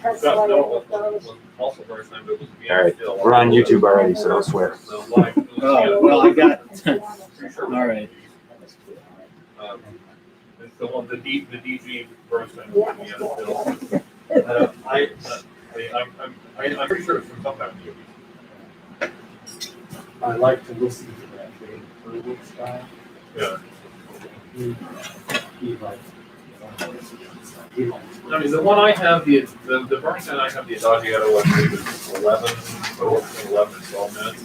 That's No, why no, I it love was those. also very time, but it was being All right, still. we're on YouTube already, so I'll swear. So live, it was, Oh, well, I got, pretty sure. all right. It's the one, the DG version. Yeah. I'm pretty sure it's from sometime in the I like to listen to that Dave Irwin style. Yeah. He like, I mean, the one I have, the version I have, the Adagietto, I believe is 11, so between 11 and 12 minutes.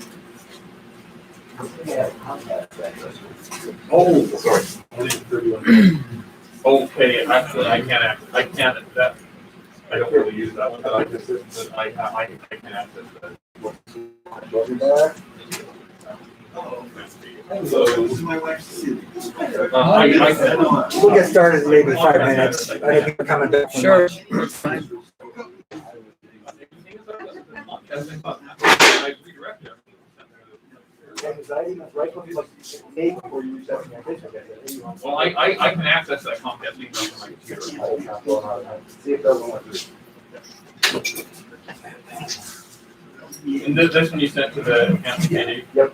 Oh, sorry. Okay, actually, I can't, that, I don't really use that one, but I can access that. So, This is my wife's city. I can. We'll get started in maybe 5 minutes. I think people are coming back. from Sure. lunch. Fine. Well, I can access that Comcast link on my computer. See if those ones. And this one you sent to the account committee? Yep.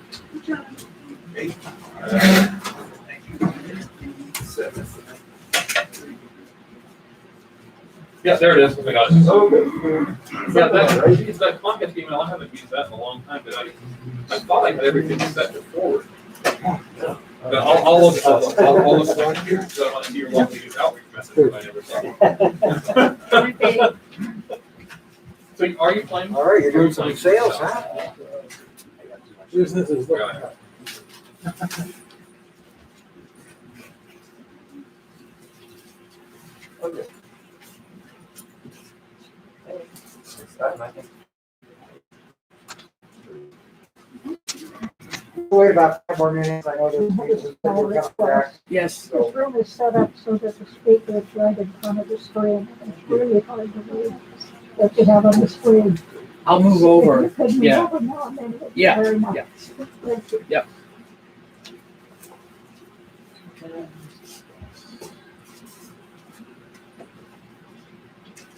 Yeah, there it is. I got it. Okay. Yeah, it's that Comcast email. I haven't used that in a long time, but I thought I had everything set to forward. But I'll look at my computer, so I want to see your lovely outreach message that I never saw. So are you playing? All right, you're doing some sales, huh? business is looking Right. up. Okay. It's time, I think. Wait about 5 more minutes. I know there's people that will come back. Yes. This room is set up so that the speaker is right in front of the screen. It's really hard to read what you have on the screen. I'll move If you over. could move Yeah. over now, then it would be Yeah, very nice. yeah. Thank you. Yep.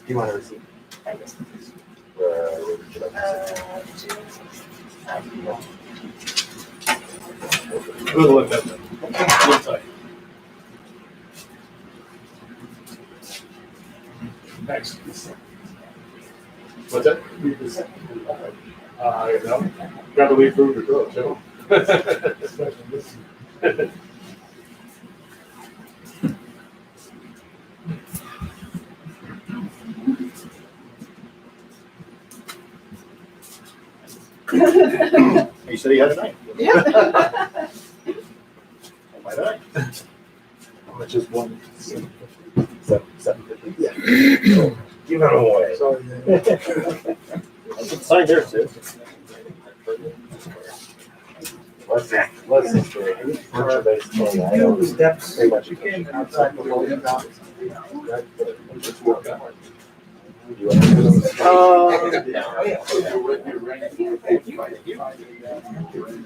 Do you want to receive? We'll look at that. Looks like. Next. What's that? You know, gotta leave room to grow, too. Especially this. You said he had a knife. Why not? How much is one? $7.50. Yeah. Give it away. Sorry. I can sign there too. Let's just virtual-based play. I know Steps. pretty much. Outside the loading dock. You want to do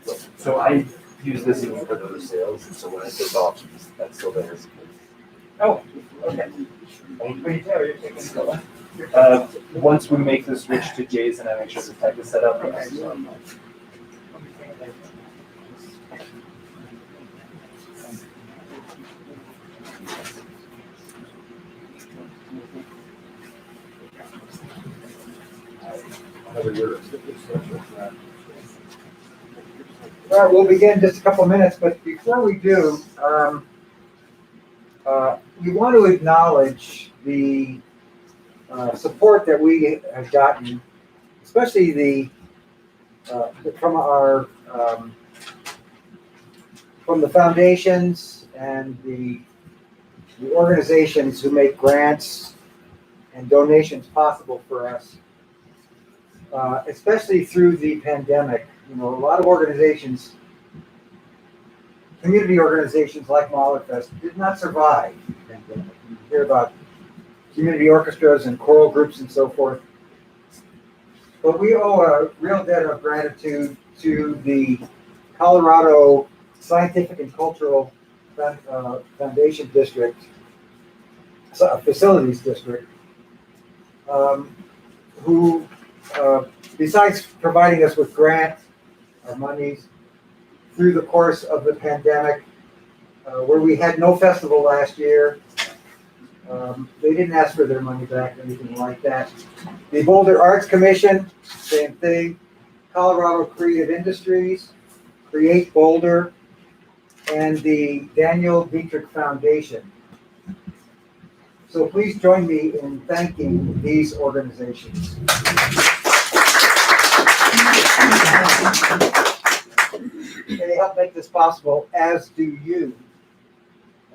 this? So I use this even for those sales, and so when I take options, that's still there. Oh, okay. Once we make the switch to J's and I make sure the tech is set up. All right, we'll begin in just a couple minutes, but before we do, we want to acknowledge the support that we have gotten, especially from the foundations and the organizations who make grants and donations possible for us, especially through the pandemic. You know, a lot of organizations, community organizations like Mahlerfest, did not survive the pandemic. You hear about community orchestras and choral groups and so forth. But we owe a real debt of gratitude to the Colorado Scientific and Cultural Foundation District, Facilities District, who, besides providing us with grants or monies through the course of the pandemic, where we had no festival last year, they didn't ask for their money back or anything like that. The Boulder Arts Commission, same thing. Colorado Creative Industries, Create Boulder, and the Daniel Dietrich Foundation. So please join me in thanking these organizations. They help make this possible, as do you,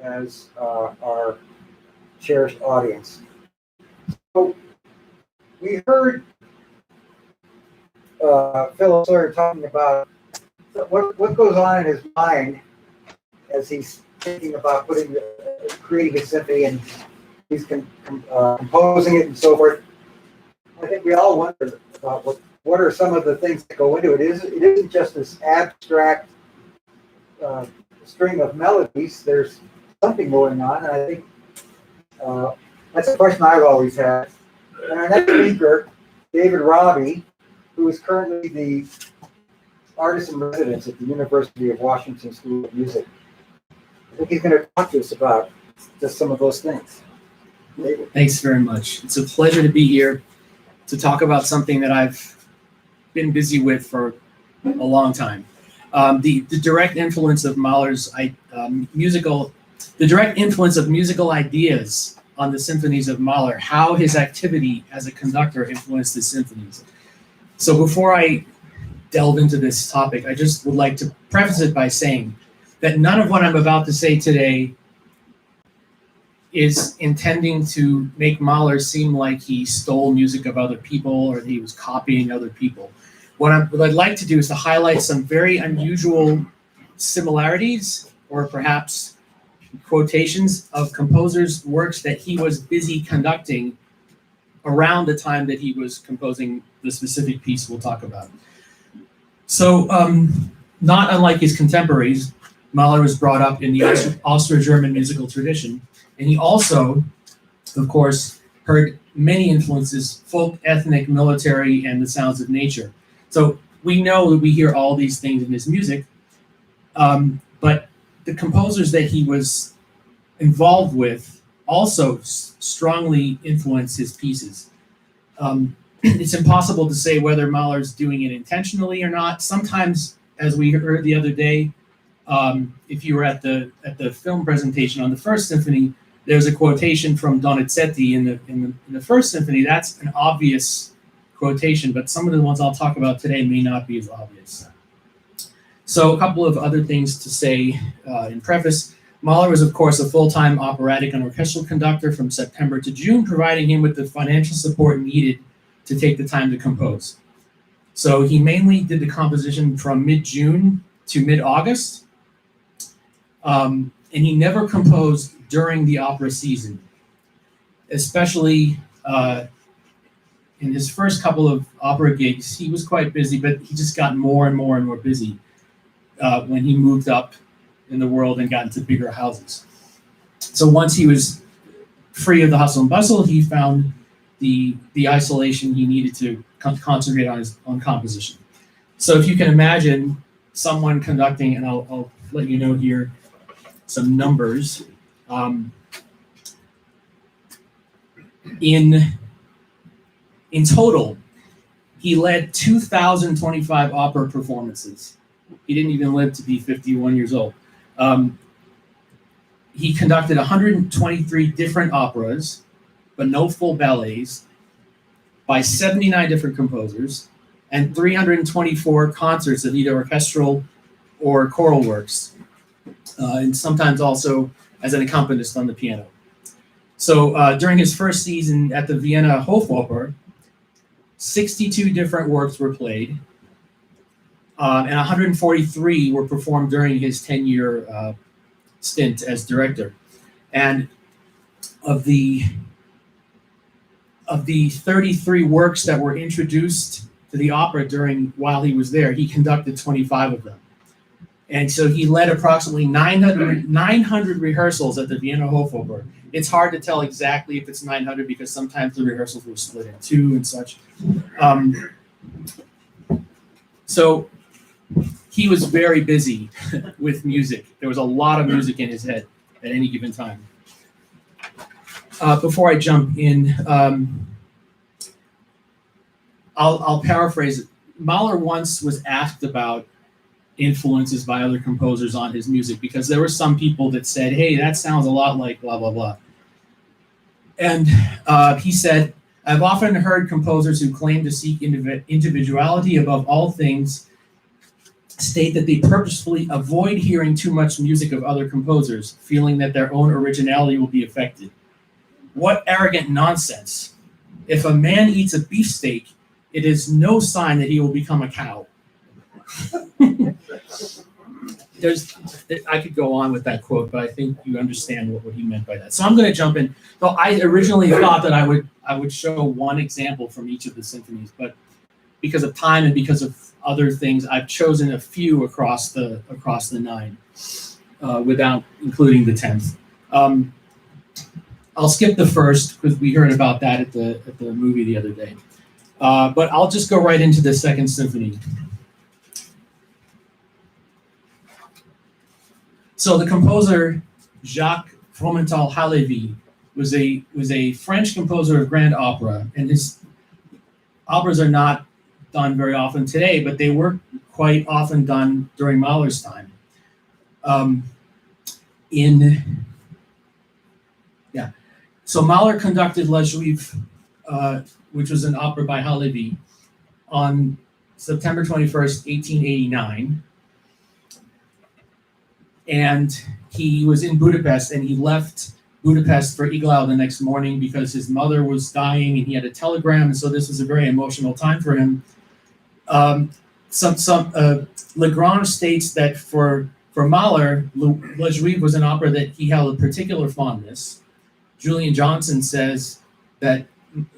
as our cherished audience. So we heard Philip Sawyer talking about what goes on in his mind as he's thinking about creating a symphony, and he's composing it and so forth. I think we all wonder about what are some of the things that go into it. It isn't just this abstract string of melodies. There's something going on, and I think that's a question I've always had. And our next speaker, David Rahbee, who is currently the artist in residence at the University of Washington School of Music. I think he's going to talk to us about just some of those things. David. Thanks very much. It's a pleasure to be here to talk about something that I've been busy with for a long time. The direct influence of Mahler's musical ideas on the symphonies of Mahler, how his activity as a conductor influenced the symphonies. So before I delve into this topic, I just would like to preface it by saying that none of what I'm about to say today is intending to make Mahler seem like he stole music of other people or that he was copying other people. What I'd like to do is to highlight some very unusual similarities, or perhaps quotations of composers' works that he was busy conducting around the time that he was composing the specific piece we'll talk about. So, not unlike his contemporaries, Mahler was brought up in the Austro-German musical tradition, and he also, of course, heard many influences: folk, ethnic, military, and the sounds of nature. So we know that we hear all these things in his music, but the composers that he was involved with also strongly influenced his pieces. It's impossible to say whether Mahler's doing it intentionally or not. Sometimes, as we heard the other day, if you were at the film presentation on the First Symphony, there's a quotation from Donizetti in the First Symphony. That's an obvious quotation, but some of the ones I'll talk about today may not be as obvious. So a couple of other things to say in preface. Mahler was, of course, a full-time operatic and orchestral conductor from September to June, providing him with the financial support needed to take the time to compose. So he mainly did the composition from mid-June to mid-August, and he never composed during the opera season, especially in his first couple of opera gigs. He was quite busy, but he just got more and more and more busy when he moved up in the world and got into bigger houses. So once he was free of the hustle and bustle, he found the isolation he needed to concentrate on composition. So if you can imagine someone conducting, and I'll let you know here some numbers. In total, he led 2,025 opera performances. He didn't even live to be 51 years old. He conducted 123 different operas, but no full ballets, by 79 different composers, and 324 concerts of either orchestral or choral works, and sometimes also as an accompanist on the piano. So during his first season at the Vienna Hofoper, 62 different works were played, and 143 were performed during his 10-year stint as director. And of the 33 works that were introduced to the opera while he was there, he conducted 25 of them. And so he led approximately 900 rehearsals at the Vienna Hofoper. It's hard to tell exactly if it's 900 because sometimes the rehearsals were split in two and such. So he was very busy with music. There was a lot of music in his head at any given time. Before I jump in, I'll paraphrase it. Mahler once was asked about influences by other composers on his music because there were some people that said, hey, that sounds a lot like blah, blah, blah. And he said, I've often heard composers who claim to seek individuality above all things state that they purposefully avoid hearing too much music of other composers, feeling that their own originality will be affected. What arrogant nonsense. If a man eats a beefsteak, it is no sign that he will become a cow. I could go on with that quote, but I think you understand what he meant by that. So I'm going to jump in. So I originally thought that I would show one example from each of the symphonies, but because of time and because of other things, I've chosen a few across the 9, without including the 10th. I'll skip the first because we heard about that at the movie the other day. But I'll just go right into the Second Symphony. So the composer Jacques Fromental-Halévy was a French composer of grand opera, and his operas are not done very often today, but they were quite often done during Mahler's time. So Mahler conducted La Juive, which was an opera by Halévy, on September 21st, 1889. And he was in Budapest, and he left Budapest for Iglau the next morning because his mother was dying and he had a telegram, and so this was a very emotional time for him. Lagrange states that for Mahler, La Juive was an opera that he held a particular fondness. Julian Johnson says that,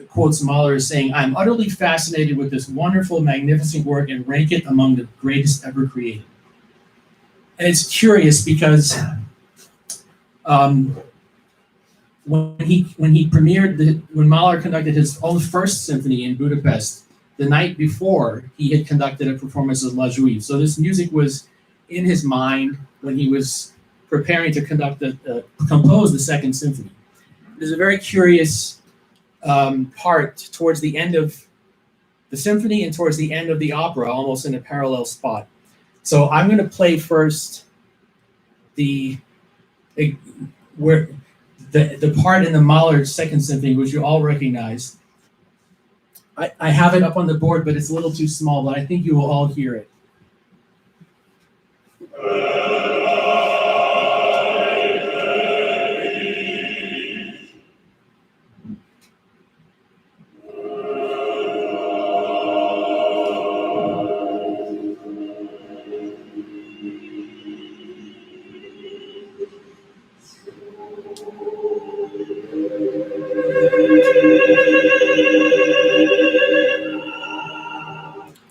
quotes Mahler as saying, I'm utterly fascinated with this wonderful, magnificent work and rank it among the greatest ever created. And it's curious because when Mahler conducted his own first symphony in Budapest, the night before he had conducted a performance of La Juive. So this music was in his mind when he was preparing to compose the Second Symphony. There's a very curious part towards the end of the symphony and towards the end of the opera, almost in a parallel spot. So I'm going to play first the part in the Mahler Second Symphony, which you all recognize. I have it up on the board, but it's a little too small, but I think you will all hear it.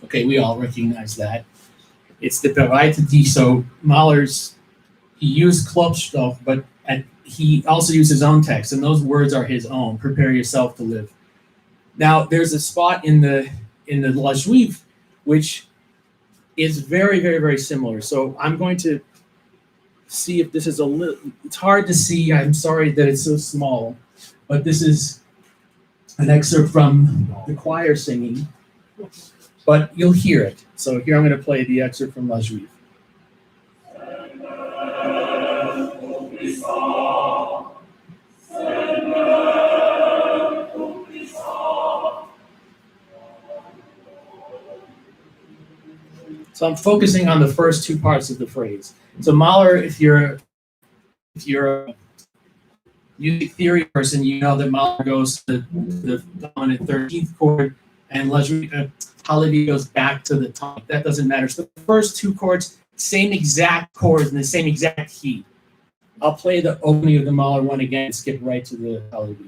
Okay, we all recognize that. It's the Bereite die. So he used Klopstock, but he also used his own text, and those words are his own. Prepare yourself to live. Now, there's a spot in the La Juive which is very, very, very similar. So I'm going to see if this is a little. It's hard to see. I'm sorry that it's so small, but this is an excerpt from the choir singing. But you'll hear it. So here I'm going to play the excerpt from La Juive. So I'm focusing on the first two parts of the phrase. So Mahler, if you're a music theory person, you know that Mahler goes to the dominant 13th chord, and La Juive, Halévy goes back to the top. That doesn't matter. So the first two chords, same exact chords in the same exact key. I'll play the opening of the Mahler one again and skip right to the Halévy.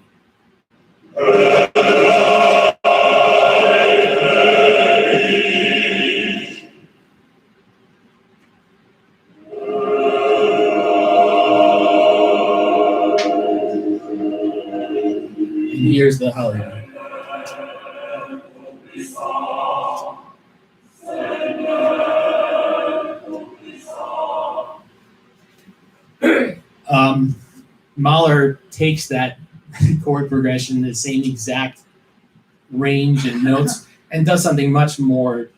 Mahler takes that chord progression, the same exact range and notes, and does something much more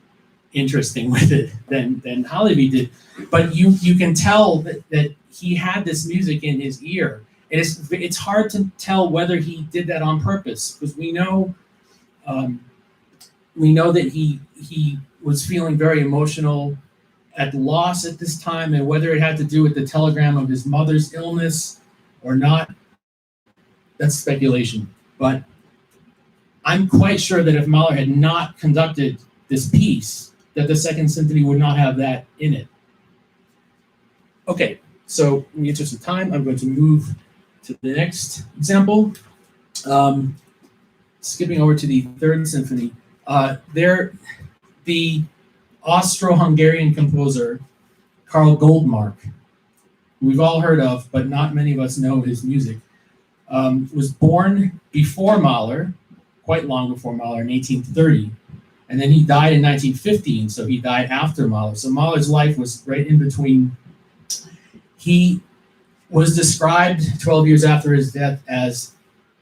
interesting with it than Rahbee did. But you can tell that he had this music in his ear. And it's hard to tell whether he did that on purpose, because we know that he was feeling very emotional at loss at this time, and whether it had to do with the telegram of his mother's illness or not, that's speculation. But I'm quite sure that if Mahler had not conducted this piece, that the Second Symphony would not have that in it. Okay, so in the interest of time, I'm going to move to the next example. Skipping over to the Third Symphony. The Austro-Hungarian composer, Karl Goldmark, who we've all heard of, but not many of us know his music, was born before Mahler, quite long before Mahler, in 1830. And then he died in 1915, so he died after Mahler. So Mahler's life was right in between. He was described 12 years after his death as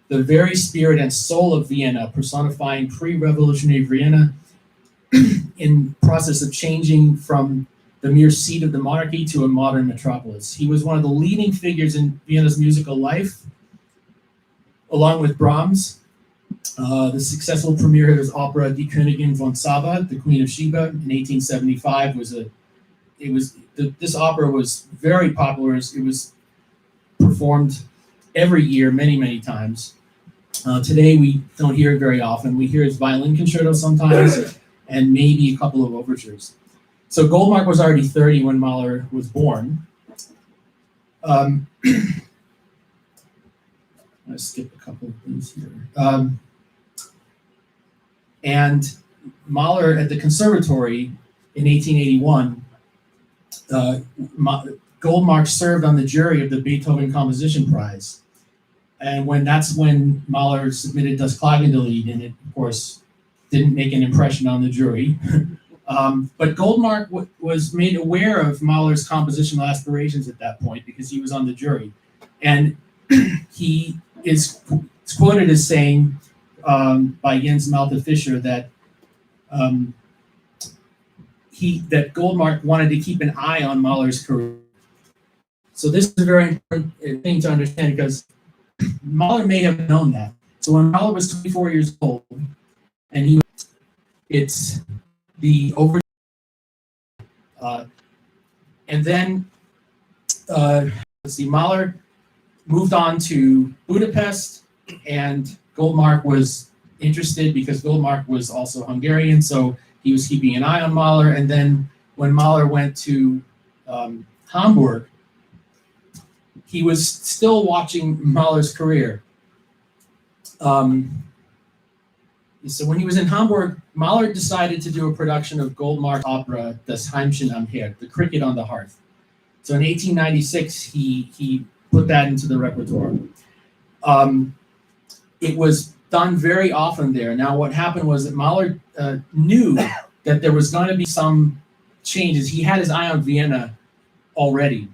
the very spirit and soul of Vienna, personifying pre-revolutionary Vienna in process of changing from the mere seat of the monarchy to a modern metropolis. He was one of the leading figures in Vienna's musical life, along with Brahms. The successful premiere of his opera Die Königin von Saba, The Queen of Sheba, in 1875 this opera was very popular. It was performed every year, many, many times. Today we don't hear it very often. We hear his violin concerto sometimes, and maybe a couple of overtures. So Goldmark was already 30 when Mahler was born. I'll skip a couple of things here. And Mahler at the conservatory in 1881, Goldmark served on the jury of the Beethoven Composition Prize. And that's when Mahler submitted Das Klagenlied, and it, of course, didn't make an impression on the jury. But Goldmark was made aware of Mahler's compositional aspirations at that point because he was on the jury. And he is quoted as saying by Jens Malte Fischer that that Goldmark wanted to keep an eye on Mahler's career. So this is a very important thing to understand because Mahler may have known that. So when Mahler was 24 years old, and it's the over, and then let's see, Mahler moved on to Budapest, and Goldmark was interested because Goldmark was also Hungarian, so he was keeping an eye on Mahler. And then when Mahler went to Hamburg, he was still watching Mahler's career. So when he was in Hamburg, Mahler decided to do a production of Goldmark's opera Das Heimchen am Herd, The Cricket on the Hearth. So in 1896, he put that into the repertoire. It was done very often there. Now what happened was that Mahler knew that there was going to be some changes. He had his eye on Vienna already,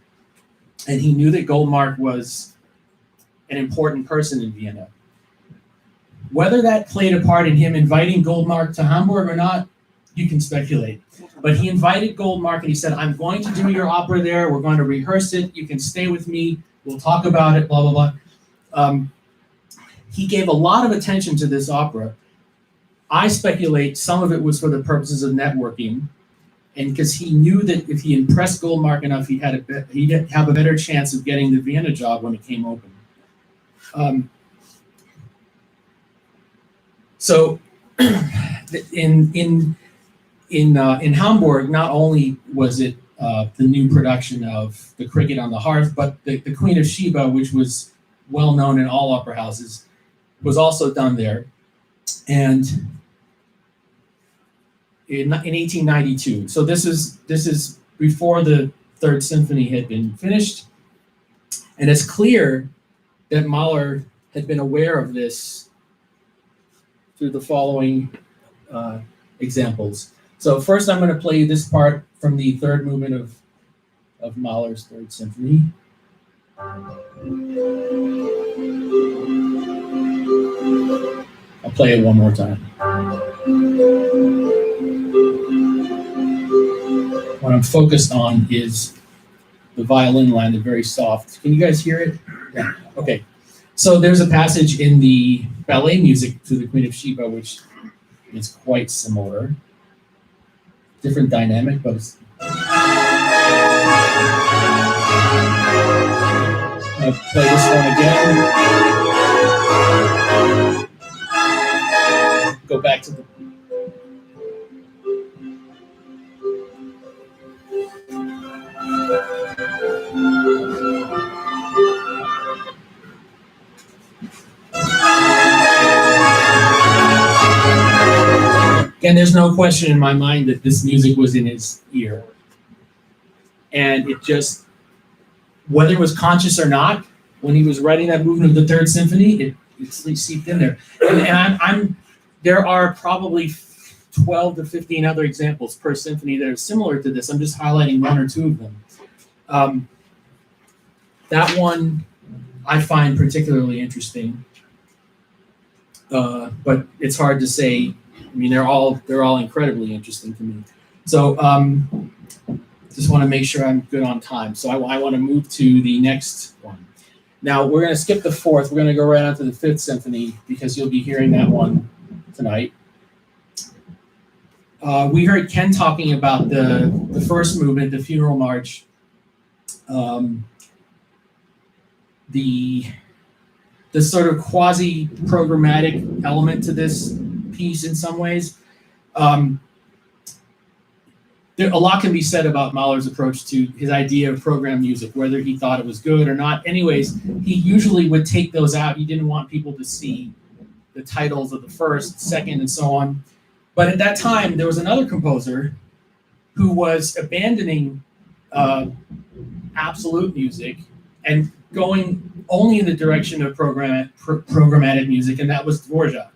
and he knew that Goldmark was an important person in Vienna. Whether that played a part in him inviting Goldmark to Hamburg or not, you can speculate. But he invited Goldmark and he said, I'm going to do your opera there. We're going to rehearse it. You can stay with me. We'll talk about it, blah, blah, blah. He gave a lot of attention to this opera. I speculate some of it was for the purposes of networking, and because he knew that if he impressed Goldmark enough, he'd have a better chance of getting the Vienna job when it came open. So in Hamburg, not only was it the new production of The Cricket on the Hearth, but the Queen of Sheba, which was well known in all opera houses, was also done there. And in 1892, so this is before the Third Symphony had been finished, and it's clear that Mahler had been aware of this through the following examples. So first I'm going to play you this part from the third movement of Mahler's Third Symphony. I'll play it one more time. What I'm focused on is the violin line, the very soft. Can you guys hear it? Yeah. Okay. So there's a passage in the ballet music to the Queen of Sheba, which is quite similar. Different dynamic, but it's... I'll play this one again. Go back to the... Again, there's no question in my mind that this music was in his ear. And it just, whether it was conscious or not, when he was writing that movement of the Third Symphony, it seeped in there. And there are probably 12 to 15 other examples per symphony that are similar to this. I'm just highlighting one or two of them. That one I find particularly interesting, but it's hard to say. I mean, they're all incredibly interesting to me. So just want to make sure I'm good on time. So I want to move to the next one. Now we're going to skip the fourth. We're going to go right on to the Fifth Symphony because you'll be hearing that one tonight. We heard Ken talking about the first movement, the Funeral March. The sort of quasi-programmatic element to this piece in some ways. A lot can be said about Mahler's approach to his idea of program music, whether he thought it was good or not. Anyways, he usually would take those out. He didn't want people to see the titles of the first, second, and so on. But at that time, there was another composer who was abandoning absolute music and going only in the direction of programmatic music, and that was Dvorak.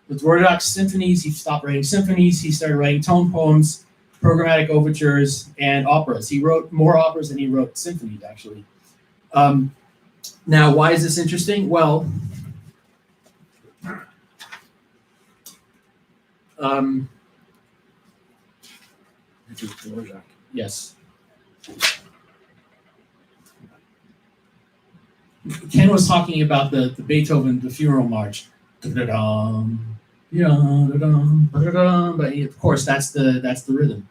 With Dvorak's symphonies, he stopped writing symphonies. He started writing tone poems, programmatic overtures, and operas. He wrote more operas than he wrote symphonies, actually. Now, why is this interesting? Well, yes. Ken was talking about the Beethoven, the Funeral March. Da-da-dum, da-da-dum, da-da-dum. But of course, that's the rhythm.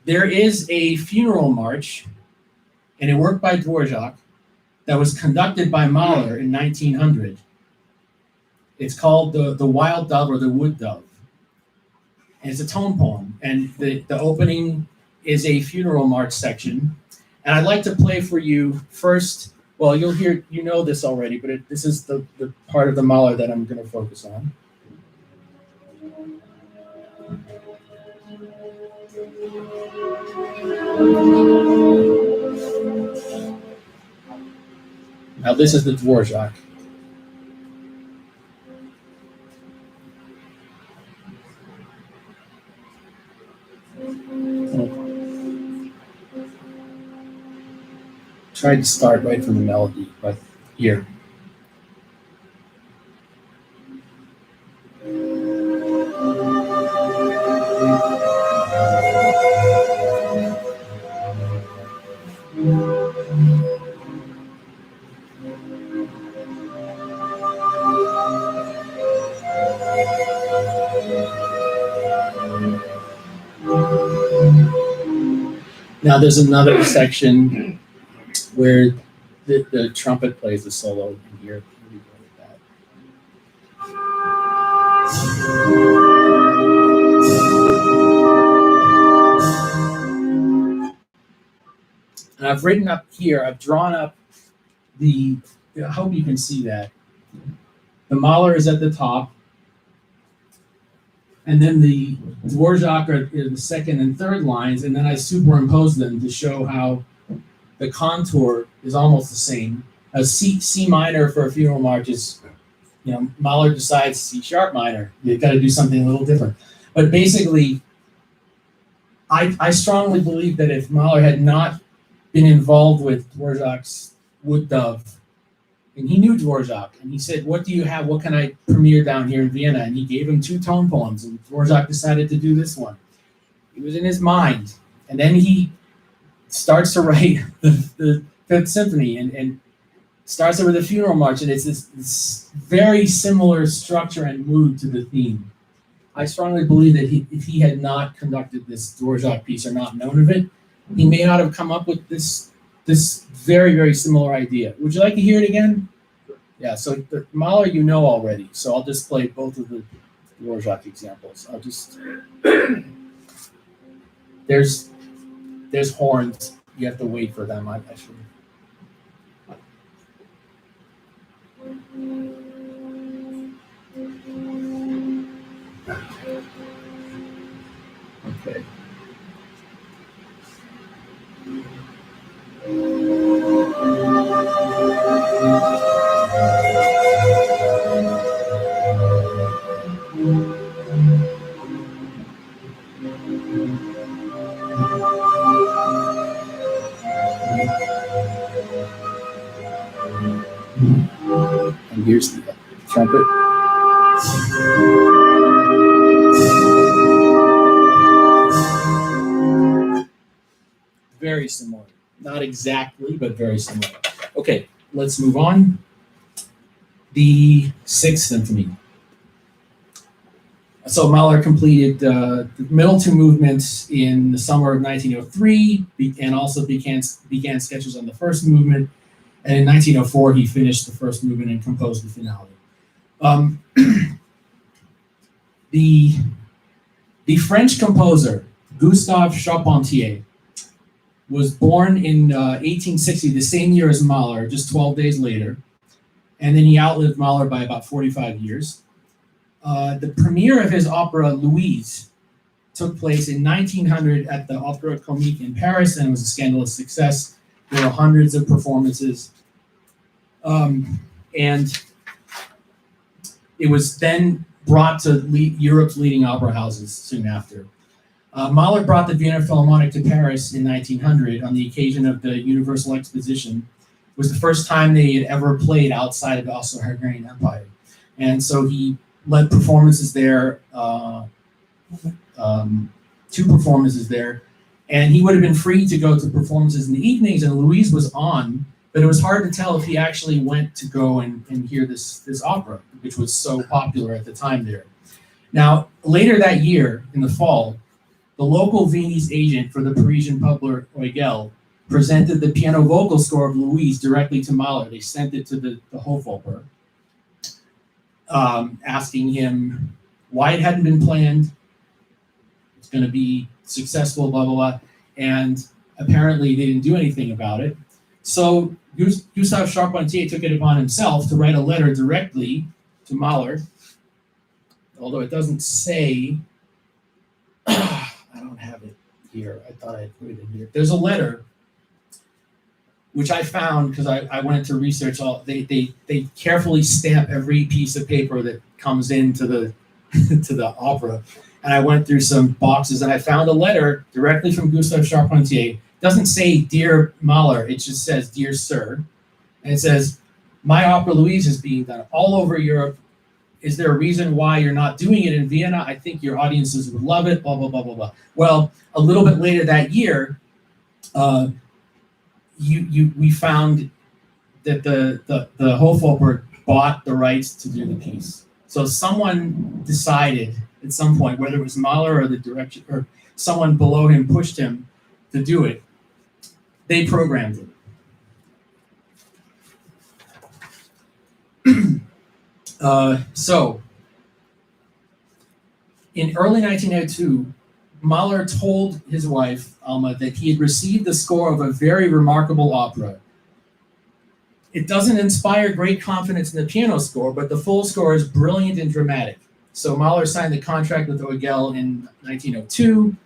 There is a funeral march, and it worked by Dvorak, that was conducted by Mahler in 1900. It's called the Wild Dove or the Wood Dove. And it's a tone poem, and the opening is a funeral march section. And I'd like to play for you first. Well, you'll hear, you know this already, but this is the part of the Mahler that I'm going to focus on. Now this is the Dvorak. Tried to start right from the melody, but here. Now there's another section where the trumpet plays the solo in here. And I've written up here, I've drawn up I hope you can see that. The Mahler is at the top, and then the Dvorak are the second and third lines, and then I superimpose them to show how the contour is almost the same. A C minor for a funeral march is Mahler decides C sharp minor. You've got to do something a little different. But basically, I strongly believe that if Mahler had not been involved with Dvorak's Wood Dove, and he knew Dvorak, and he said, "What do you have? What can I premiere down here in Vienna?" And he gave him 2 tone poems, and Dvorak decided to do this one. It was in his mind, and then he starts to write the Fifth Symphony, and starts it with a funeral march, and it's this very similar structure and mood to the theme. I strongly believe that if he had not conducted this Dvorak piece or not known of it, he may not have come up with this very, very similar idea. Would you like to hear it again? Yeah, so the Mahler you know already, so I'll just play both of the Dvorak examples. I'll just, there's horns, you have to wait for them, I should. Okay. And here's the trumpet. Very similar. Not exactly, but very similar. Okay, let's move on. The Sixth Symphony. So Mahler completed the middle 2 movements in the summer of 1903, and also began sketches on the first movement. And in 1904, he finished the first movement and composed the finale. The French composer, Gustave Charpentier, was born in 1860, the same year as Mahler, just 12 days later. And then he outlived Mahler by about 45 years. The premiere of his opera, Louise, took place in 1900 at the Opéra Comique in Paris, and it was a scandalous success. There were hundreds of performances. And it was then brought to Europe's leading opera houses soon after. Mahler brought the Vienna Philharmonic to Paris in 1900 on the occasion of the Universal Exposition. It was the first time they had ever played outside of the Austro-Hungarian Empire. And so he led performances there, 2 performances there, and he would have been free to go to performances in the evenings, and Louise was on, but it was hard to tell if he actually went to go and hear this opera, which was so popular at the time there. Now, later that year, in the fall, the local Viennese agent for the Parisian publisher Bruegel presented the piano vocal score of Louise directly to Mahler. They sent it to the Hofoper, asking him why it hadn't been planned, it's going to be successful, blah, blah, blah. And apparently they didn't do anything about it. So Gustave Charpentier took it upon himself to write a letter directly to Mahler, although it doesn't say, I don't have it here. I thought I had put it in here. There's a letter which I found because I went to research all. They carefully stamp every piece of paper that comes into the to the opera, and I went through some boxes and I found a letter directly from Gustave Charpentier. It doesn't say "Dear Mahler," it just says "Dear Sir," and it says, "My opera Louise is being done all over Europe. Is there a reason why you're not doing it in Vienna? I think your audiences would love it, blah, blah, blah, blah, blah." Well, a little bit later that year, we found that the Hofoper bought the rights to do the piece. So someone decided at some point, whether it was Mahler or the director, or someone below him pushed him to do it. They programmed it. So, in early 1902, Mahler told his wife, Alma, that he had received the score of a very remarkable opera. It doesn't inspire great confidence in the piano score, but the full score is brilliant and dramatic. So Mahler signed the contract with Bruegel in 1902.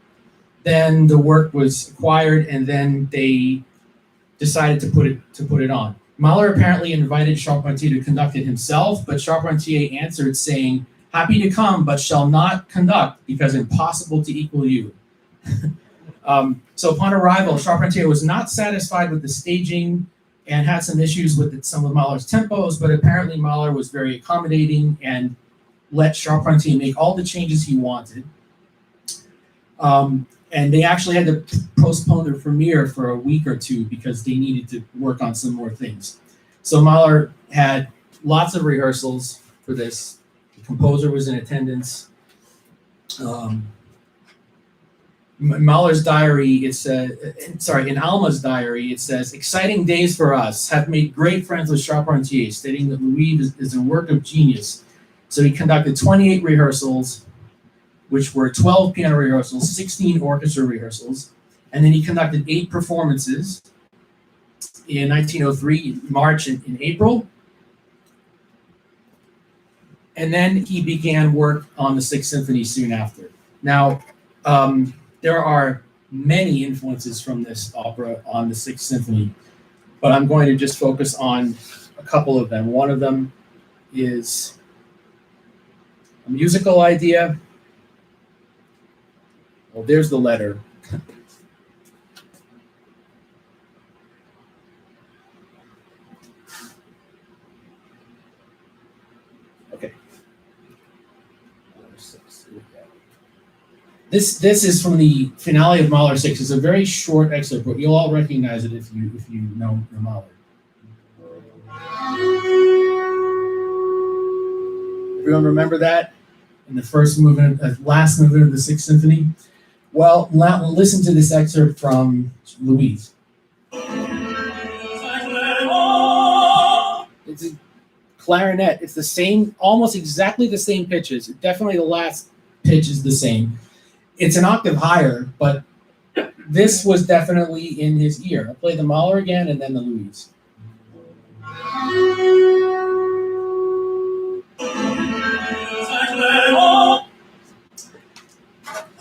Then the work was acquired, and then they decided to put it on. Mahler apparently invited Charpentier to conduct it himself, but Charpentier answered saying, "Happy to come, but shall not conduct, because impossible to equal you." So upon arrival, Charpentier was not satisfied with the staging and had some issues with some of Mahler's tempos, but apparently Mahler was very accommodating and let Charpentier make all the changes he wanted. And they actually had to postpone the premiere for a week or two because they needed to work on some more things. So Mahler had lots of rehearsals for this. The composer was in attendance. Mahler's diary, in Alma's diary, it says, "Exciting days for us. Have made great friends with Charpentier," stating that Louise is a work of genius. So he conducted 28 rehearsals, which were 12 piano rehearsals, 16 orchestra rehearsals, and then he conducted 8 performances in 1903, March and April. And then he began work on the Sixth Symphony soon after. Now, there are many influences from this opera on the Sixth Symphony, but I'm going to just focus on a couple of them. One of them is a musical idea. Well, there's the letter. Okay. This is from the finale of Mahler 6. It's a very short excerpt, but you'll all recognize it if you know Mahler. Everyone remember that in the first movement, last movement of the Sixth Symphony? Well, listen to this excerpt from Louise. It's a clarinet. It's the same, almost exactly the same pitches. Definitely the last pitch is the same. It's an octave higher, but this was definitely in his ear. I'll play the Mahler again and then the Louise.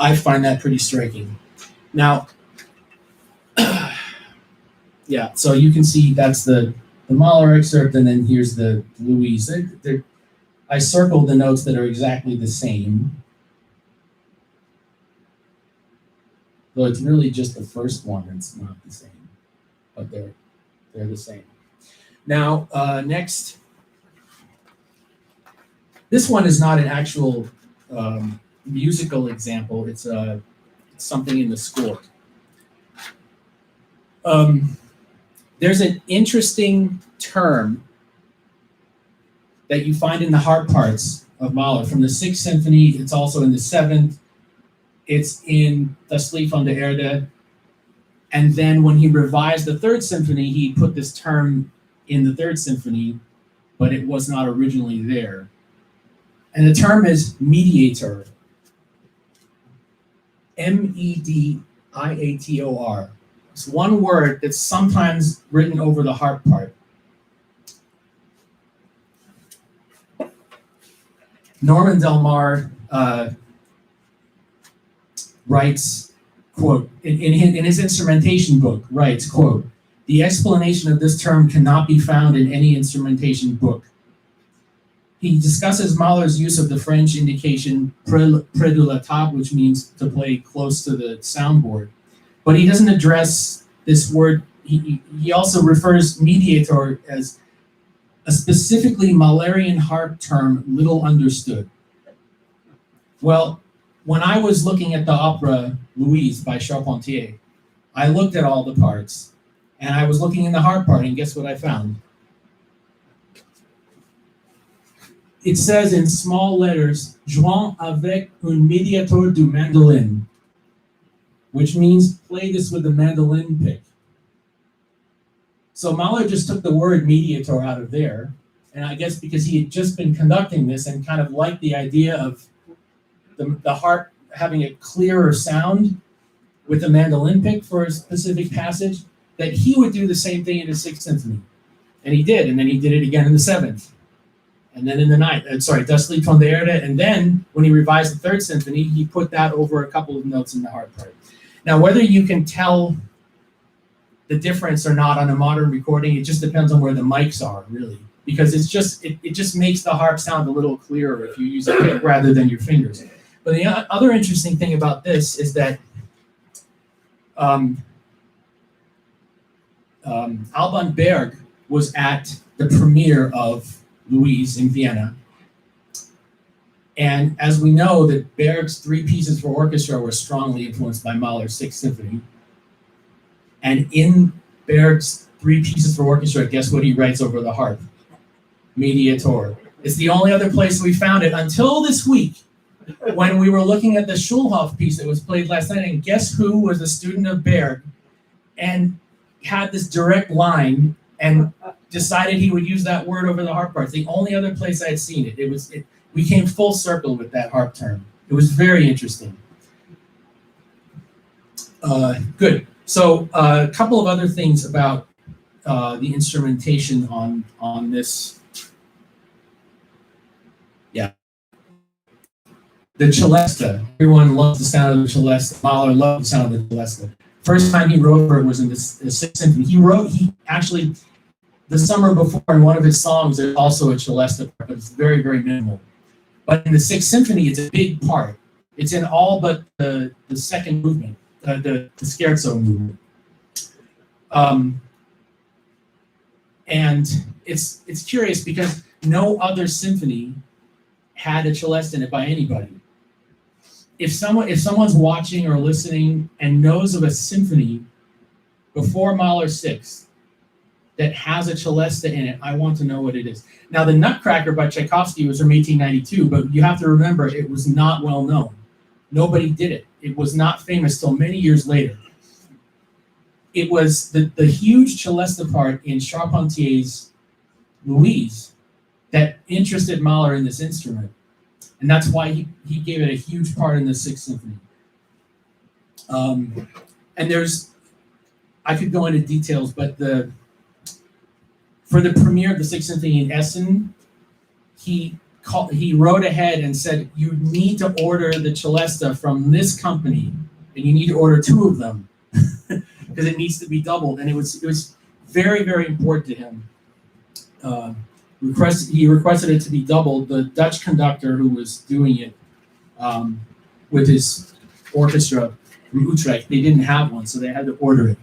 I find that pretty striking. Now, yeah, so you can see that's the Mahler excerpt, and then here's the Louise. I circled the notes that are exactly the same. Though it's really just the first one that's not the same, but they're the same. Now, next, this one is not an actual musical example. It's something in the score. There's an interesting term that you find in the harp parts of Mahler from the Sixth Symphony. It's also in the Seventh. It's in Das Lied von der Erde. And then when he revised the Third Symphony, he put this term in the Third Symphony, but it was not originally there. And the term is mediator. M-E-D-I-A-T-O-R. It's one word that's sometimes written over the harp part. Norman Del Mar writes, quote, in his instrumentation book, writes, quote, "The explanation of this term cannot be found in any instrumentation book." He discusses Mahler's use of the French indication près de la table, which means to play close to the soundboard. But he doesn't address this word. He also refers mediator as a specifically Mahlerian harp term, little understood. Well, when I was looking at the opera Louise by Charpentier, I looked at all the parts, and I was looking in the harp part, and guess what I found? It says in small letters, "Jouant avec un médiator du mandolin," which means play this with the mandolin pick. So Mahler just took the word mediator out of there, and I guess because he had just been conducting this and kind of liked the idea of the harp having a clearer sound with the mandolin pick for a specific passage, that he would do the same thing in the Sixth Symphony. And he did, and then he did it again in the Seventh. And then in the Ninth, Das Lied von der Erde, and then when he revised the Third Symphony, he put that over a couple of notes in the harp part. Now, whether you can tell the difference or not on a modern recording. It just depends on where the mics are, really, because it just makes the harp sound a little clearer if you use a pick rather than your fingers. But the other interesting thing about this is that Alban Berg was at the premiere of Louise in Vienna. And as we know, that Berg's 3 pieces for orchestra were strongly influenced by Mahler's Sixth Symphony. And in Berg's 3 pieces for orchestra, guess what he writes over the harp? Mediator. It's the only other place we found it until this week, when we were looking at the Schulhoff piece that was played last night, and guess who was a student of Berg and had this direct line and decided he would use that word over the harp part. It's the only other place I had seen it. We came full circle with that harp term. It was very interesting. Good. So a couple of other things about the instrumentation on this. Yeah. The celesta. Everyone loves the sound of the celesta. Mahler loved the sound of the celesta. First time he wrote for it was in the Sixth Symphony. He actually, the summer before, in one of his songs, there's also a celesta part, but it's very, very minimal. But in the Sixth Symphony, it's a big part. It's in all but the second movement, the scherzo movement. And it's curious because no other symphony had a celesta in it by anybody. If someone's watching or listening and knows of a symphony before Mahler's Sixth that has a celesta in it, I want to know what it is. Now, the Nutcracker by Tchaikovsky was from 1892, but you have to remember it was not well known. Nobody did it. It was not famous till many years later. It was the huge celesta part in Charpentier's Louise that interested Mahler in this instrument. And that's why he gave it a huge part in the Sixth Symphony. And I could go into details, but for the premiere of the Sixth Symphony in Essen, he wrote ahead and said, you need to order the celesta from this company, and you need to order 2 of them, because it needs to be doubled. And it was very, very important to him. He requested it to be doubled. The Dutch conductor who was doing it with his orchestra from Utrecht, they didn't have one, so they had to order it.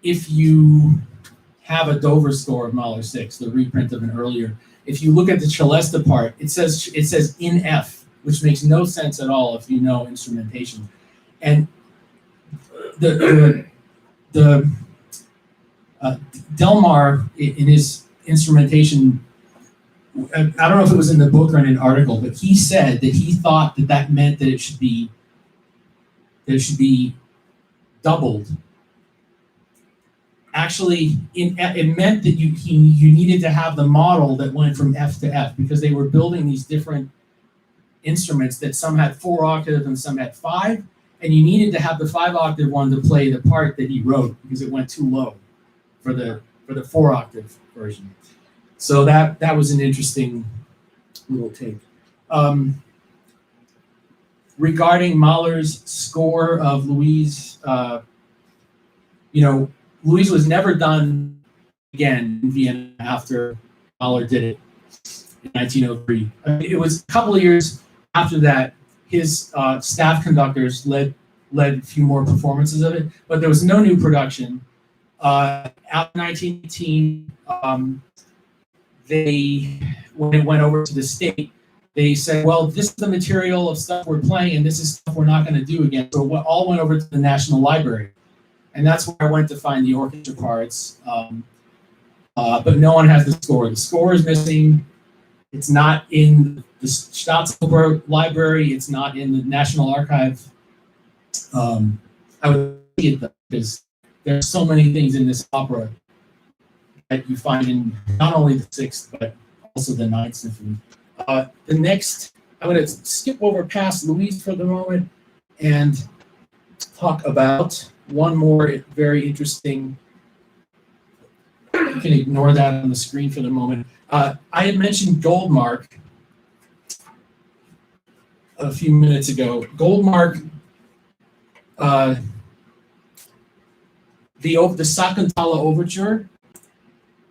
If you have a Dover score of Mahler 6, the reprint of an earlier, if you look at the celesta part, it says in F, which makes no sense at all if you know instrumentation. And Delmar, in his instrumentation, I don't know if it was in the book or in an article, but he said that he thought that meant that it should be doubled. Actually, it meant that you needed to have the model that went from F to F, because they were building these different instruments that some had 4 octaves and some had 5, and you needed to have the 5-octave one to play the part that he wrote because it went too low for the 4-octave version. So that was an interesting little take. Regarding Mahler's score of Louise, Louise was never done again in Vienna after Mahler did it in 1903. It was a couple of years after that. His staff conductors led a few more performances of it, but there was no new production. After 1918, when it went over to the state, they said, well, this is the material of stuff we're playing, and this is stuff we're not going to do again. So it all went over to the National Library. And that's where I went to find the orchestra parts. But no one has the score. The score is missing. It's not in the Staatsoper Library. It's not in the National Archive. I would see it though, because there's so many things in this opera that you find in not only the 6th, but also the 9th Symphony. The next, I'm going to skip over past Louise for the moment and talk about one more very interesting. You can ignore that on the screen for the moment. I had mentioned Goldmark. a few minutes ago, Goldmark, the Sakuntala Overture.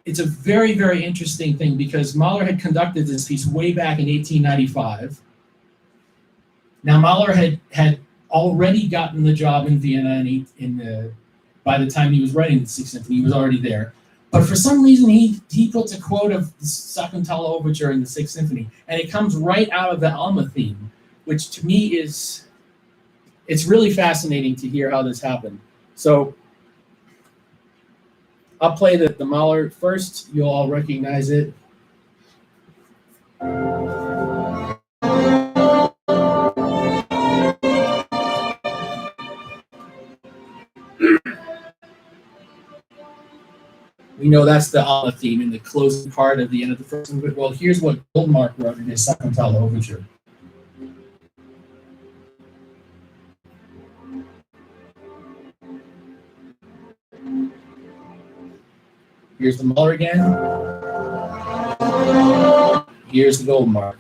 It's a very, very interesting thing because Mahler had conducted this piece way back in 1895. Now Mahler had already gotten the job in Vienna by the time he was writing the Sixth Symphony, he was already there. But for some reason, he puts a quote of the Sakuntala Overture in the Sixth Symphony, and it comes right out of the Alma theme, which to me it's really fascinating to hear how this happened. So I'll play the Mahler first. You'll all recognize it. We know that's the Alma theme in the closing part of the end of the first movement. Well, here's what Goldmark wrote in his Sakuntala Overture. Here's the Mahler again. Here's the Goldmark.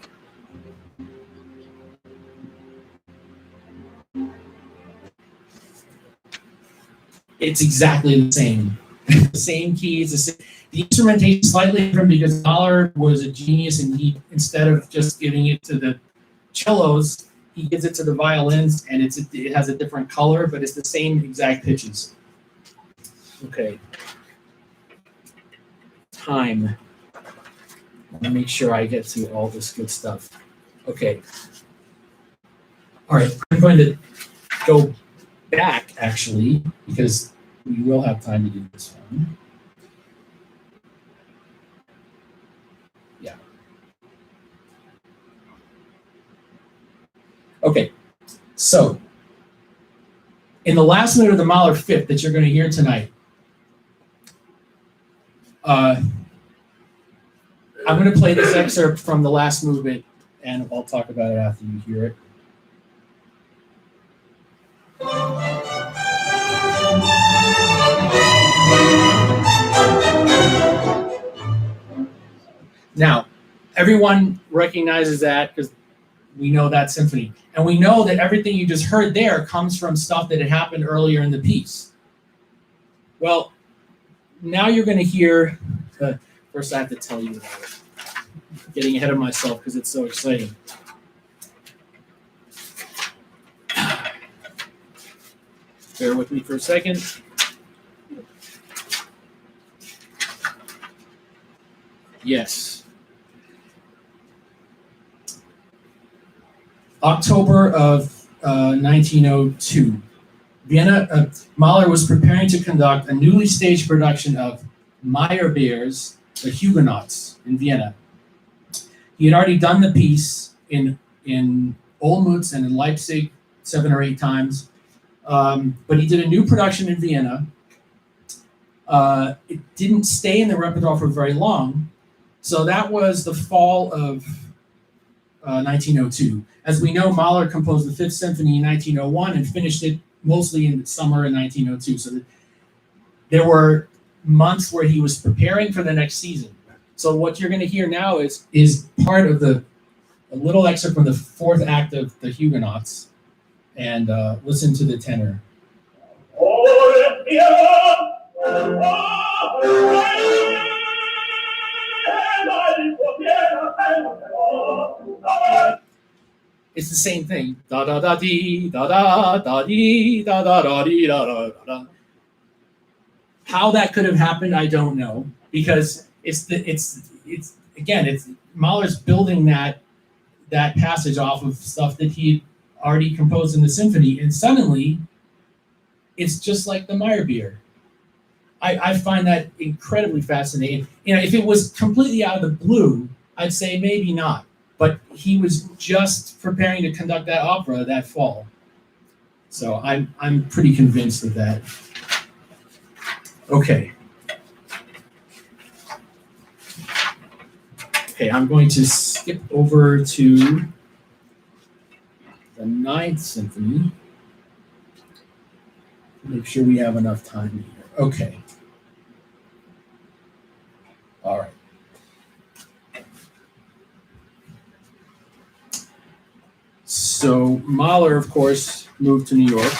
It's exactly the same. The same keys, the instrumentation is slightly different because Mahler was a genius and he, instead of just giving it to the cellos, he gives it to the violins and it has a different color, but it's the same exact pitches. Okay. Time. Let me make sure I get to all this good stuff. Okay. All right, I'm going to go back actually because we will have time to do this one. Yeah. Okay, so in the last minute of the Mahler Fifth that you're going to hear tonight, I'm going to play this excerpt from the last movement, and I'll talk about it after you hear it. Now, everyone recognizes that because we know that symphony. And we know that everything you just heard there comes from stuff that had happened earlier in the piece. Well, now you're going to hear, first I have to tell you about it. I'm getting ahead of myself because it's so exciting. Bear with me for a second. Yes. October of 1902. Vienna, Mahler was preparing to conduct a newly staged production of Meyerbeer's The Huguenots in Vienna. He had already done the piece in Olmütz and in Leipzig 7 or 8 times, but he did a new production in Vienna. It didn't stay in the repertoire for very long, so that was the fall of 1902. As we know, Mahler composed the Fifth Symphony in 1901 and finished it mostly in the summer in 1902. So there were months where he was preparing for the next season. So what you're going to hear now is part of a little excerpt from the fourth act of The Huguenots, and listen to the tenor. It's the same thing. Da da da dee da da da dee da da da dee da da da. How that could have happened, I don't know, because it's Mahler's building that passage off of stuff that he already composed in the symphony, and suddenly it's just like the Meyerbeer. I find that incredibly fascinating. You know, if it was completely out of the blue, I'd say maybe not. But he was just preparing to conduct that opera that fall. So I'm pretty convinced of that. Okay. Okay, I'm going to skip over to the Ninth Symphony. Make sure we have enough time here. Okay. All right. So Mahler, of course, moved to New York.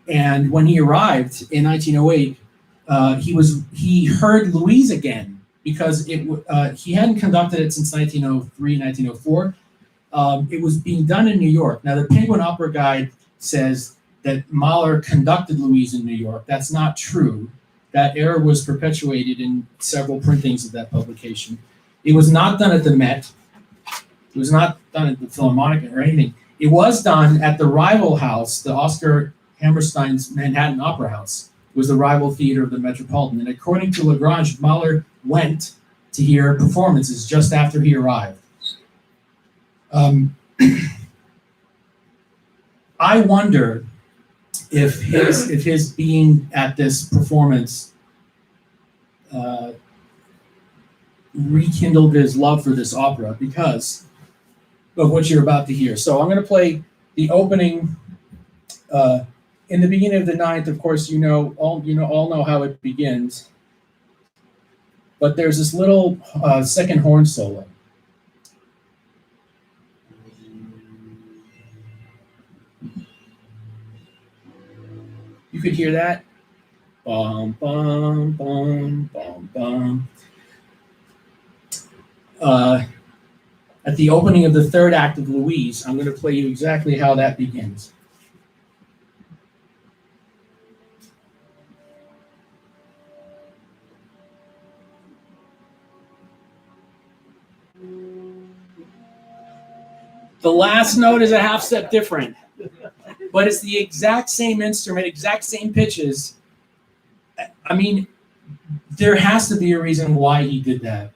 And when he arrived in 1908, he heard Louise again because he hadn't conducted it since 1903, 1904. It was being done in New York. Now, the Penguin Opera Guide says that Mahler conducted Louise in New York. That's not true. That error was perpetuated in several printings of that publication. It was not done at the Met. It was not done at the Philharmonic or anything. It was done at the rival house, the Oscar Hammerstein's Manhattan Opera House. It was the rival theater of the Metropolitan. And according to Lagrange, Mahler went to hear performances just after he arrived. I wonder if his being at this performance rekindled his love for this opera because of what you're about to hear. So I'm going to play the opening. In the beginning of the ninth, of course, all know how it begins. But there's this little second horn solo. You could hear that. Bum, bum, bum, bum, bum. At the opening of the third act of Louise, I'm going to play you exactly how that begins. The last note is a half step different, but it's the exact same instrument, exact same pitches. I mean, there has to be a reason why he did that.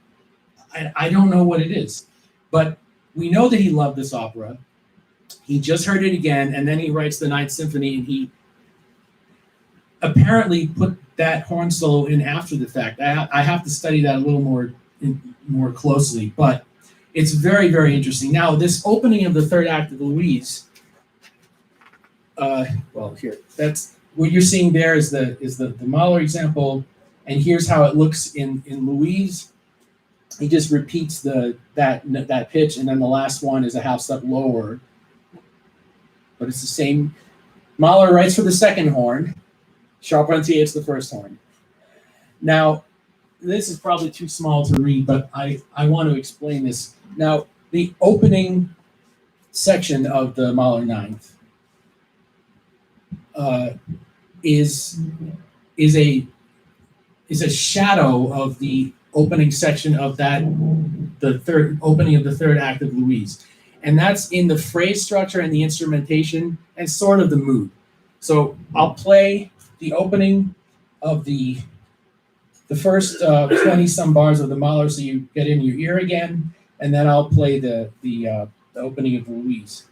I don't know what it is, but we know that he loved this opera. He just heard it again, and then he writes the Ninth Symphony, and he apparently put that horn solo in after the fact. I have to study that a little more closely, but it's very, very interesting. Now, this opening of the third act of Louise, that's what you're seeing there is the Mahler example, and here's how it looks in Louise. He just repeats that pitch, and then the last one is a half step lower. But it's the same. Mahler writes for the second horn. Charpentier the first horn. Now, this is probably too small to read, but I want to explain this. Now, the opening section of the Mahler Ninth is a shadow of the opening section of the opening of the third act of Louise. And that's in the phrase structure and the instrumentation and sort of the mood. So I'll play the opening of the first 20 some bars of the Mahler so you get in your ear again, and then I'll play the opening of Louise.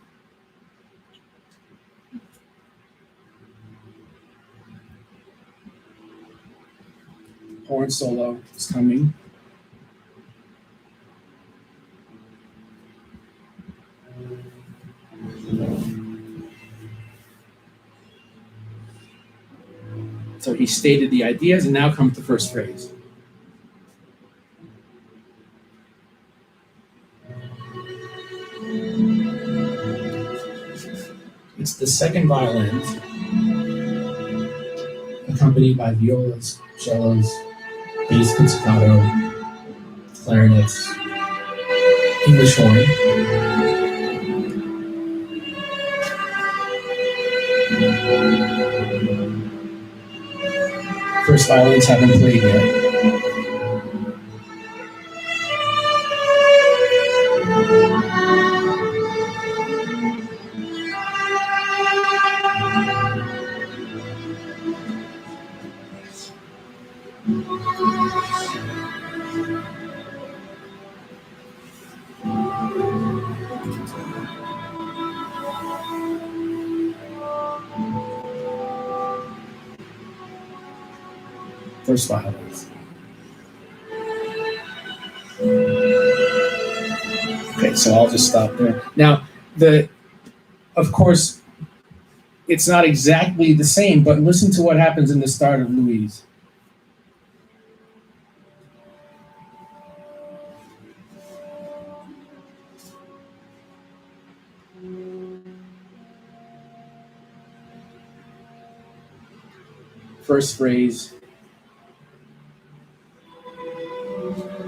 Horn solo is coming. So he stated the ideas, and now comes the first phrase. It's the second violins, accompanied by violas, cellos, bass pizzicato, clarinets, English horn. First violins haven't played yet. First violins. Okay, so I'll just stop there. Now, of course, it's not exactly the same, but listen to what happens in the start of Louise. first phrase,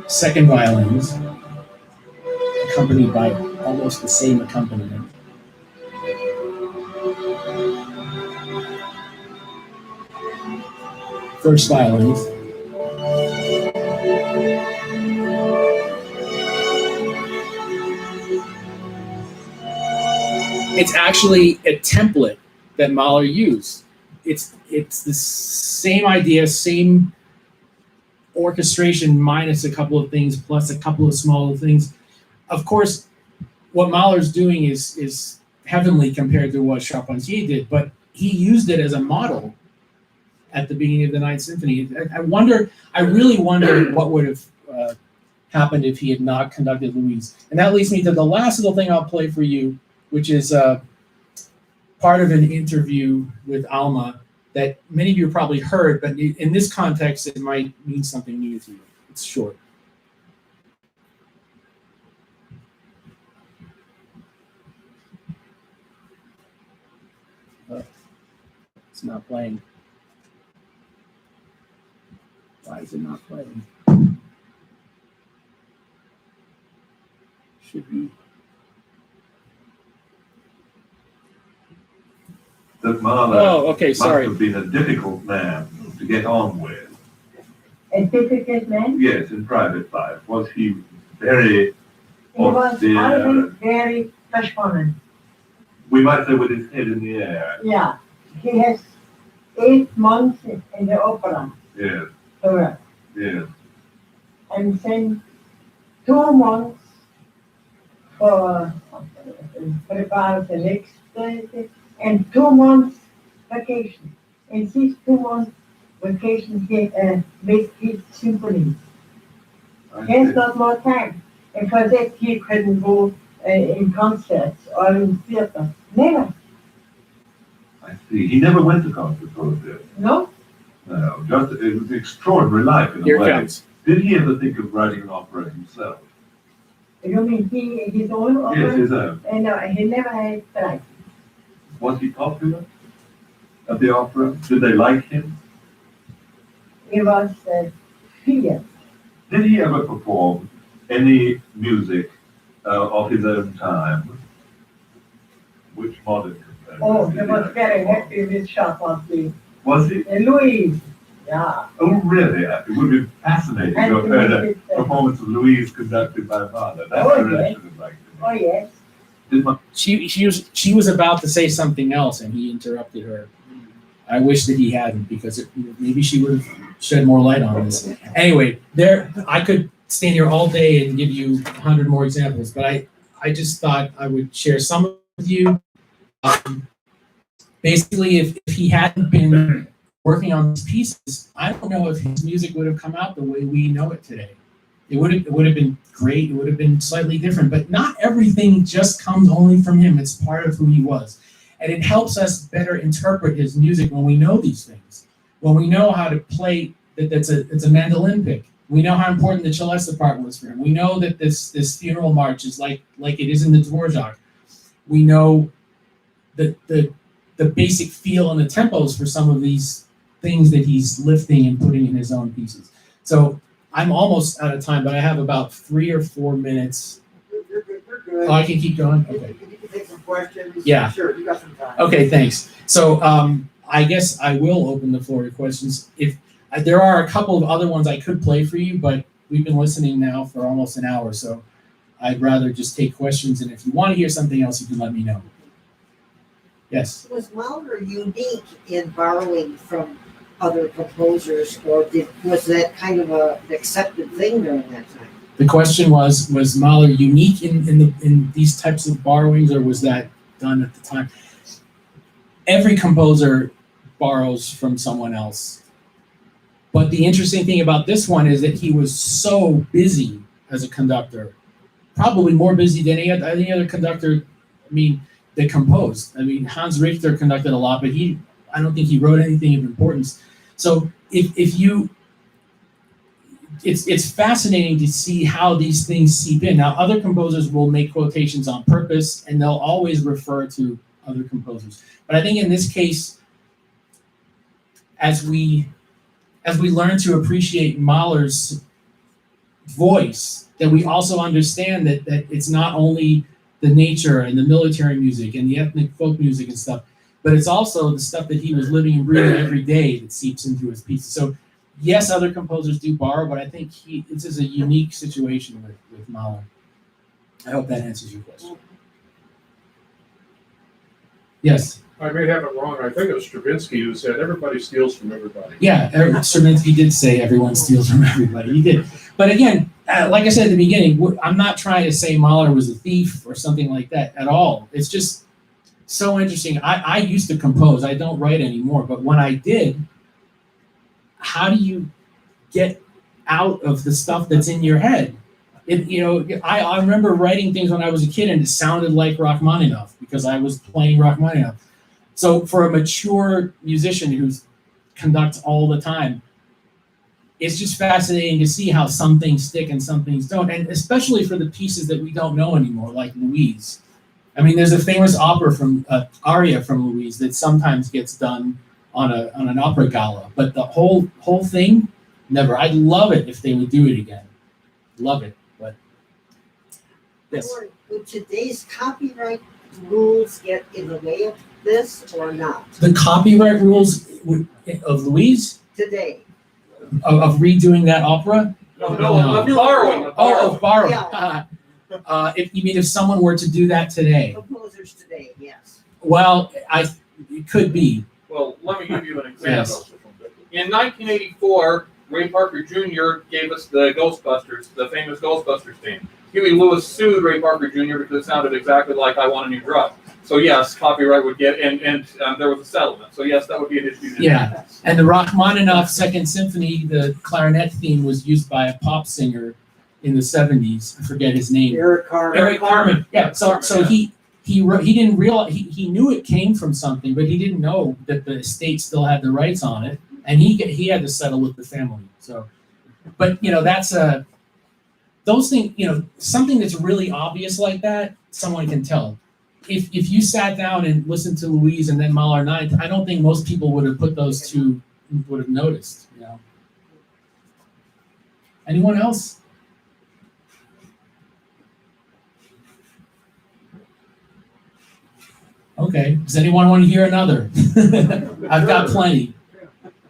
second violins, accompanied by almost the same accompaniment. First violins. It's actually a template that Mahler used. It's the same idea, same orchestration minus a couple of things, plus a couple of smaller things. Of course, what Mahler's doing is heavenly compared to what Charpentier did, but he used it as a model at the beginning of the Ninth Symphony. I really wonder what would have happened if he had not conducted Louise. And that leads me to the last little thing I'll play for you, which is part of an interview with Alma that many of you probably heard, but in this context, it might mean something new to you. It's short. It's not playing. Why is it not playing? Should be. That Mahler Oh, okay, sorry. must have been a difficult man to get on with. A difficult man? Yes, in private life. Was he very He was austere? always very versponnen. We might say with his head in the air. Yeah. He has 8 months in the opera Yes, to work. yes. And then 2 months for prepare the next day, and 2 months vacation. In these 2 months vacation, he make his symphony. I He has see. not more time. And for that, he couldn't go in concerts or in theater. Never. I see. He never went to concerts or this. No? No, just it was an extraordinary life in Here a it way. comes. Did he ever think of writing an opera himself? You mean his own opera? Yes, his own. No, he never had tried. Was he popular at the opera? Did they like him? He was feared. Did he ever perform any music of his own time? Which modern composer? Oh, did he was have very perform? happy with Sharpentier. Was he? Louise. Yeah. Oh, really? It would be fascinating And to have heard a with, performance of Louise conducted by Mahler. That's Oh, what I really yes. should have liked to Oh, know. yes. Did my She was about to say something else, and he interrupted her. I wish that he hadn't, because maybe she would have shed more light on this. Anyway, I could stand here all day and give you 100 more examples, but I just thought I would share some with you. Basically, if he hadn't been working on these pieces, I don't know if his music would have come out the way we know it today. It would have been great. It would have been slightly different, but not everything just comes only from him. It's part of who he was. And it helps us better interpret his music when we know these things. When we know how to play, it's a mandolin pick. We know how important the celesta part was for him. We know that this funeral march is like it is in the Dvorak. We know the basic feel and the tempos for some of these things that he's lifting and putting in his own pieces. So I'm almost out of time, but I have about 3 or 4 minutes. You're good. Oh, I can keep going? Okay. You can take some questions. Yeah. Sure, you got some time. Okay, thanks. So I guess I will open the floor to questions. If there are a couple of other ones I could play for you, but we've been listening now for almost an hour, so I'd rather just take questions. And if you want to hear something else, you can let me know. Yes. Was Mahler unique in borrowing from other composers, or was that kind of an accepted thing during that time? The question was Mahler unique in these types of borrowings, or was that done at the time? Every composer borrows from someone else. But the interesting thing about this one is that he was so busy as a conductor, probably more busy than any other conductor, that composed. Hans Richter conducted a lot, but I don't think he wrote anything of importance. So it's fascinating to see how these things seep in. Now, other composers will make quotations on purpose, and they'll always refer to other composers. But I think in this case, as we learn to appreciate Mahler's voice, that we also understand that it's not only the nature and the military music and the ethnic folk music and stuff, but it's also the stuff that he was living and breathing every day that seeps into his pieces. So yes, other composers do borrow, but I think this is a unique situation with Mahler. I hope that answers your question. Yes. I may have it wrong. I think it was Stravinsky who said everybody steals from everybody. Yeah, Stravinsky did say everyone steals from everybody. He did. But again, like I said at the beginning, I'm not trying to say Mahler was a thief or something like that at all. It's just so interesting. I used to compose. I don't write anymore. But when I did, how do you get out of the stuff that's in your head? I remember writing things when I was a kid and it sounded like Rachmaninoff because I was playing Rachmaninoff. So for a mature musician who conducts all the time, it's just fascinating to see how some things stick and some things don't, and especially for the pieces that we don't know anymore, like Louise. I mean, there's a famous aria from Louise that sometimes gets done on an opera gala, but the whole thing, never. I'd love it if they would do it again. Love it, but yes. Would today's copyright rules get in the way of this or not? The copyright rules of Louise? Today. Of redoing that opera? No, of borrowing. Oh, of borrowing. Yeah. You mean if someone were to do that today? Composers today, yes. Well, it could be. Well, let me give you an example. Yes. In 1984, Ray Parker Jr. gave us the Ghostbusters, the famous Ghostbusters theme. Huey Lewis sued Ray Parker Jr. because it sounded exactly like I Want a New Drug. So yes, copyright would get, and there was a settlement. So yes, that would be an issue. Yeah, and the Rachmaninoff Second Symphony, the clarinet theme was used by a pop singer in the 70s. I forget his name. Eric Carmen. Eric Carmen. Yeah. So he didn't realize he knew it came from something, but he didn't know that the estate still had the rights on it, and he had to settle with the family. So, but that's those things. Something that's really obvious like that, someone can tell. If you sat down and listened to Louise and then Mahler Ninth, I don't think most people would have put those two, would have noticed. Anyone else? Okay. Does anyone want to hear another? I've got plenty.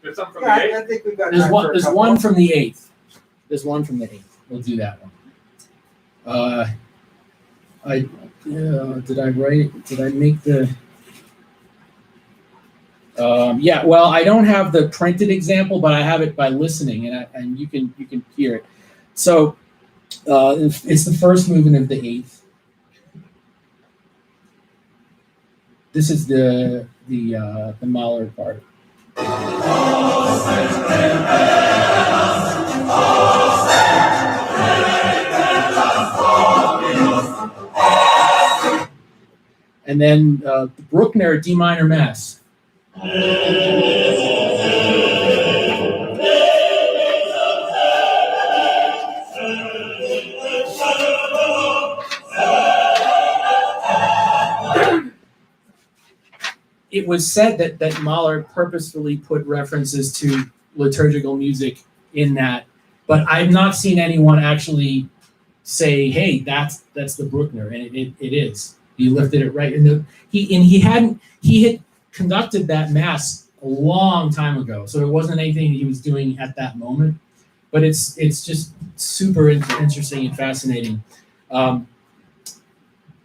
There's some from Yeah, the I think we've got There's time one. for a There's couple. one from the 8th. There's one from the 8th. We'll do that one. Did I write? Did I make the? Yeah. Well, I don't have the printed example, but I have it by listening, and you can hear it. So it's the first movement of the 8th. This is the Mahler part. And then the Bruckner D minor Mass. It was said that Mahler purposefully put references to liturgical music in that, but I've not seen anyone actually say, "Hey, that's the Bruckner," and it is. He lifted it right, and he had conducted that mass a long time ago, so it wasn't anything he was doing at that moment. But it's just super interesting and fascinating.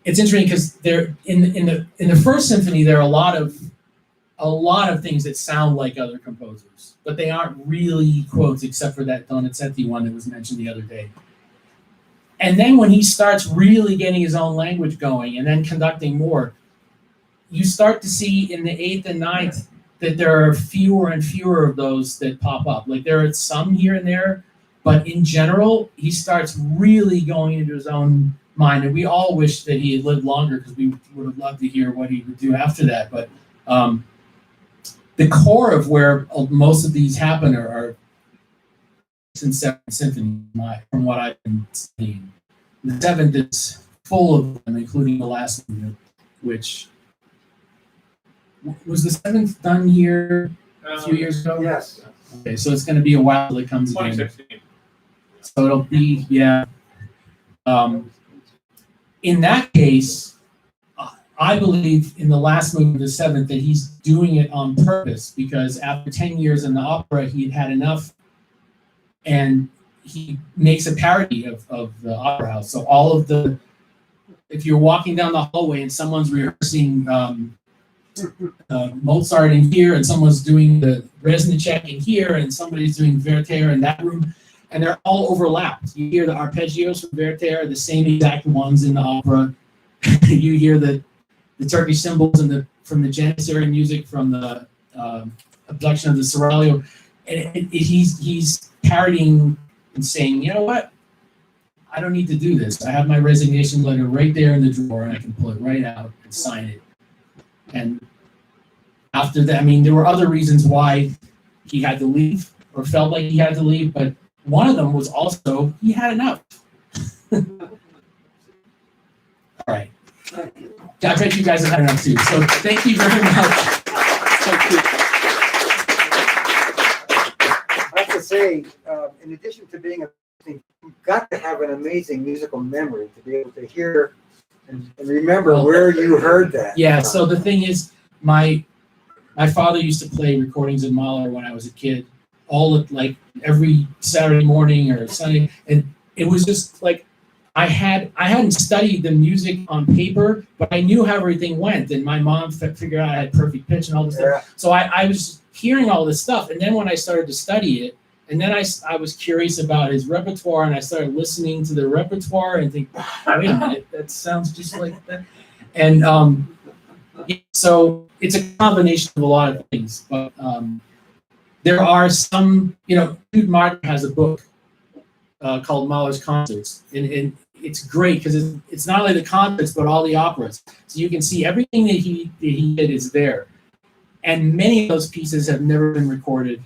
It's interesting because there in the first symphony there are a lot of things that sound like other composers, but they aren't really quotes except for that Donizetti one that was mentioned the other day. And then when he starts really getting his own language going and then conducting more, you start to see in the 8th and 9th that there are fewer and fewer of those that pop up. Like there are some here and there, but in general, he starts really going into his own mind. And we all wish that he had lived longer because we would have loved to hear what he would do after that. But the core of where most of these happen are 6th and 7th symphony, from what I've been seeing. The 7th is full of them, including the last movement, which was the 7th done here. a few years ago? Yes. Okay, so it's going to be a while till it comes again. 2016. So it'll be, yeah. In that case, I believe in the last movement, the seventh, that he's doing it on purpose because after 10 years in the opera, he had had enough, and he makes a parody of the opera house. So all of the, if you're walking down the hallway and someone's rehearsing Mozart in here, and someone's doing the Resnicek in here, and somebody's doing Werther in that room, and they're all overlapped. You hear the arpeggios from Werther, the same exact ones in the opera. You hear the Turkish cymbals from the Janissary music from the abduction of the Seraglio, and he's parodying and saying, you know what? I don't need to do this. I have my resignation letter right there in the drawer, and I can pull it right out and sign it. And after that, I mean, there were other reasons why he had to leave or felt like he had to leave, but one of them was also he had enough. All right. I bet you guys have had enough too. So thank you very much. Thank you. I have to say, in addition to being you've got to have an amazing musical memory to be able to hear and remember where you heard that. Yeah, so the thing is, my father used to play recordings of Mahler when I was a kid, like every Saturday morning or Sunday, and it was just like I hadn't studied the music on paper, but I knew how everything went, and my mom figured out I had perfect pitch and all this stuff. So I was hearing all this stuff, and then when I started to study it, and then I was curious about his repertoire, and I started listening to the repertoire and think, wait a minute, that sounds just like that. And so it's a combination of a lot of things. But there are some, Jude Martin has a book called Mahler's Concerts, and it's great because it's not only the concerts but all the operas. So you can see everything that he did is there, and many of those pieces have never been recorded.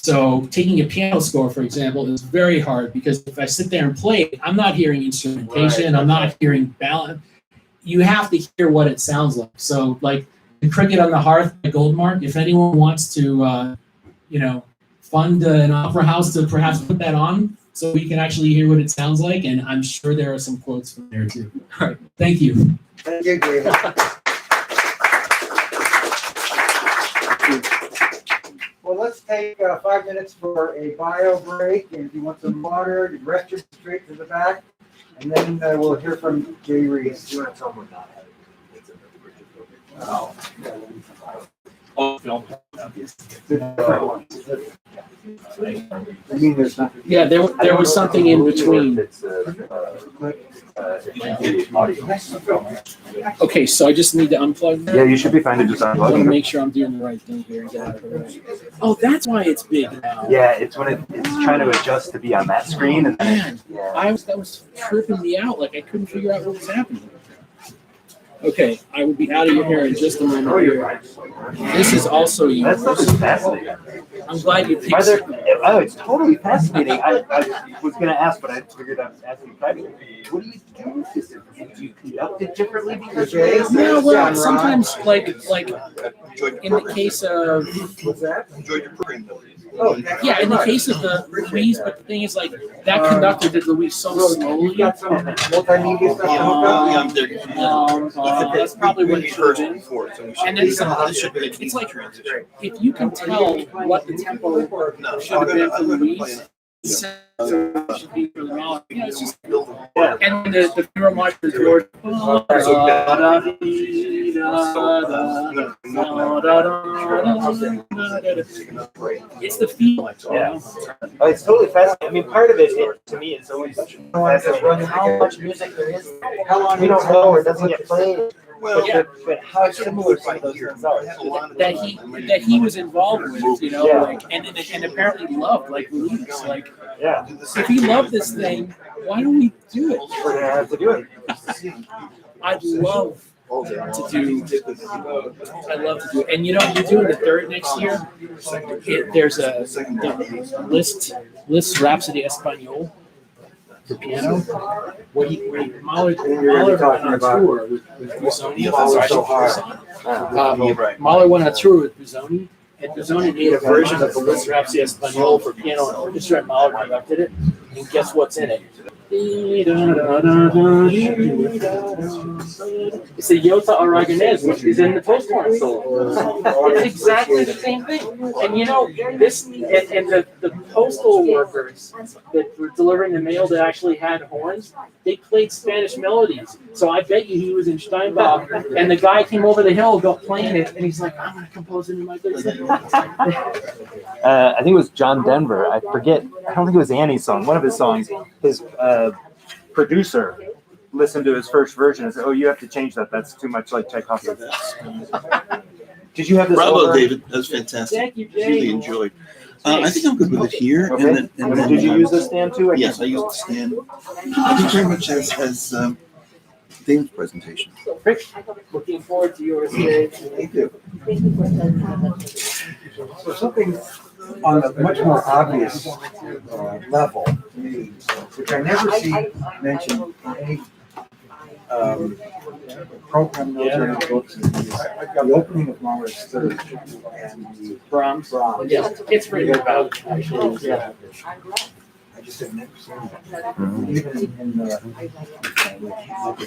So taking a piano score, for example, is very hard because if I sit there and play it, I'm not hearing instrumentation, I'm not hearing balance. You have to hear what it sounds like. So like the Cricket on the Hearth by Goldmark, if anyone wants to, fund an opera house to perhaps put that on so we can actually hear what it sounds like, and I'm sure there are some quotes from there too. All right, thank you. Thank you, David. Well, let's take 5 minutes for a bio break, and if you want some water, you rest your straight to the back, and then we'll hear from Jay Reese. You want to tell them not having it? I mean, there's nothing. Yeah, there was something in between. Okay, so I just need to unplug that. Yeah, you should be fine to just I want to unplug it. make sure I'm doing the right thing here and get out of the way. Oh, that's why it's big now. Yeah, it's when it's trying to adjust to be on that screen. And Man, yeah. that was tripping me out. Like I couldn't figure out what was happening. Okay, I will be out of your hair in just a moment here. This is also That's yours. fascinating. I'm glad you picked Are there, it. oh, it's totally fascinating. I was going to ask, but I figured I was asking privately. What do you do with this? Do you conduct it differently because you're Yeah, well, sometimes like in the case of What's that? Enjoyed your program, though. Oh, yeah, in the case of the Louise, but the thing is like that conductor did Louise so slowly. You've got some multimedia stuff to hook up? That's probably what it should have been. And then it's like if you can tell what the tempo should have been for Louise, should be for the Mahler. Yeah, it's just and the funeral march is Lord. It's the feel. Yeah. Oh, it's totally fascinating. I mean, part of it to me is always fascinating. How much music there is. How long We don't know or doesn't get played. Well, But how similar some of those things are. that he was involved with, like, and apparently loved, like Louise. Like, Yeah. if he loved this thing, why don't we do it? We're going to have to do it. I'd love to do. I'd love to do it. And you're doing the third next year. There's a Liszt Rhapsody Espagnole. for piano. Mahler You're went talking on about- tour with Busoni. Mahler so hard. Mahler went on tour with Busoni, and Busoni made a version of the Liszt Rhapsody Espagnole for piano and orchestra, and Mahler conducted it. And guess what's in it? It's a Jota Aragonese, which is in the post-horn solo. It's exactly the same thing. And you know, this and the postal workers that were delivering the mail that actually had horns, they played Spanish melodies. So I bet you he was in Steinbach, and the guy came over the hill, got playing it, and he's like, I'm gonna compose it in my business. I think it was John Denver. I forget. I don't think it was Annie's song. One of his songs. His producer listened to his first version and said, "Oh, you have to change that. That's too much like Tchaikovsky." Did you have this? Bravo, over? David. That was fantastic. Thank you, Jay. Really enjoyed. I think I'm good with it here. Okay. And then, Did you use this stand too? Yes, I used the stand. I think very much as David's presentation. Rick, looking forward to yours today. Thank you. So something on a much more obvious level, which I never see mentioned in any program notes or any books, is the opening of Mahler's Third and the Brahms. Yeah, it's written about actually. Yeah. I just have never seen that. Even in the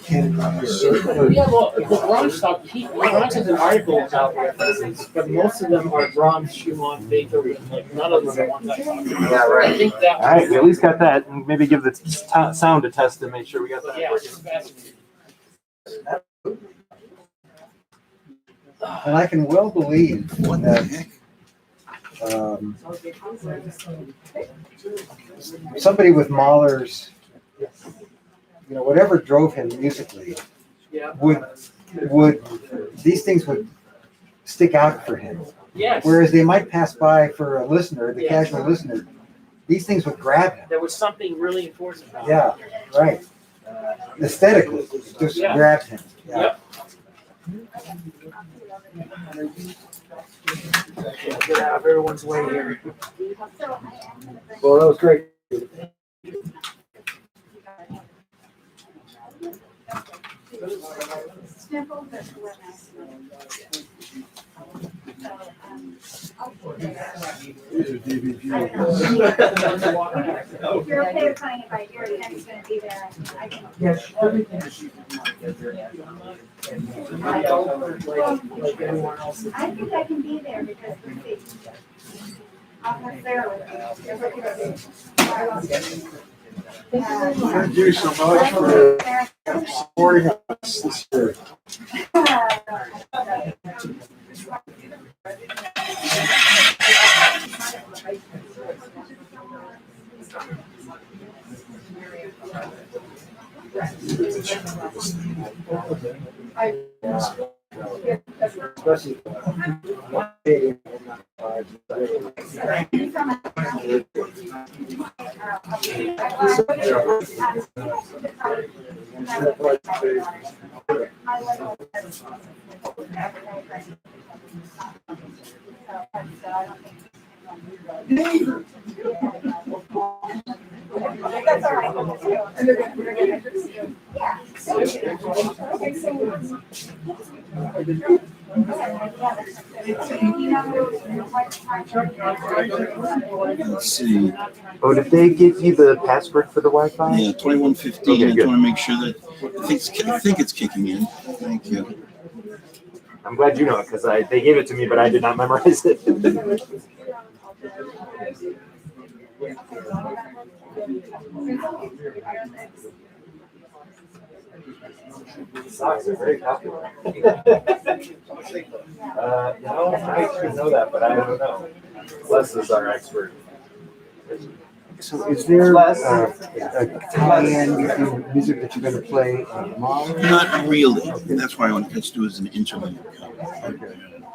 Concussion. Yeah, well, the Brahms stuff, Brahms has an article about references, but most of them are Brahms, Schumann, Beethoven, like none of them are ones I talked about. Yeah, right. I think that. All right, we at least got that, and maybe give the sound a test to make sure we got that. Yeah, it's fascinating. And I can well believe What the that heck? Somebody with Mahler's, whatever drove him musically, Yeah. would these things would stick out for him. Yes. Whereas they might pass by for a listener, the casual listener, these things would grab him. There was something really important about it. Yeah, right. Aesthetically, just Yeah. grabbed him. Yeah. Yep. Get out of everyone's way here. Well, that was great. If you're okay with playing it by ear, Kenny's gonna be there. I can. Yes, everything is. Like everyone else. I think I can be there because of the seat. Not necessarily. Thank you so much for supporting us this year. Especially. That's all right. Yeah. Let's see. Oh, did they give you the password for the Wi-Fi? Yeah, 2115. Okay, I good. want to make sure that I think it's kicking in. Thank you. I'm glad you know it because they gave it to me, but I did not memorize it. Socks are very popular. I should know that, but I don't know. Les is our expert. So is there a tie-in between music that you're going to play and Mahler? Not really. And that's why I want to just do as an interlude.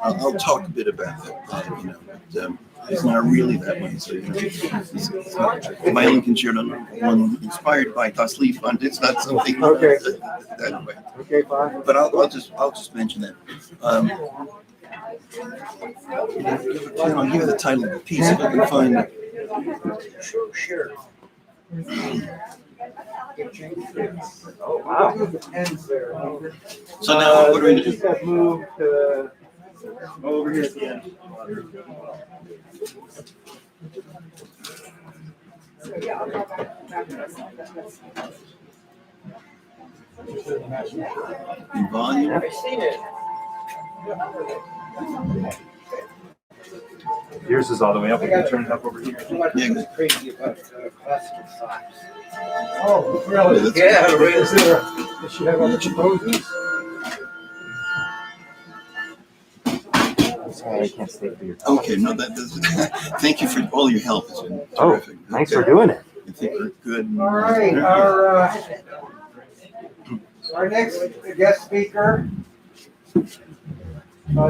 I'll talk a bit about that, but it's not really that way. So, it's not violin concerto one inspired by Das Lied fund. It's not something Okay. that way. Okay, fine. But I'll just mention that. I'll give you the title of the piece if I can find it. Sure. Oh, wow. The pens there. So now what are we They gonna just do? got moved over here at the end. In volume? Yours is all the way up. We can turn it up over here. Yeah. Crazy about classical socks. Oh, really? really? Yeah, Reese. Does she have other composers? Sorry, I can't stay for your time. Okay, no, that doesn't. Thank you for all your help. It's been Oh, terrific. thanks for doing it. I think we're good. All right, our next guest speaker,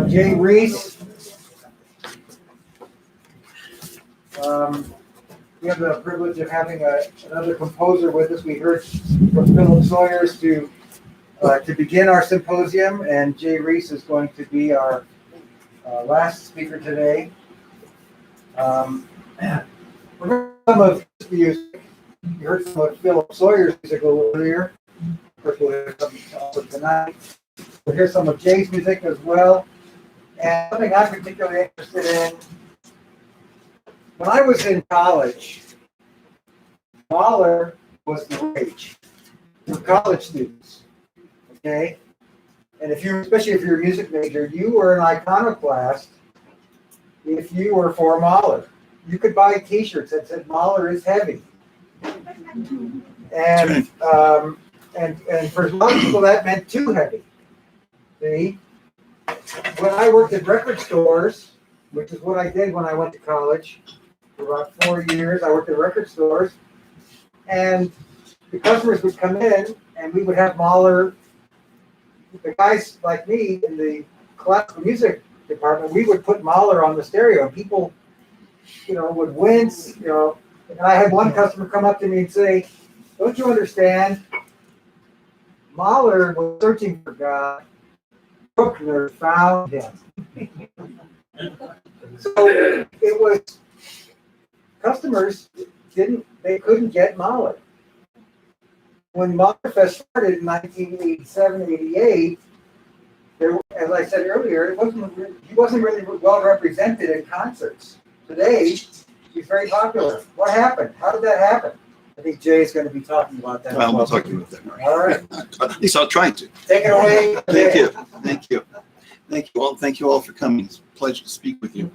Jay Reese. We have the privilege of having another composer with us. We heard from Philip Sawyers to begin our symposium, and Jay Reese is going to be our last speaker today. We heard some of his music. You heard some of Philip Sawyer's music a little earlier. Of course, we'll hear some also tonight. We'll hear some of Jay's music as well. And something I'm particularly interested in. When I was in college, Mahler was the rage for college students. Okay? And especially if you're a music major, you were an iconoclast if you were for Mahler. You could buy T-shirts that said Mahler is heavy. And for a lot of people that meant too heavy. See? When I worked at record stores, which is what I did when I went to college, for about 4 years, I worked at record stores, and the customers would come in and we would have Mahler. The guys like me in the classical music department, we would put Mahler on the stereo, and people, would wince, And I had one customer come up to me and say, "Don't you understand? Mahler was searching for God. Bruckner found him." So it was customers couldn't get Mahler. When Mahlerfest started in 1987, 88, as I said earlier, he wasn't really well represented in concerts. Today, he's very popular. What happened? How did that happen? I think Jay's going to be talking about that. Well, we'll talk about that. All right. At least I'll try to. Take it away. Thank you. Thank you. Thank you all. Thank you all for coming. It's a pleasure to speak with you.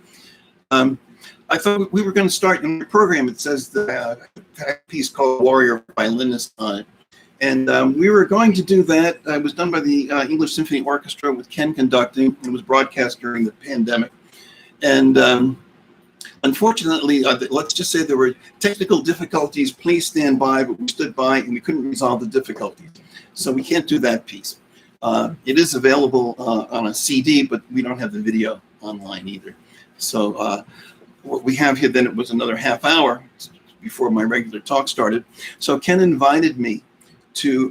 I thought we were going to start in the program. It says the piece called Warrior Violinist on it. And we were going to do that. It was done by the English Symphony Orchestra with Ken conducting. It was broadcast during the pandemic. And unfortunately, let's just say there were technical difficulties. Please stand by, but we stood by and we couldn't resolve the difficulties. So we can't do that piece. It is available on a CD, but we don't have the video online either. So what we have here, then it was another half hour before my regular talk started. So Ken invited me to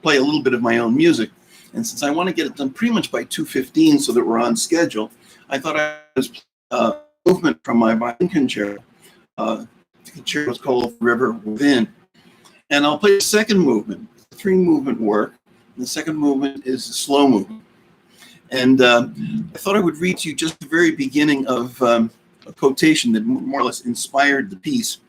play a little bit of my own music. And since I want to get it done pretty much by 2:15 so that we're on schedule, I thought I was movement from my violin concerto. The concerto was called River Within. And I'll play the second movement, the 3-movement work. And the second movement is the slow movement. And I thought I would read to you just the very beginning of a quotation that more or less inspired the piece.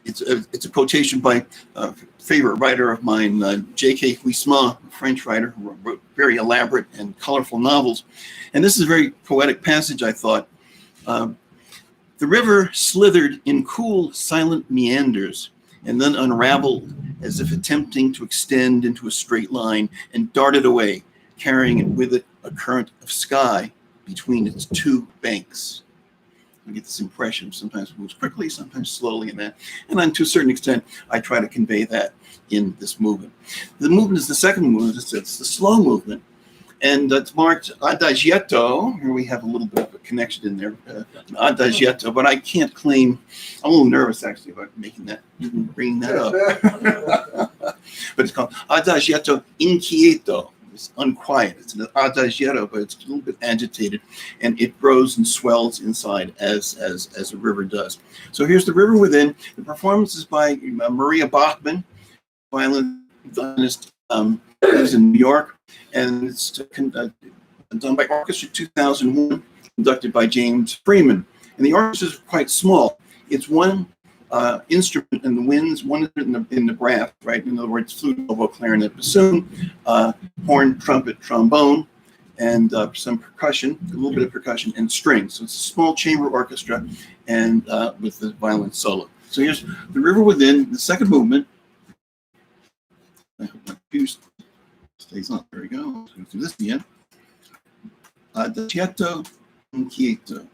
It's a quotation by a favorite writer of mine, J.K. Huysmans, a French writer who wrote very elaborate and colorful novels. And this is a very poetic passage, I thought. The river slithered in cool, silent meanders and then unraveled as if attempting to extend into a straight line and darted away, carrying with it a current of sky between its 2 banks. I get this impression sometimes it moves quickly, sometimes slowly in that. And then to a certain extent, I try to convey that in this movement. The movement is the second movement, it's the slow movement. And it's marked adagietto. Here we have a little bit of a connection in there, adagietto, but I can't claim, I'm a little nervous actually about making that, bringing that up. But it's called adagietto inquieto, it's unquiet. It's an adagietto, but it's a little bit agitated, and it grows and swells inside as a river does. So here's the river within. The performance is by Maria Bachmann, violinist, lives in New York, and it's done by Orchestra 2001, conducted by James Freeman. And the orchestra is quite small. It's one instrument in the winds, one in the brass, right? In other words, flute, oboe, clarinet, bassoon, horn, trumpet, trombone, and some percussion, a little bit of percussion, and strings. So it's a small chamber orchestra, and with the violin solo. So here's the River Within, the second movement. I hope my fuse stays on. There we go. Let's do this again. Adagietto inquieto.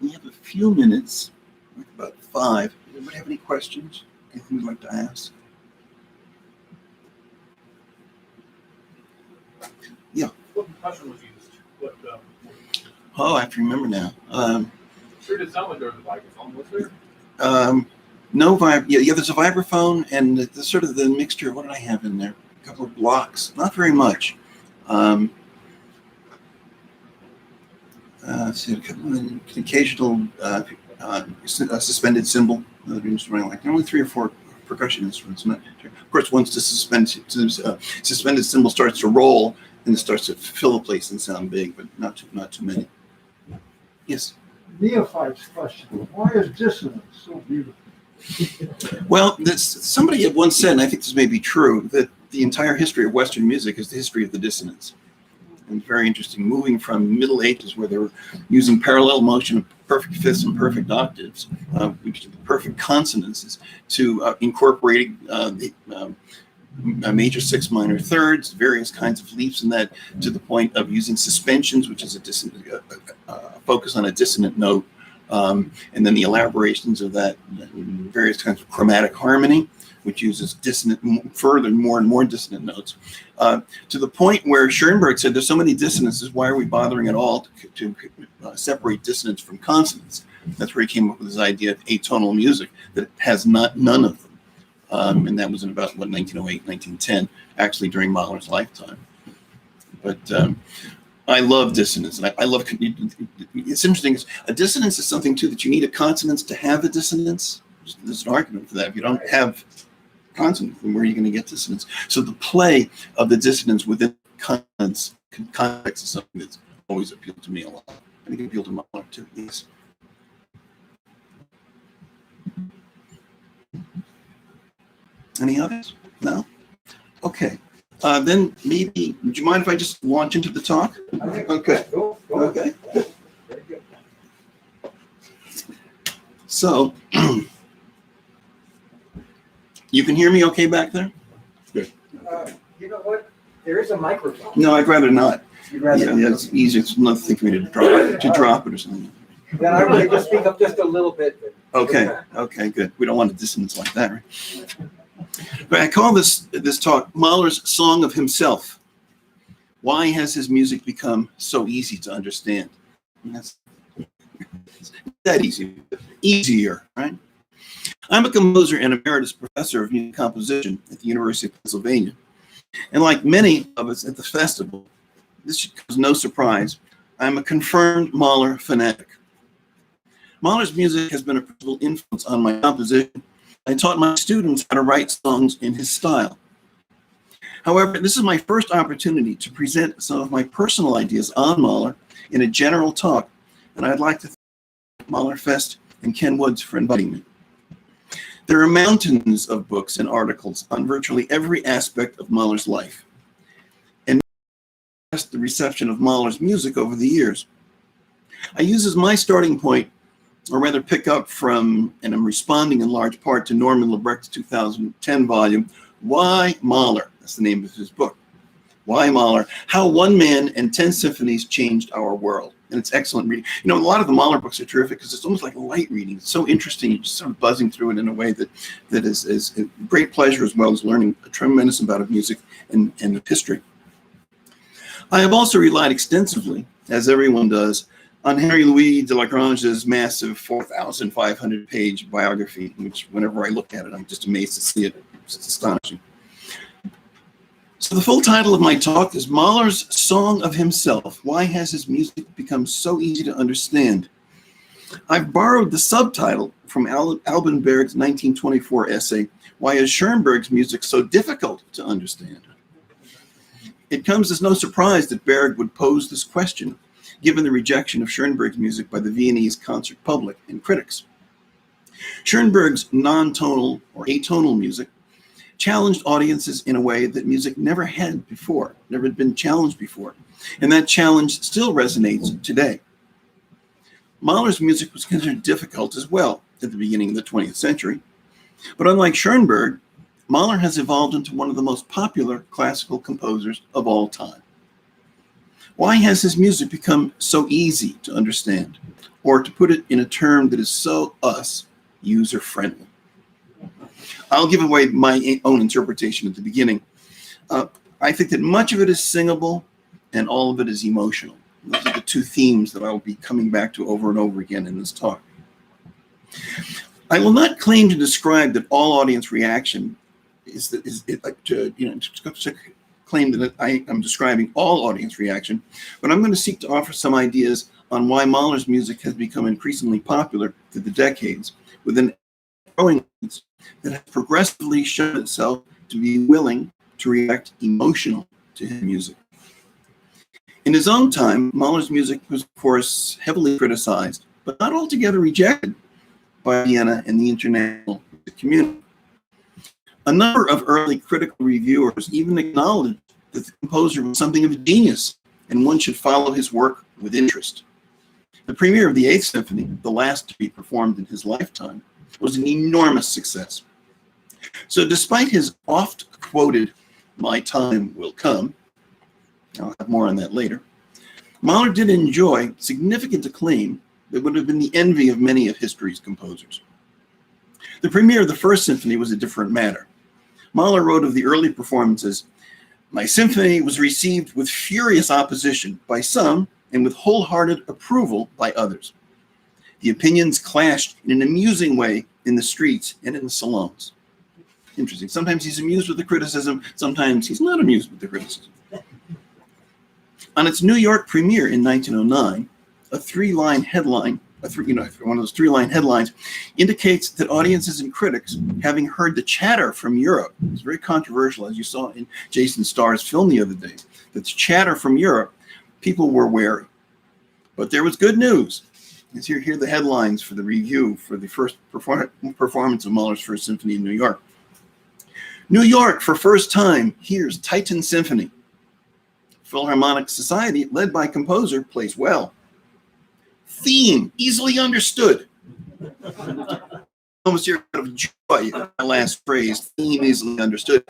We have a few minutes, like about 5. Does anybody have any questions? Anything you'd like to ask? Yeah. What concussion was used? What, Oh, I have to remember now. sure did sound like there was a microphone, was there? No yeah, there's a vibraphone and the sort of the mixture. What did I have in there? A couple of blocks, not very much. See, an occasional suspended cymbal, another instrument like only 3 or 4 percussion instruments. Of course, once the suspended cymbal starts to roll, then it starts to fill the place and sound big, but not too many. Yes. Neophyte's question: why is dissonance so beautiful? Well, somebody had once said, and I think this may be true, that the entire history of Western music is the history of the dissonance. And very interesting, moving from Middle Ages, where they were using parallel motion of perfect fifths and perfect octaves, which are the perfect consonances, to incorporating major 6 minor thirds, various kinds of leaps in that, to the point of using suspensions, which is a focus on a dissonant note, and then the elaborations of that, various kinds of chromatic harmony, which uses more and more dissonant notes, to the point where Schoenberg said, there's so many dissonances, why are we bothering at all to separate dissonance from consonance? That's where he came up with his idea of atonal music, that has none of them. And that was in about, 1908, 1910, actually during Mahler's lifetime. But I love dissonance, and I love, it's interesting, a dissonance is something too that you need a consonance to have a dissonance. There's an argument for that. If you don't have consonance, then where are you going to get dissonance? So the play of the dissonance within context is something that's always appealed to me a lot. I think it appealed to Mahler too. Yes. Any others? No? Okay. Then maybe, would you mind if I just launch into the talk? Okay. Okay. So, you can hear me okay back there? Good. You know what? There is a microphone. No, I'd rather not. You'd rather Yeah, it's easier. It's another thing for me to drop it or something. Then I would just speak up just a little bit. Okay. Okay, good. We don't want a dissonance like that, right? But I call this talk Mahler's Song of Himself. Why has his music become so easy to understand? And that's that easy. Easier, right? I'm a composer and emeritus professor of music composition at the University of Pennsylvania. And like many of us at the festival, this should come as no surprise, I'm a confirmed Mahler fanatic. Mahler's music has been a principal influence on my composition. I taught my students how to write songs in his style. However, this is my first opportunity to present some of my personal ideas on Mahler in a general talk, and I'd like to thank Mahler Fest and Ken Woods for inviting me. There are mountains of books and articles on virtually every aspect of Mahler's life, and the reception of Mahler's music over the years. I use as my starting point, or rather pick up from, and I'm responding in large part to Norman Lebrecht's 2010 volume, Why Mahler? That's the name of his book. Why Mahler? How One Man and 10 Symphonies Changed Our World. And it's excellent reading. You know, a lot of the Mahler books are terrific because it's almost like a light reading. It's so interesting. You're just sort of buzzing through it in a way that is a great pleasure, as well as learning a tremendous amount of music and of history. I have also relied extensively, as everyone does, on Henry Louis de Lagrange's massive 4,500-page biography, which whenever I look at it, I'm just amazed to see it. It's astonishing. So the full title of my talk is Mahler's Song of Himself. Why has his music become so easy to understand? I've borrowed the subtitle from Alban Berg's 1924 essay, Why is Schoenberg's Music So Difficult to Understand? It comes as no surprise that Berg would pose this question, given the rejection of Schoenberg's music by the Viennese concert public and critics. Schoenberg's non-tonal or atonal music challenged audiences in a way that music never had been challenged before, and that challenge still resonates today. Mahler's music was considered difficult as well at the beginning of the 20th century, but unlike Schoenberg, Mahler has evolved into one of the most popular classical composers of all time. Why has his music become so easy to understand, or to put it in a term that is so user-friendly? I'll give away my own interpretation at the beginning. I think that much of it is singable and all of it is emotional. Those are the two themes that I will be coming back to over and over again in this talk. I will not claim to describe that all audience reaction to claim that I am describing all audience reaction, but I'm going to seek to offer some ideas on why Mahler's music has become increasingly popular through the decades, with an growing audience that has progressively shown itself to be willing to react emotionally to his music. In his own time, Mahler's music was, of course, heavily criticized, but not altogether rejected by Vienna and the international music community. A number of early critical reviewers even acknowledged that the composer was something of a genius and one should follow his work with interest. The premiere of the Eighth Symphony, the last to be performed in his lifetime, was an enormous success. So despite his oft-quoted, "My time will come," I'll have more on that later, Mahler did enjoy significant acclaim that would have been the envy of many of history's composers. The premiere of the First Symphony was a different matter. Mahler wrote of the early performances, "My symphony was received with furious opposition by some and with wholehearted approval by others. The opinions clashed in an amusing way in the streets and in the salons." Interesting. Sometimes he's amused with the criticism, sometimes he's not amused with the criticism. On its New York premiere in 1909, a three-line headline, one of those three-line headlines, indicates that audiences and critics, having heard the chatter from Europe, it's very controversial, as you saw in Jason Starr's film the other day, that the chatter from Europe, people were wary. But there was good news. As here are the headlines for the review for the first performance of Mahler's First Symphony in New York. New York, for first time, hears Titan Symphony. Philharmonic Society, led by composer, plays well. Theme, easily understood. Almost here out of joy at my last phrase, theme easily understood.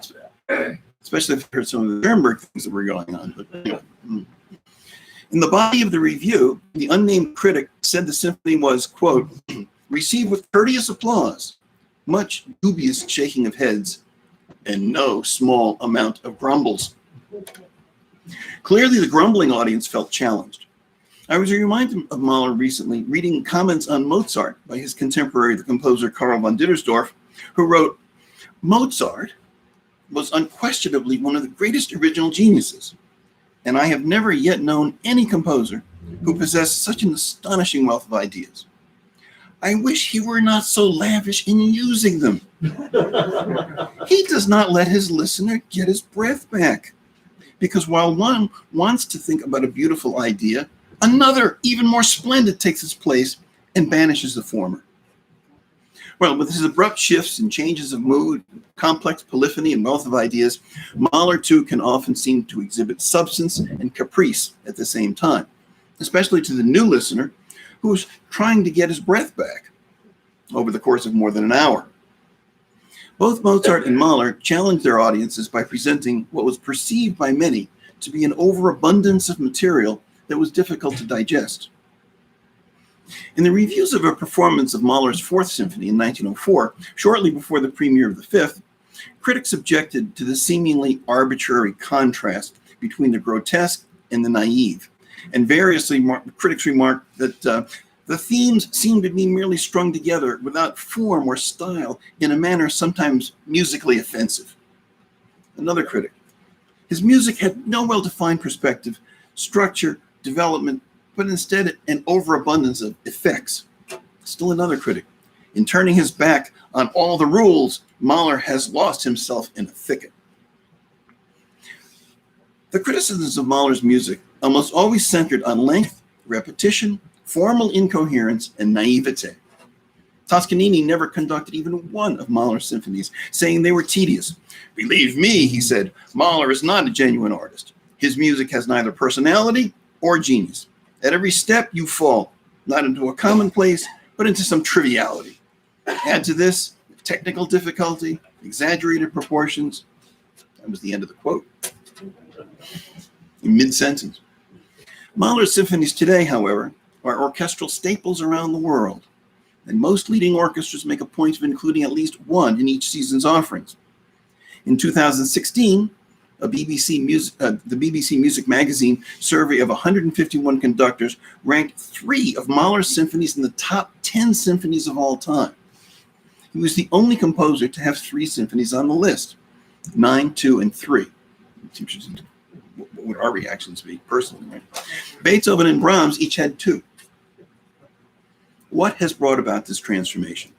Especially if you heard some of the Schoenberg things that were going on. But anyway. In the body of the review, the unnamed critic said the symphony was, quote, "received with courteous applause, much dubious shaking of heads, and no small amount of grumbles." Clearly, the grumbling audience felt challenged. I was reminded of Mahler recently reading comments on Mozart by his contemporary, the composer Karl von Dittersdorf, who wrote, "Mozart was unquestionably one of the greatest original geniuses, and I have never yet known any composer who possessed such an astonishing wealth of ideas. I wish he were not so lavish in using them. He does not let his listener get his breath back, because while one wants to think about a beautiful idea, another, even more splendid, takes its place and banishes the former." Well, with his abrupt shifts and changes of mood, complex polyphony and wealth of ideas, Mahler too can often seem to exhibit substance and caprice at the same time. Especially to the new listener, who was trying to get his breath back over the course of more than an hour. Both Mozart and Mahler challenged their audiences by presenting what was perceived by many to be an overabundance of material that was difficult to digest. In the reviews of a performance of Mahler's Fourth Symphony in 1904, shortly before the premiere of the Fifth, critics objected to the seemingly arbitrary contrast between the grotesque and the naive, and variously critics remarked that the themes seemed to be merely strung together without form or style in a manner sometimes musically offensive. Another critic: his music had no well-defined perspective, structure, development, but instead an overabundance of effects. Still another critic: in turning his back on all the rules, Mahler has lost himself in a thicket. The criticisms of Mahler's music almost always centered on length, repetition, formal incoherence, and naivete. Toscanini never conducted even one of Mahler's symphonies, saying they were tedious. "Believe me," he said, "Mahler is not a genuine artist. His music has neither personality or genius. At every step you fall, not into a commonplace, but into some triviality. Add to this technical difficulty, exaggerated proportions." That was the end of the quote. In mid-sentence. Mahler's symphonies today, however, are orchestral staples around the world, and most leading orchestras make a point of including at least one in each season's offerings. In 2016, the BBC Music Magazine survey of 151 conductors ranked 3 of Mahler's symphonies in the top 10 symphonies of all time. He was the only composer to have 3 symphonies on the list: 9, 2, and 3. It's interesting. What would our reactions be personally, right? Beethoven and Brahms each had 2. What has brought about this transformation?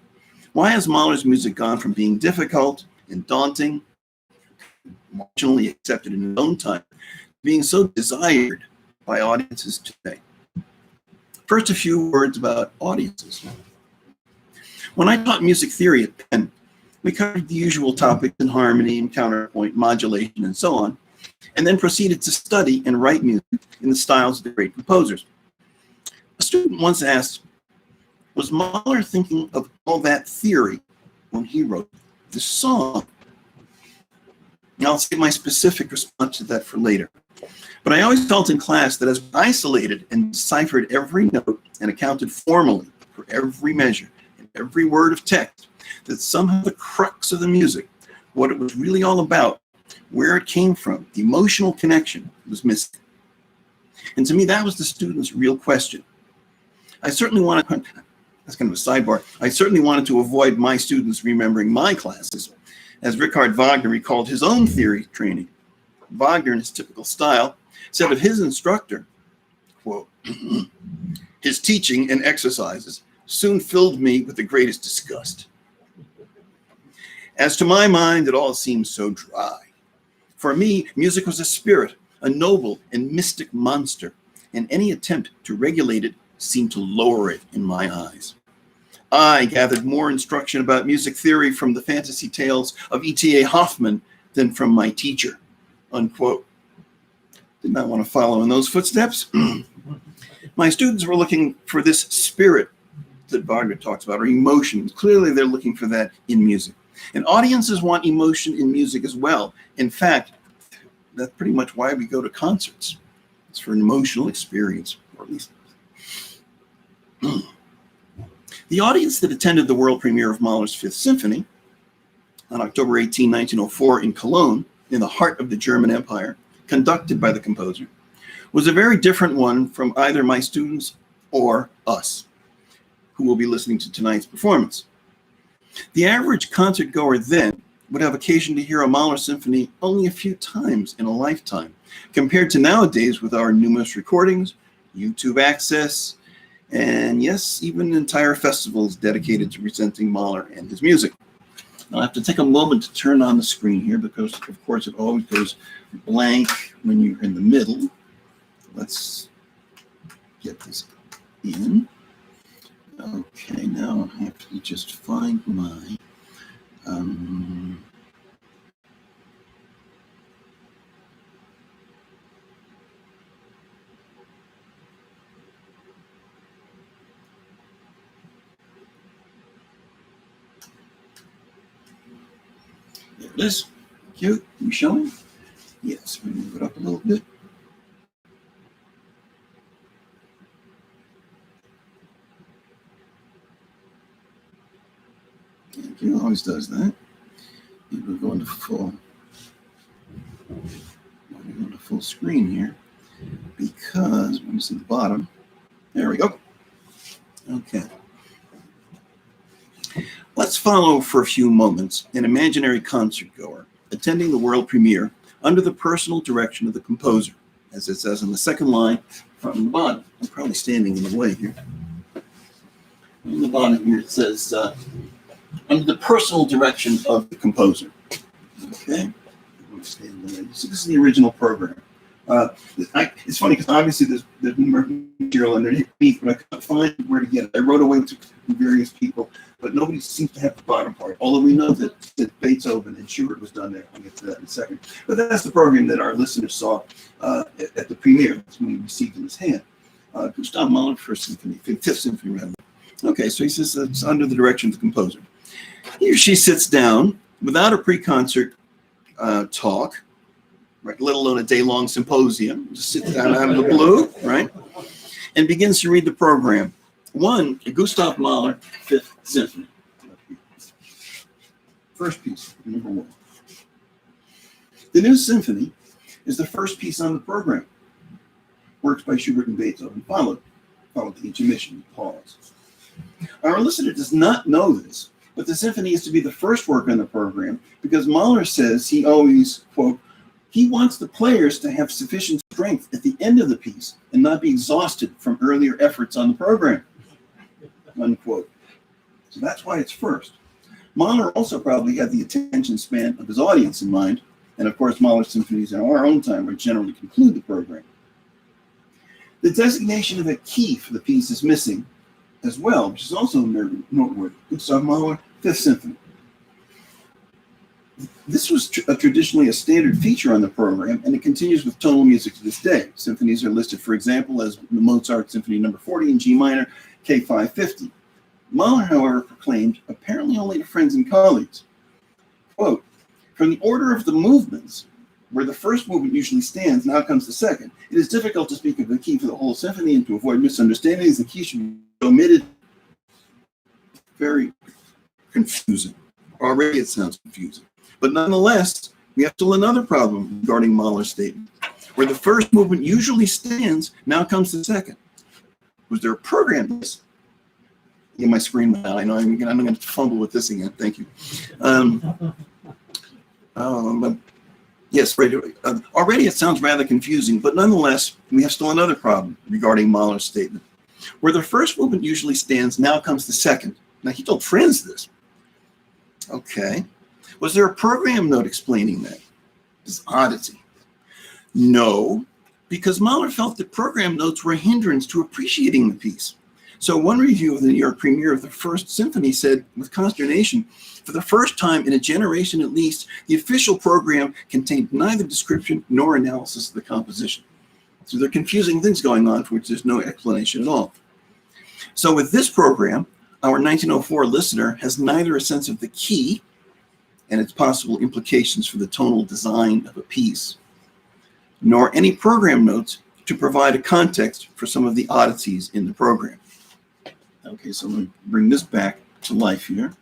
Why has Mahler's music gone from being difficult and daunting, marginally accepted in his own time, to being so desired by audiences today? First, a few words about audiences. When I taught music theory at Penn, we covered the usual topics in harmony and counterpoint, modulation, and so on, and then proceeded to study and write music in the styles of the great composers. A student once asked, was Mahler thinking of all that theory when he wrote this song? And I'll save my specific response to that for later. But I always felt in class that as I isolated and deciphered every note and accounted formally for every measure and every word of text, that somehow the crux of the music, what it was really all about, where it came from, the emotional connection, was missing. And to me, that was the student's real question. That's kind of a sidebar. I certainly wanted to avoid my students remembering my classes. As Richard Wagner recalled his own theory training, Wagner, in his typical style, said of his instructor, quote, "His teaching and exercises soon filled me with the greatest disgust. As to my mind, it all seemed so dry. For me, music was a spirit, a noble and mystic monster, and any attempt to regulate it seemed to lower it in my eyes. I gathered more instruction about music theory from the fantasy tales of E.T.A. Hoffmann than from my teacher," unquote. Did not want to follow in those footsteps. My students were looking for this spirit that Wagner talks about, or emotion. Clearly, they're looking for that in music. And audiences want emotion in music as well. In fact, that's pretty much why we go to concerts. It's for an emotional experience, or at least. The audience that attended the world premiere of Mahler's Fifth Symphony on October 18, 1904 in Cologne, in the heart of the German Empire, conducted by the composer, was a very different one from either my students or us, who will be listening to tonight's performance. The average concert goer then would have occasion to hear a Mahler symphony only a few times in a lifetime, compared to nowadays with our numerous recordings, YouTube access, and yes, even entire festivals dedicated to presenting Mahler and his music. I'll have to take a moment to turn on the screen here because, of course, it always goes blank when you're in the middle. Let's get this in. Okay, now I have to just find my There it is. Cute. Are we showing? Yes. We move it up a little bit. Thank you. Always does that. And we're going to full. We're going to full screen here because let me see the bottom. There we go. Okay. Let's follow for a few moments an imaginary concert goer attending the world premiere under the personal direction of the composer, as it says in the second line from the bottom. I'm probably standing in the way here. On the bottom here it says, under the personal direction of the composer. Okay. So this is the original program. It's funny because obviously there's material underneath, but I couldn't find where to get it. I wrote away to various people, but nobody seems to have the bottom part. Although we know that Beethoven and Schubert was done there. I'll get to that in a second. But that's the program that our listeners saw at the premiere. That's when he received in his hand. Gustav Mahler, First Symphony, Fifth Symphony, rather. Okay, so he says it's under the direction of the composer. He or she sits down without a pre-concert talk, right, let alone a day-long symposium, just sits down out of the blue, right, and begins to read the program. One, Gustav Mahler, Fifth Symphony. First piece, number one. The new symphony is the first piece on the program. Works by Schubert and Beethoven followed the intermission, pause. Our listener does not know this, but the symphony is to be the first work on the program because Mahler says he always, quote, he wants the players to have sufficient strength at the end of the piece and not be exhausted from earlier efforts on the program, unquote. So that's why it's first. Mahler also probably had the attention span of his audience in mind, and of course Mahler's symphonies in our own time would generally conclude the program. The designation of a key for the piece is missing as well, which is also noteworthy. Gustav Mahler, Fifth Symphony. This was traditionally a standard feature on the program, and it continues with tonal music to this day. Symphonies are listed, for example, as Mozart Symphony No. 40 in G minor, K550. Mahler, however, proclaimed, apparently only to friends and colleagues, quote, from the order of the movements, where the first movement usually stands, now comes the second. It is difficult to speak of the key for the whole symphony, and to avoid misunderstandings, the key should be omitted. Very confusing. Already it sounds confusing. But nonetheless, we have still another problem regarding Mahler's statement. Where the first movement usually stands, now comes the second. Was there a program for this? Yeah, my screen went out. I know I'm going to fumble with this again. Thank you. Yes, right. Already it sounds rather confusing, but nonetheless, we have still another problem regarding Mahler's statement. Where the first movement usually stands, now comes the second. Now, he told friends this. Okay. Was there a program note explaining that? This oddity. No, because Mahler felt that program notes were a hindrance to appreciating the piece. So one review of the New York premiere of the First Symphony said, with consternation, for the first time in a generation at least, the official program contained neither description nor analysis of the composition. So there are confusing things going on for which there's no explanation at all. So with this program, our 1904 listener has neither a sense of the key and its possible implications for the tonal design of a piece, nor any program notes to provide a context for some of the oddities in the program. Okay, so let me bring this back to life here.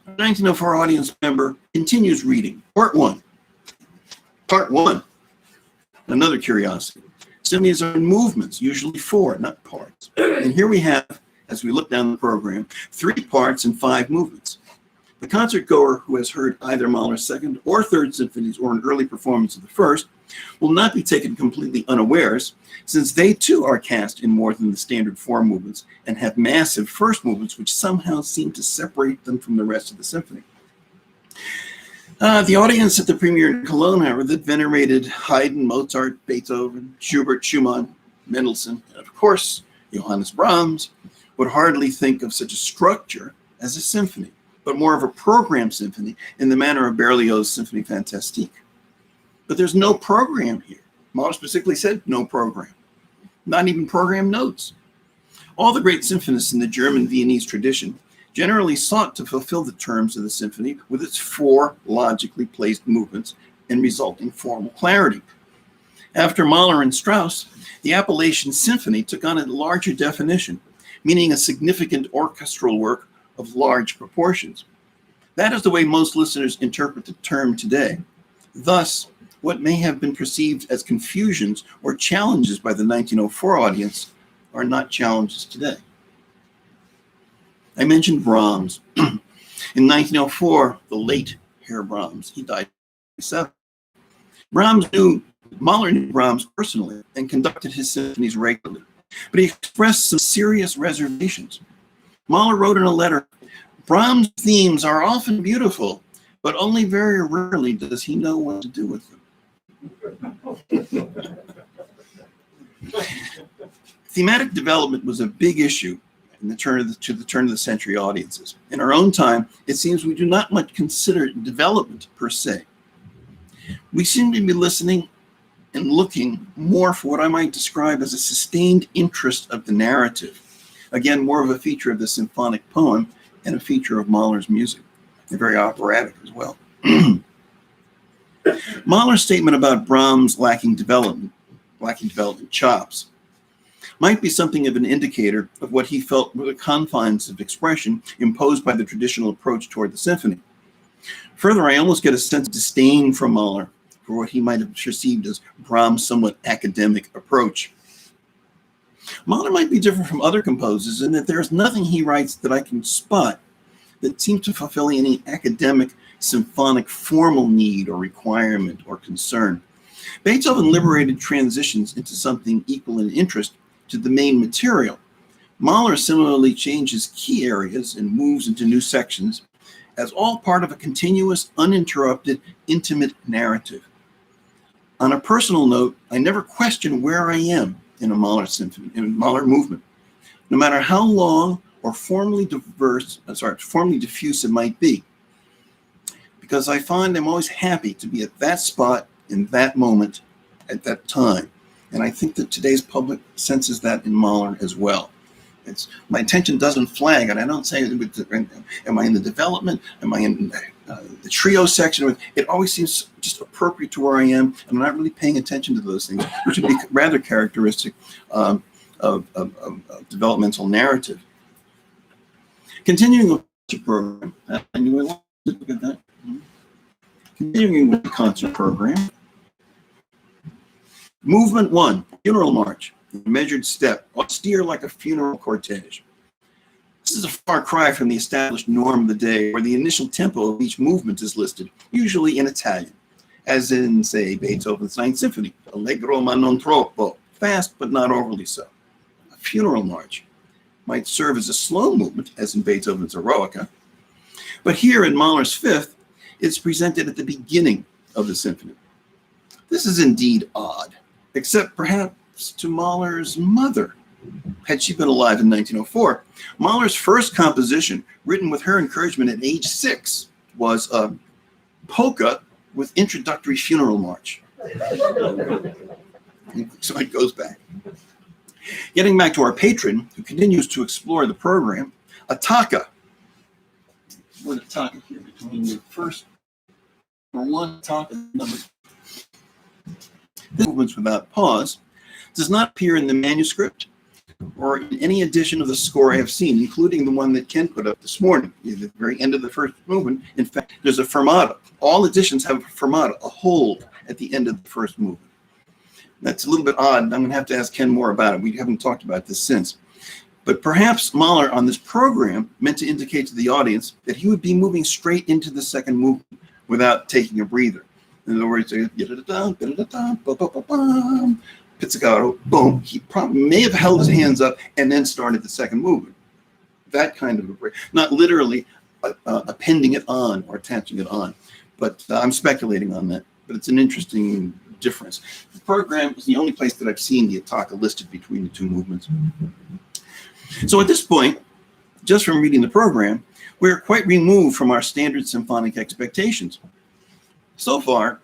A 1904 audience member continues reading. Part one. Part one. Another curiosity. Symphonies are in movements, usually four, not parts. And here we have, as we look down the program, 3 parts and 5 movements. The concert goer who has heard either Mahler's second or third symphonies or an early performance of the first will not be taken completely unawares, since they too are cast in more than the standard 4 movements and have massive first movements which somehow seem to separate them from the rest of the symphony. The audience at the premiere in Cologne, however, that venerated Haydn, Mozart, Beethoven, Schubert, Schumann, Mendelssohn, and of course, Johannes Brahms, would hardly think of such a structure as a symphony. but more of a program symphony in the manner of Berlioz's Symphonie Fantastique. But there's no program here. Mahler specifically said no program, not even program notes. All the great symphonists in the German Viennese tradition generally sought to fulfill the terms of the symphony with its 4 logically placed movements and resulting formal clarity. After Mahler and Strauss, the appellation symphony took on a larger definition, meaning a significant orchestral work of large proportions. That is the way most listeners interpret the term today. Thus, what may have been perceived as confusions or challenges by the 1904 audience are not challenges today. I mentioned Brahms. In 1904, the late Herr Brahms, he died at 7. Mahler knew Brahms personally and conducted his symphonies regularly, but he expressed some serious reservations. Mahler wrote in a letter, "Brahms' themes are often beautiful, but only very rarely does he know what to do with them." Thematic development was a big issue in the turn of the century audiences. In our own time, it seems we do not much consider development per se. We seem to be listening and looking more for what I might describe as a sustained interest of the narrative. Again, more of a feature of the symphonic poem and a feature of Mahler's music. They're very operatic as well. Mahler's statement about Brahms lacking development chops, might be something of an indicator of what he felt were the confines of expression imposed by the traditional approach toward the symphony. Further, I almost get a sense of disdain from Mahler for what he might have perceived as Brahms' somewhat academic approach. Mahler might be different from other composers in that there is nothing he writes that I can spot that seems to fulfill any academic symphonic formal need or requirement or concern. Beethoven liberated transitions into something equal in interest to the main material. Mahler similarly changes key areas and moves into new sections as all part of a continuous, uninterrupted, intimate narrative. On a personal note, I never question where I am in a Mahler symphony, in a Mahler movement, no matter how long or formally diffuse it might be, because I find I'm always happy to be at that spot in that moment at that time. And I think that today's public senses that in Mahler as well. My attention doesn't flag, and I don't say, am I in the development? Am I in the trio section? It always seems just appropriate to where I am, and I'm not really paying attention to those things, which would be rather characteristic of developmental narrative. Continuing with the program, I knew I wanted to look at that. Continuing with the concert program. Movement 1, Funeral March, measured step, austere like a funeral cortege. This is a far cry from the established norm of the day where the initial tempo of each movement is listed, usually in Italian, as in, say, Beethoven's Ninth Symphony, allegro ma non troppo, fast but not overly so. A funeral march might serve as a slow movement, as in Beethoven's Eroica, but here in Mahler's Fifth, it's presented at the beginning of the symphony. This is indeed odd, except perhaps to Mahler's mother. Had she been alive in 1904, Mahler's first composition, written with her encouragement at age 6, was a polka with introductory funeral march. So it goes back. Getting back to our patron, who continues to explore the program, Attacca. What Attacca here between the first one Attacca number. This movements without pause does not appear in the manuscript or in any edition of the score I have seen, including the one that Ken put up this morning, at the very end of the first movement. In fact, there's a fermata. All editions have a fermata, a hold at the end of the first movement. That's a little bit odd. I'm going to have to ask Ken more about it. We haven't talked about this since. But perhaps Mahler on this program meant to indicate to the audience that he would be moving straight into the second movement without taking a breather. In other words, pizzicato, boom. He probably may have held his hands up and then started the second movement. That kind of a break. Not literally appending it on or attaching it on. But I'm speculating on that. But it's an interesting difference. The program is the only place that I've seen the Attacca listed between the two movements. So at this point, just from reading the program, we are quite removed from our standard symphonic expectations. So far,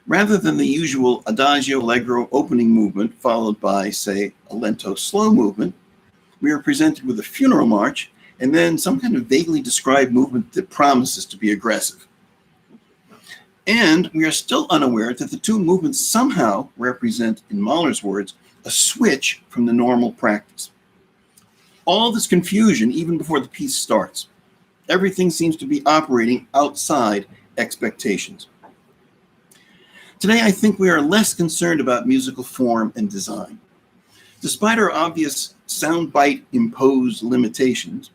rather than the usual adagio allegro opening movement followed by, say, a lento slow movement, we are presented with a funeral march and then some kind of vaguely described movement that promises to be aggressive. And we are still unaware that the two movements somehow represent, in Mahler's words, a switch from the normal practice. All this confusion even before the piece starts. Everything seems to be operating outside expectations. Today, I think we are less concerned about musical form and design. Despite our obvious soundbite imposed limitations,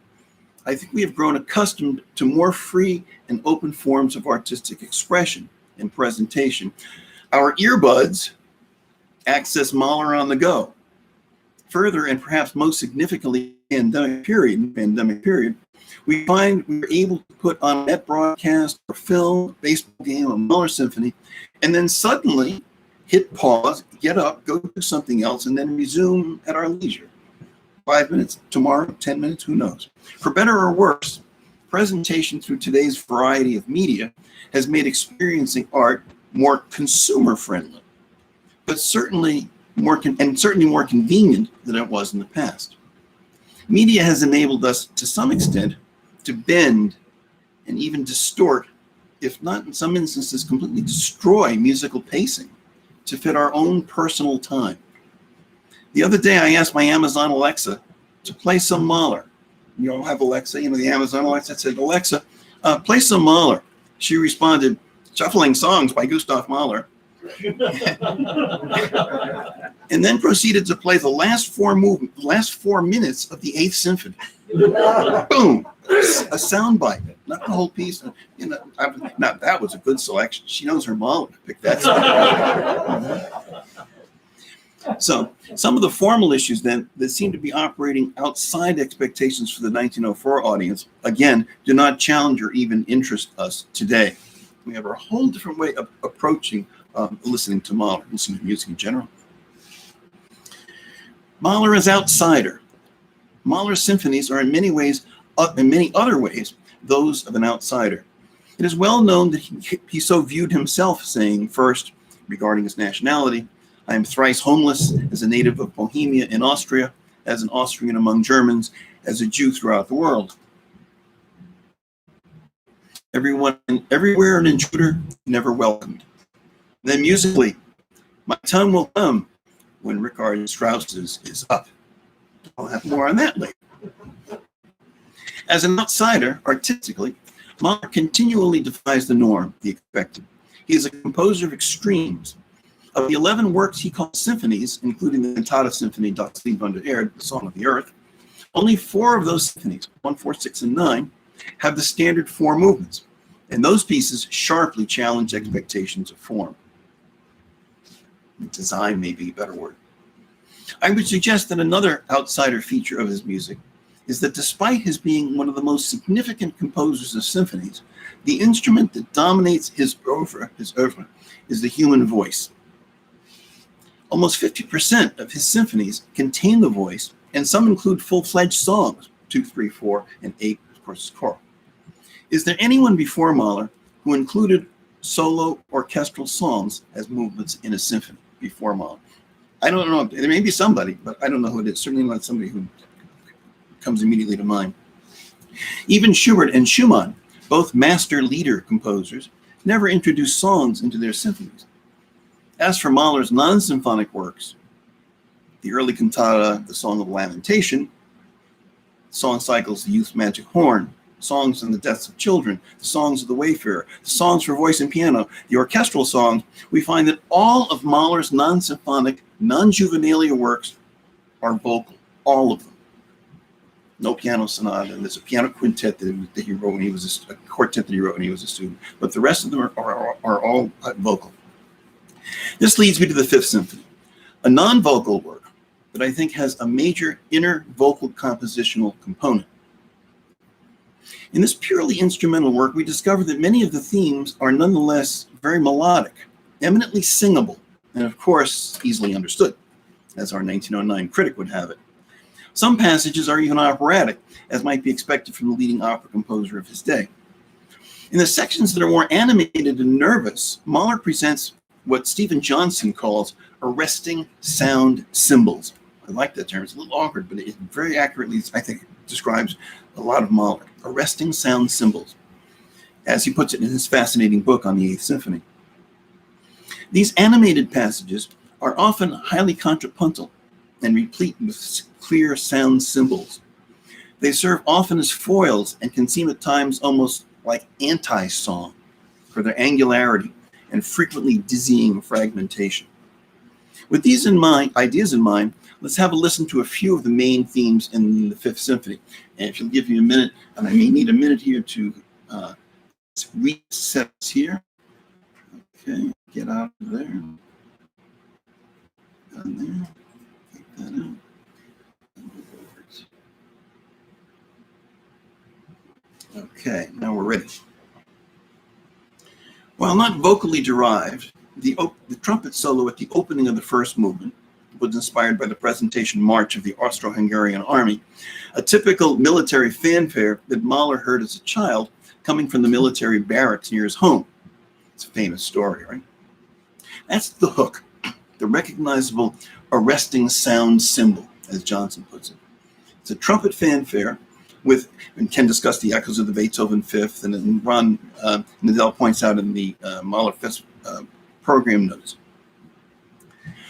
I think we have grown accustomed to more free and open forms of artistic expression and presentation. Our earbuds access Mahler on the go. Further, and perhaps most significantly, pandemic period, we find we're able to put on a net broadcast or film, a baseball game, a Mahler symphony, and then suddenly hit pause, get up, go do something else, and then resume at our leisure. 5 minutes, tomorrow, 10 minutes, who knows? For better or worse, presentation through today's variety of media has made experiencing art more consumer-friendly, but certainly more convenient than it was in the past. Media has enabled us, to some extent, to bend and even distort, if not in some instances completely destroy musical pacing to fit our own personal time. The other day, I asked my Amazon Alexa to play some Mahler. You all have Alexa, the Amazon Alexa. I said, Alexa, play some Mahler. She responded, shuffling songs by Gustav Mahler. And then proceeded to play the last 4 minutes of the 8th Symphony. Boom, a soundbite, not the whole piece. Now that was a good selection. She knows her Mahler to pick that song. So some of the formal issues then that seem to be operating outside expectations for the 1904 audience, again, do not challenge or even interest us today. We have a whole different way of approaching listening to Mahler, listening to music in general. Mahler is outsider. Mahler's symphonies are in many other ways, those of an outsider. It is well known that he so viewed himself, saying first, regarding his nationality, I am thrice homeless as a native of Bohemia in Austria, as an Austrian among Germans, as a Jew throughout the world. Everywhere an intruder, never welcomed. Then musically, my time will come when Richard Strauss's is up. I'll have more on that later. As an outsider, artistically, Mahler continually defies the norm, the expected. He is a composer of extremes. Of the 11 works he calls symphonies, including the Cantata Symphony, Das Lied von der Erde, the Song of the Earth, only 4 of those symphonies, 1, 4, 6, and 9, have the standard 4 movements, and those pieces sharply challenge expectations of form. Design may be a better word. I would suggest that another outsider feature of his music is that despite his being one of the most significant composers of symphonies, the instrument that dominates his oeuvre is the human voice. Almost 50% of his symphonies contain the voice, and some include full-fledged songs, 2, 3, 4, and 8, of course, is choral. Is there anyone before Mahler who included solo orchestral songs as movements in a symphony before Mahler? I don't know. There may be somebody, but I don't know who it is. Certainly not somebody who comes immediately to mind. Even Schubert and Schumann, both master leader composers, never introduced songs into their symphonies. As for Mahler's non-symphonic works, the early cantata, the Song of Lamentation, song cycles, the Youth's Magic Horn, songs in the Deaths of Children, the songs of the Wayfarer, the songs for voice and piano, the orchestral songs, we find that all of Mahler's non-symphonic, non-juvenilia works are vocal, all of them. No piano sonata, and there's a piano quintet that he wrote when he was a quartet that he wrote when he was a student, but the rest of them are all vocal. This leads me to the 5th Symphony, a non-vocal work that I think has a major inner vocal compositional component. In this purely instrumental work, we discover that many of the themes are nonetheless very melodic, eminently singable, and of course, easily understood, as our 1909 critic would have it. Some passages are even operatic, as might be expected from the leading opera composer of his day. In the sections that are more animated and nervous, Mahler presents what Stephen Johnson calls arresting sound symbols. I like that term. It's a little awkward, but it very accurately, I think, describes a lot of Mahler. Arresting sound symbols, as he puts it in his fascinating book on the Eighth Symphony. These animated passages are often highly contrapuntal and replete with clear sound symbols. They serve often as foils and can seem at times almost like anti-song for their angularity and frequently dizzying fragmentation. With these ideas in mind, let's have a listen to a few of the main themes in the Fifth Symphony. And if you'll give me a minute, and I may need a minute here to reset this here. Okay, get out of there. Down there. Take that out. Okay, now we're ready. While not vocally derived, the trumpet solo at the opening of the first movement was inspired by the presentation march of the Austro-Hungarian army, a typical military fanfare that Mahler heard as a child coming from the military barracks near his home. It's a famous story, right? That's the hook, the recognizable arresting sound symbol, as Johnson puts it. It's a trumpet fanfare and can discuss the echoes of the Beethoven Fifth, and then Ron Nadell points out in the Mahler Fest program notes.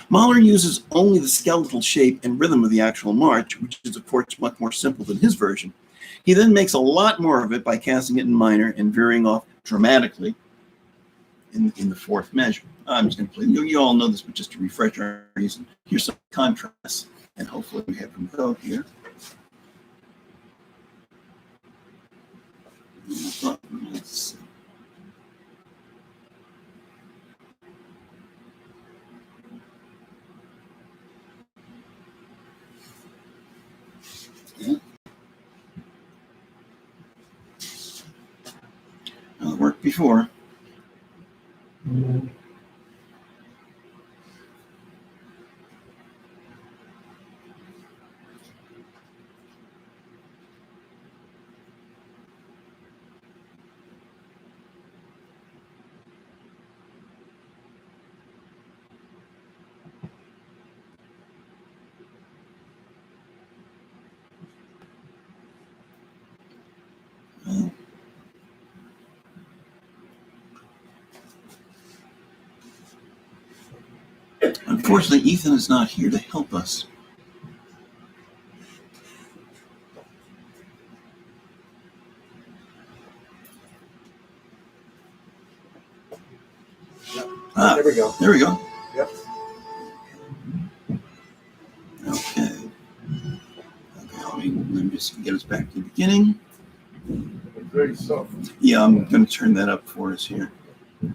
Mahler uses only the skeletal shape and rhythm of the actual march, which is, of course, much more simple than his version. He then makes a lot more of it by casting it in minor and veering off dramatically in the fourth measure. I'm just going to play. You all know this, but just to refresh our reason, here's some contrasts, and hopefully we have them go here. Let's yeah. Well, it worked before. Unfortunately, Ethan is not here to help us. There we go. There we go. Yep. Okay. Let me just get us back to the beginning. It's very soft. Yeah, I'm going to turn that up for us here.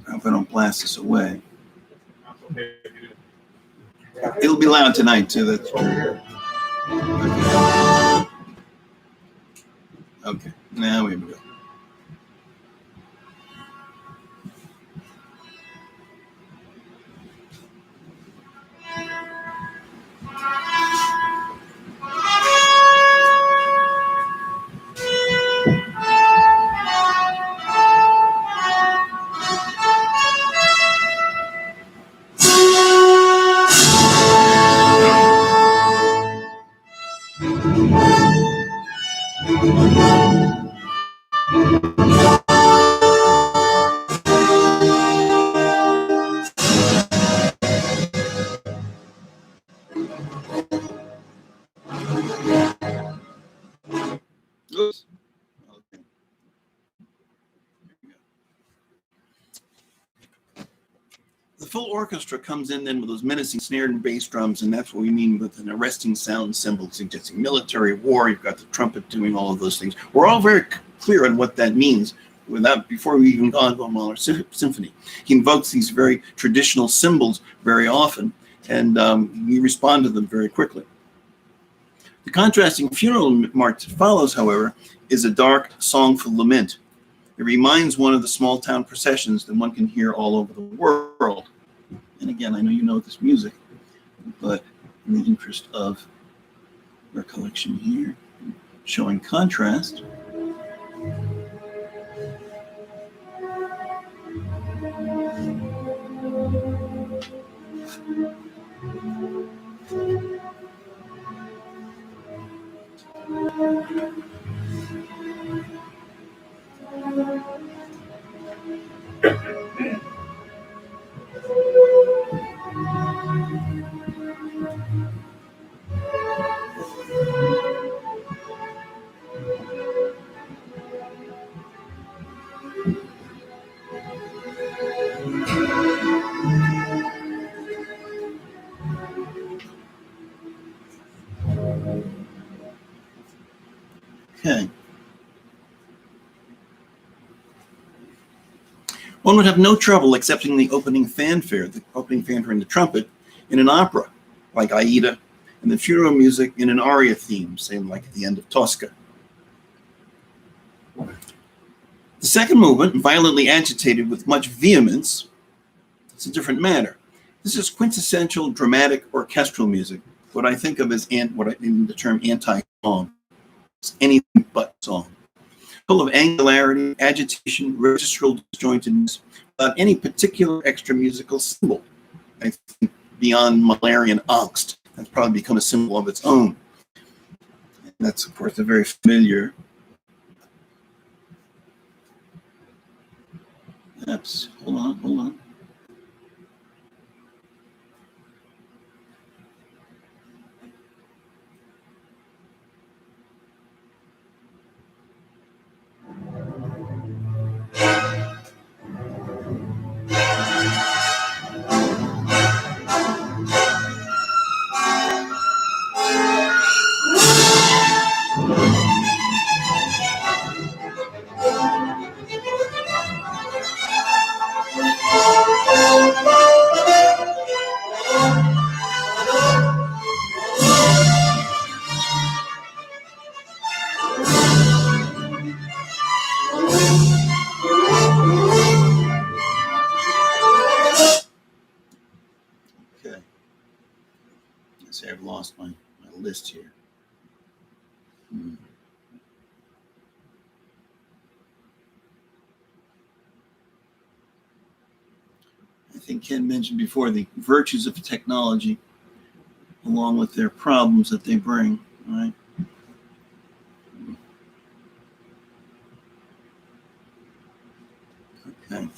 I hope I don't blast this away. It'll be loud tonight, too. That's true. Okay. Now here we go. Oops. Okay. The full orchestra comes in then with those menacing snare and bass drums, and that's what we mean with an arresting sound symbol suggesting military war. You've got the trumpet doing all of those things. We're all very clear on what that means before we even gone to a Mahler symphony. He invokes these very traditional symbols very often, and we respond to them very quickly. The contrasting funeral march that follows, however, is a dark, songful lament. It reminds one of the small town processions that one can hear all over the world. And again, I know you know this music, but in the interest of our collection here, showing contrast. Okay. One would have no trouble accepting the opening fanfare in the trumpet in an opera, like Aida, and the funeral music in an aria theme, say like at the end of Tosca. The second movement, violently agitated with much vehemence, it's a different matter. This is quintessential dramatic orchestral music, what I think of as in the term anti-song. It's anything but song. Full of angularity, agitation, registral disjointedness, without any particular extra musical symbol. I think beyond Mahlerian angst, that's probably become a symbol of its own. And that's, of course, a very familiar. Oops, hold on. Okay. Let's see, I've lost my list here. I think Ken mentioned before the virtues of technology along with their problems that they bring, right? Okay.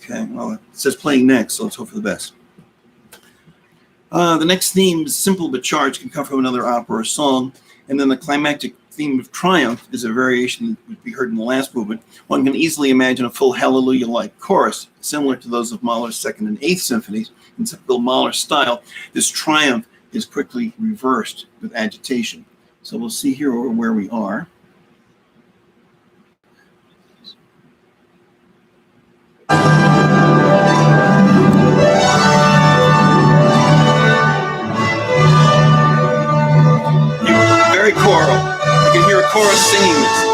Okay, well, it says playing next, so let's hope for the best. The next theme is simple but charged, can come from another opera or song, and then the climactic theme of triumph is a variation that we heard in the last movement. One can easily imagine a full hallelujah-like chorus, similar to those of Mahler's Second and Eighth Symphonies. In typical Mahler style, this triumph is quickly reversed with agitation. So we'll see here where we are. Very choral. You can hear a chorus singing this.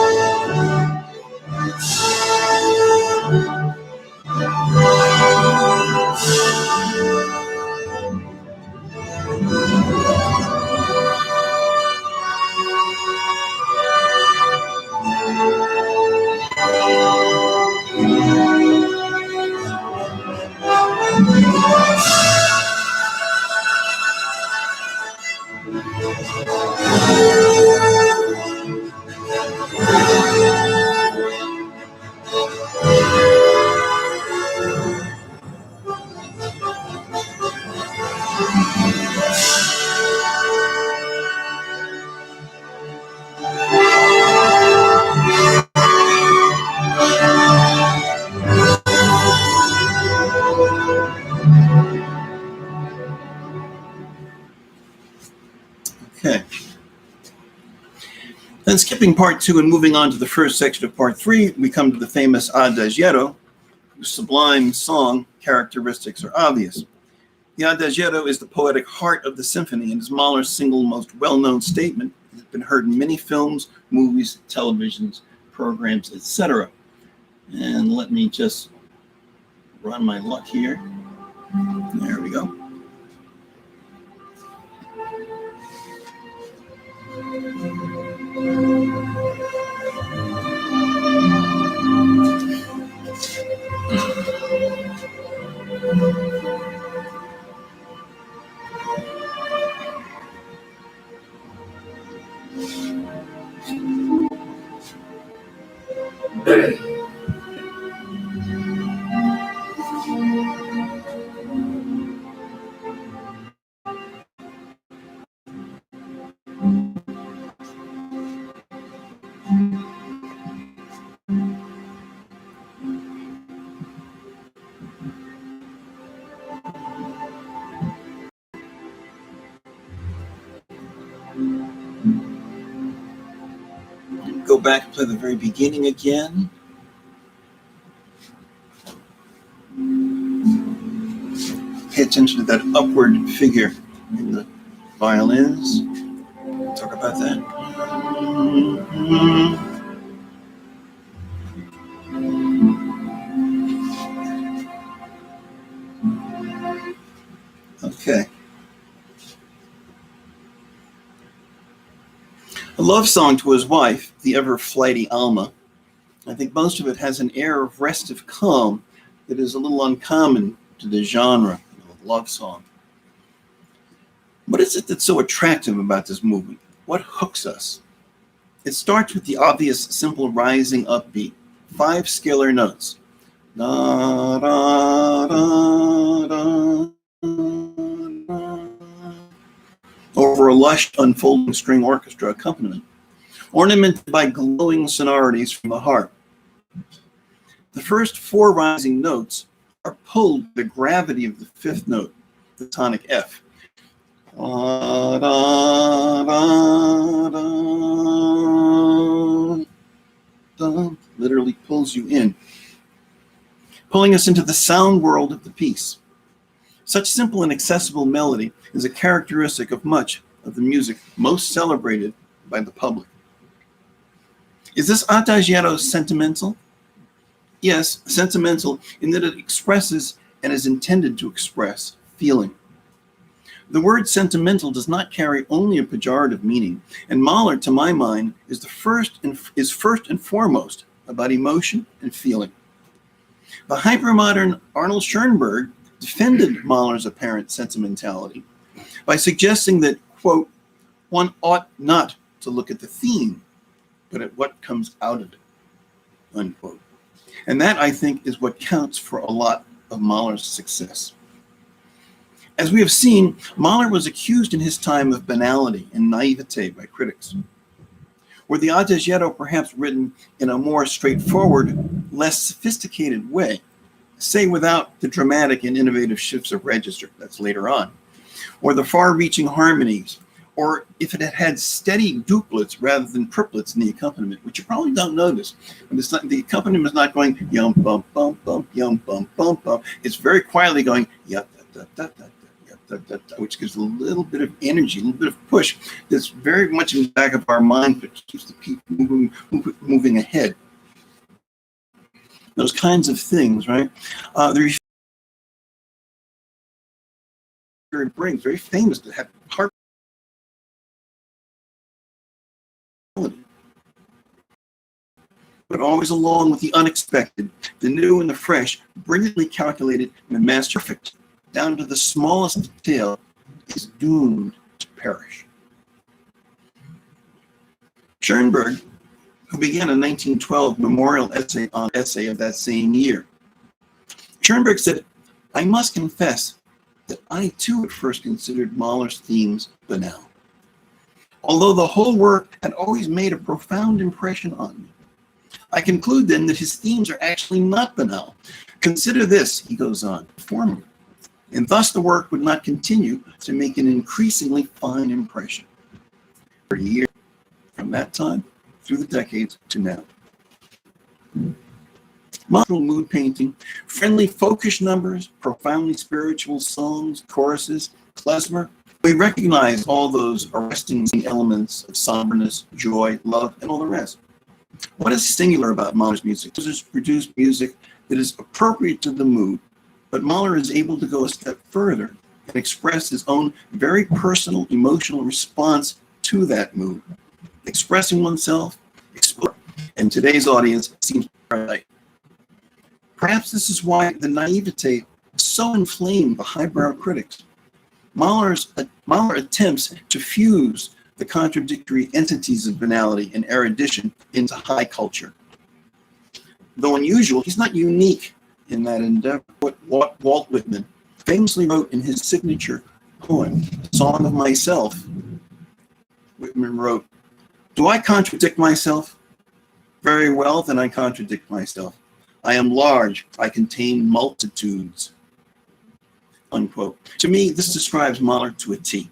Then skipping part 2 and moving on to the first section of part 3, we come to the famous Adagietto, whose sublime song characteristics are obvious. The Adagietto is the poetic heart of the symphony and is Mahler's single most well-known statement. It has been heard in many films, movies, televisions, programs, etc. And let me just run my luck here. There we go. Go back and play the very beginning again. Pay attention to that upward figure in the violins. Talk about that. Okay. A love song to his wife, the ever flighty Alma. I think most of it has an air of restive calm that is a little uncommon to the genre of love song. What is it that's so attractive about this movement? What hooks us? It starts with the obvious, simple rising upbeat, 5 scalar notes. Da, da, da, da, da, over a lush, unfolding string orchestra accompaniment, ornamented by glowing sonorities from the harp. The first 4 rising notes are pulled by the gravity of the 5th note, the tonic F. Da, da, da, da, da, literally pulls you in, pulling us into the sound world of the piece. Such simple and accessible melody is a characteristic of much of the music most celebrated by the public. Is this Adagietto sentimental? Yes, sentimental in that it expresses and is intended to express feeling. The word sentimental does not carry only a pejorative meaning, and Mahler, to my mind, is first and foremost about emotion and feeling. The hypermodern Arnold Schoenberg defended Mahler's apparent sentimentality by suggesting that, quote, one ought not to look at the theme, but at what comes out of it, unquote. And that, I think, is what counts for a lot of Mahler's success. As we have seen, Mahler was accused in his time of banality and naivete by critics. Were the Adagietto perhaps written in a more straightforward, less sophisticated way, say without the dramatic and innovative shifts of register, that's later on, or the far-reaching harmonies, or if it had had steady duplets rather than triplets in the accompaniment, which you probably don't notice. The accompaniment is not going yum bum bum bum yum bum bum bum. It's very quietly going yum da da da da da da da, which gives a little bit of energy, a little bit of push. That's very much in the back of our mind, but keeps the people moving ahead. Those kinds of things, right? The it brings very famous to have harp. But always along with the unexpected, the new and the fresh, brilliantly calculated and the master perfect, down to the smallest detail, is doomed to perish. Schoenberg, who began a 1912 memorial essay of that same year. Schoenberg said, I must confess that I too at first considered Mahler's themes banal, although the whole work had always made a profound impression on me. I conclude then that his themes are actually not banal. Consider this, he goes on, formally, and thus the work would not continue to make an increasingly fine impression. For a year from that time, through the decades to now. Mahler mood painting, friendly folkish numbers, profoundly spiritual songs, choruses, klezmer. We recognize all those arresting elements of somberness, joy, love, and all the rest. What is singular about Mahler's music? Composers produce music that is appropriate to the mood, but Mahler is able to go a step further and express his own very personal emotional response to that mood. Expressing oneself, explore, and today's audience seems right. Perhaps this is why the naivete so inflamed the highbrow critics. Mahler attempts to fuse the contradictory entities of banality and erudition into high culture. Though unusual, he's not unique in that endeavor. What Walt Whitman famously wrote in his signature poem, Song of Myself, Whitman wrote, "Do I contradict myself? Very well, then I contradict myself. I am large, I contain multitudes." Unquote. To me, this describes Mahler to a T.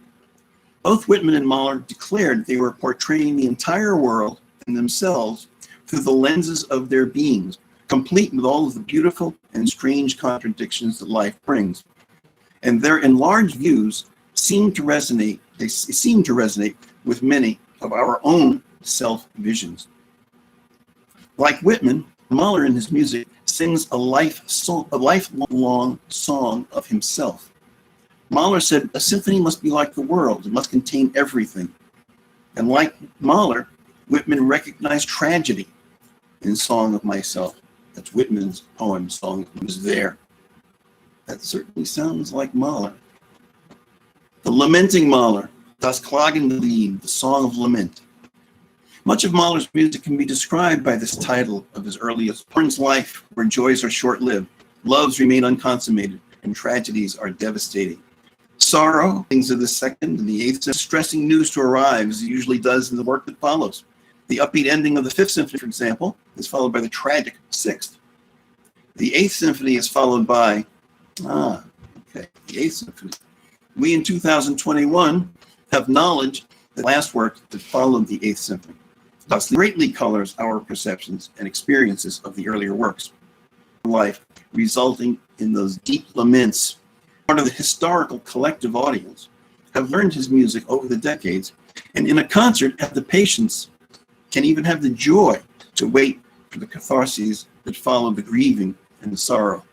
Both Whitman and Mahler declared they were portraying the entire world and themselves through the lenses of their beings, complete with all of the beautiful and strange contradictions that life brings. And their enlarged views seem to resonate with many of our own self-visions. Like Whitman, Mahler in his music sings a lifelong song of himself. Mahler said, a symphony must be like the world. It must contain everything. And like Mahler, Whitman recognized tragedy in Song of Myself. That's Whitman's poem, Song of Was There. That certainly sounds like Mahler. The Lamenting Mahler, Das Klagende Lied, the Song of Lament. Much of Mahler's music can be described by this title of his earliest, One's life, where joys are short-lived, loves remain unconsummated, and tragedies are devastating. Sorrow, things of the second and the eighth, stressing news to arrive, as it usually does in the work that follows. The upbeat ending of the Fifth Symphony, for example, is followed by the tragic Sixth. The Eighth Symphony is followed by, the Eighth Symphony. We in 2021 have knowledge that the last work that followed the Eighth Symphony thus greatly colors our perceptions and experiences of the earlier works. Life resulting in those deep laments. Part of the historical collective audience have learned his music over the decades, and in a concert have the patience, can even have the joy to wait for the catharses that follow the grieving and the sorrow.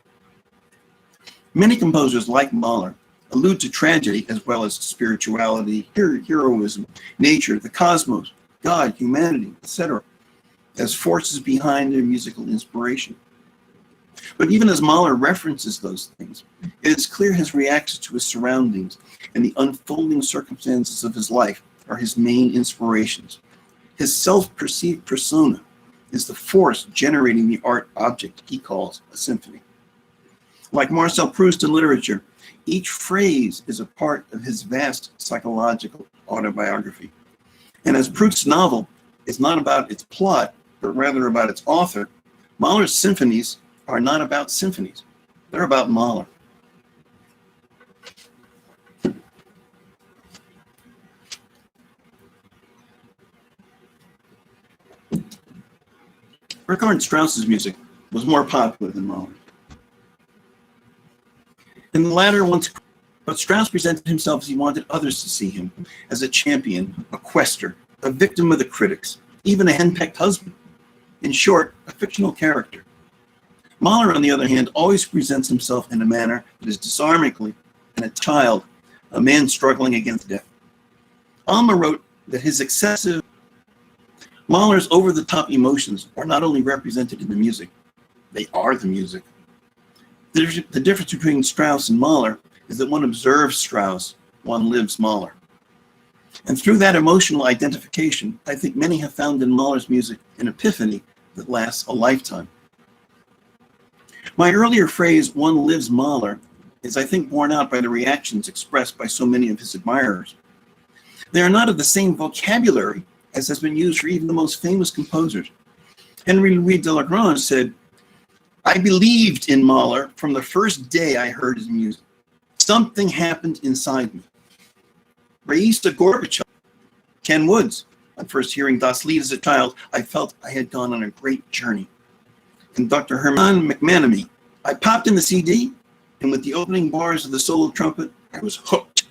Many composers like Mahler allude to tragedy as well as spirituality, heroism, nature, the cosmos, God, humanity, etc., as forces behind their musical inspiration. But even as Mahler references those things, it is clear his reactions to his surroundings and the unfolding circumstances of his life are his main inspirations. His self-perceived persona is the force generating the art object he calls a symphony. Like Marcel Proust in literature, each phrase is a part of his vast psychological autobiography. And as Proust's novel is not about its plot, but rather about its author, Mahler's symphonies are not about symphonies. They're about Mahler. Richard Strauss's music was more popular than Mahler. In the latter ones, but Strauss presented himself as he wanted others to see him, as a champion, a quester, a victim of the critics, even a henpecked husband. In short, a fictional character. Mahler, on the other hand, always presents himself in a manner that is disarmingly a child, a man struggling against death. Alma wrote that his excessive, Mahler's over-the-top emotions are not only represented in the music, they are the music. The difference between Strauss and Mahler is that one observes Strauss, one lives Mahler. And through that emotional identification, I think many have found in Mahler's music an epiphany that lasts a lifetime. My earlier phrase, one lives Mahler, is I think borne out by the reactions expressed by so many of his admirers. They are not of the same vocabulary as has been used for even the most famous composers. Henry Louis Delagrange said, "I believed in Mahler from the first day I heard his music. Something happened inside me." Reise Gorbachev, Ken Woods, On first hearing Das Lied as a child, I felt I had gone on a great journey. Conductor Herman McManamy, I popped in the CD, and with the opening bars of the solo trumpet, I was hooked.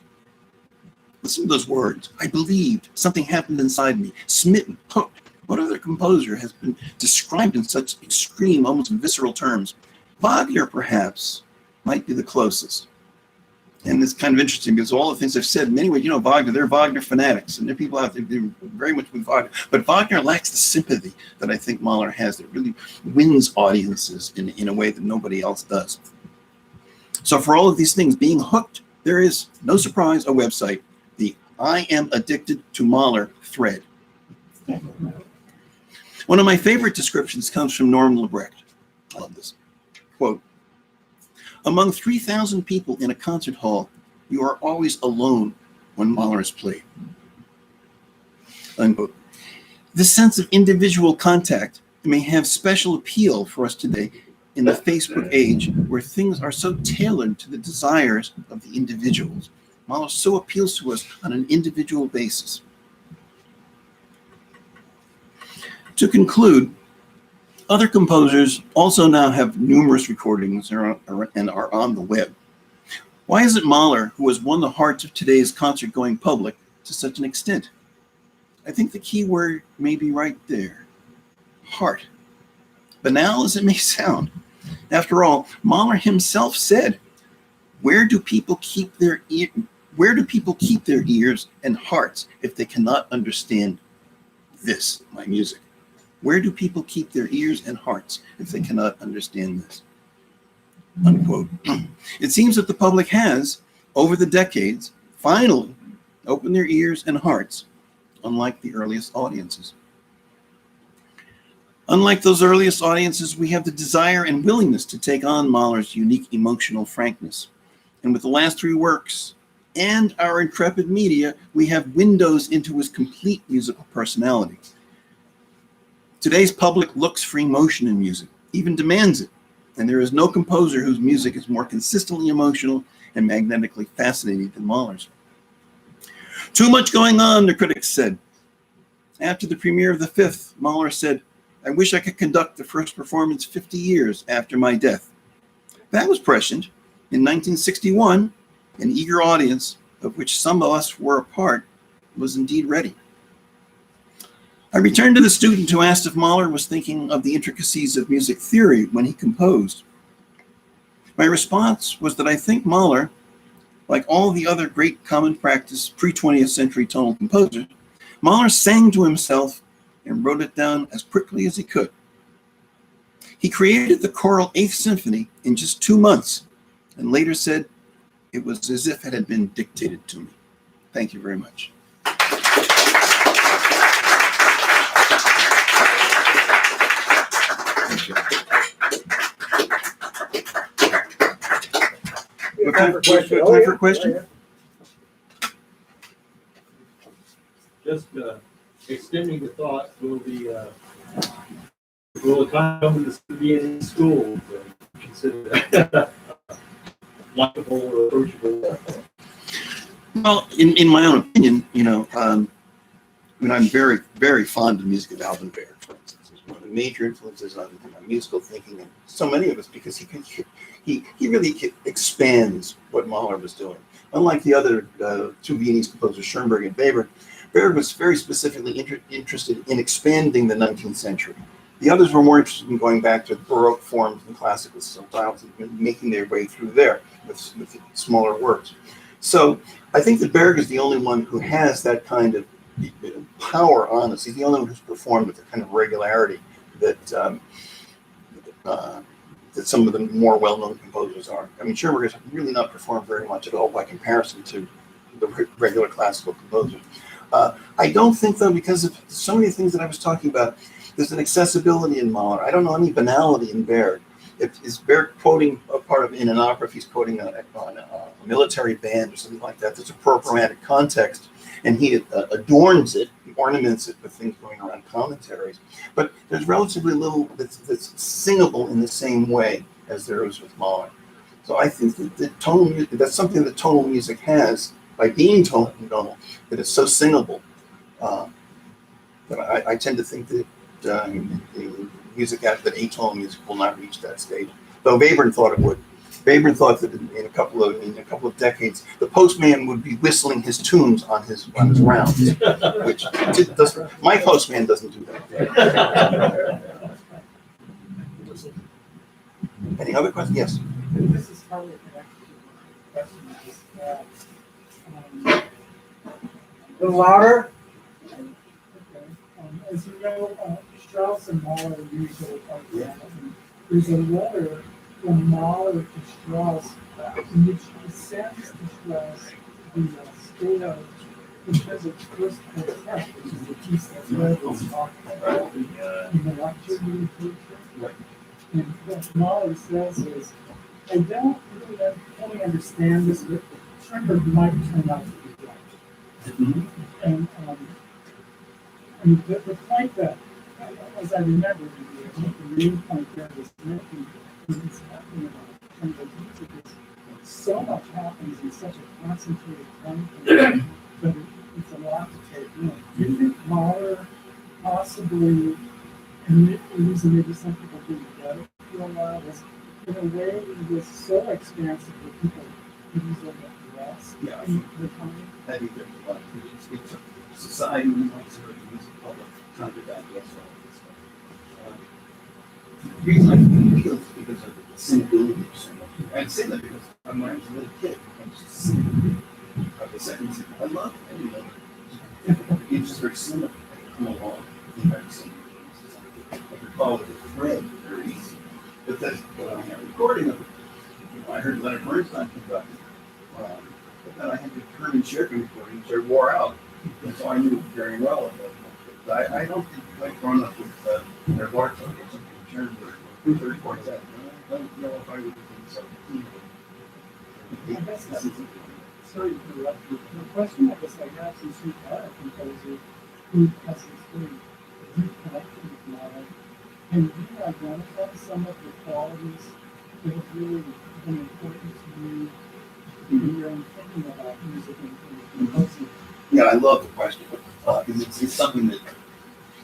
Listen to those words. I believed something happened inside me. Smitten, hooked. What other composer has been described in such extreme, almost visceral terms? Wagner, perhaps, might be the closest. And it's kind of interesting because all the things I've said, in many ways, Wagner, they're Wagner fanatics, and there are people out there who very much with Wagner. But Wagner lacks the sympathy that I think Mahler has that really wins audiences in a way that nobody else does. So for all of these things, being hooked, there is, no surprise, a website, the I Am Addicted to Mahler thread. One of my favorite descriptions comes from Norman Lebrecht. I love this. Quote, among 3,000 people in a concert hall, you are always alone when Mahler is played. Unquote. This sense of individual contact may have special appeal for us today in the Facebook age where things are so tailored to the desires of the individuals. Mahler so appeals to us on an individual basis. To conclude, other composers also now have numerous recordings and are on the web. Why is it Mahler who has won the hearts of today's concert-going public to such an extent? I think the key word may be right there, heart. Banal as it may sound. After all, Mahler himself said, where do people keep their ears and hearts if they cannot understand this, my music? Where do people keep their ears and hearts if they cannot understand this? Unquote. It seems that the public has, over the decades, finally opened their ears and hearts, unlike the earliest audiences. Unlike those earliest audiences, we have the desire and willingness to take on Mahler's unique emotional frankness. And with the last three works and our intrepid media, we have windows into his complete musical personality. Today's public looks for emotion in music, even demands it, and there is no composer whose music is more consistently emotional and magnetically fascinating than Mahler's. Too much going on, the critics said. After the premiere of the Fifth, Mahler said, I wish I could conduct the first performance 50 years after my death. That was prescient. In 1961, an eager audience, of which some of us were a part, was indeed ready. I returned to the student who asked if Mahler was thinking of the intricacies of music theory when he composed. My response was that I think Mahler, like all the other great common practice pre-20th century tonal composers, Mahler sang to himself and wrote it down as quickly as he could. He created the choral Eighth Symphony in just 2 months and later said it was as if it had been dictated to me. Thank you very much. Time for a question? Just extending the thought, will the time come to be in school consider that likable or approachable? Well, in my own opinion, I'm very, very fond of the music of Alvin Berg, for instance. He's one of the major influences on my musical thinking, and so many of us, because he really expands what Mahler was doing. Unlike the other two Viennese composers, Schoenberg and Weber, Berg was very specifically interested in expanding the 19th century. The others were more interested in going back to Baroque forms and classical styles and making their way through there with smaller works. So I think that Berg is the only one who has that kind of power on us. He's the only one who's performed with the kind of regularity that that some of the more well-known composers are. I mean, Schoenberg has really not performed very much at all by comparison to the regular classical composers. I don't think, though, because of so many things that I was talking about, there's an accessibility in Mahler. I don't know any banality in Berg. Is Berg quoting a part of in an opera, if he's quoting a military band or something like that, there's a programmatic context, and he adorns it, he ornaments it with things going around commentaries. But there's relatively little that's singable in the same way as there is with Mahler. So I think that that's something that tonal music has by being tonal, that it's so singable. But I tend to think that the music that atonal music will not reach that stage. Though Webern thought it would. Webern thought that in a couple of decades, the postman would be whistling his tunes on his rounds, which my postman doesn't do that. Any other questions? Yes. This is probably connected to the question I just had. A little louder? As you know, Strauss and Mahler usually are together. There's a letter from Mahler to Strauss in which he sends to Strauss the scale because it's first quartet, which is the piece that's read was talked about in the lecture meditation. And what Mahler says is, I don't really fully understand this, but Schoenberg might turn out to be right. And the point that, as I remember, I think the main point there was making is talking about Schoenberg music is so much happens in such a concentrated time, but it's a lot to take in. Do you think Mahler possibly, and the reason maybe some people didn't get it for a while was, in a way, it was so expansive that people could easily get lost in the time? I think there's a lot of it's a society we want to use the public trying to digest all of this stuff. The reason I feel is because of the cynicality of so much. I say that because when I was a little kid, I was just cynical of the second cynical. I love it. I love it. It's just very cynical. Come along. I think I've seen it. I could call it a thread very easy. But that's what I have recording of it. You know, I heard Leonard Bernstein conduct it. But then I had the Herman Scherken recording, which I wore out. And so I knew it very well at that point. But I don't think like growing up with their Bartok or something in terms of who the records that. I don't know if I would have been so keen. I guess that's, sorry to interrupt you. The question I guess I have since you are a composer who has this very deep connection with Mahler, can you identify some of the qualities that have really been important to you in your own thinking about music and composing? Yeah, I love the question because it's something that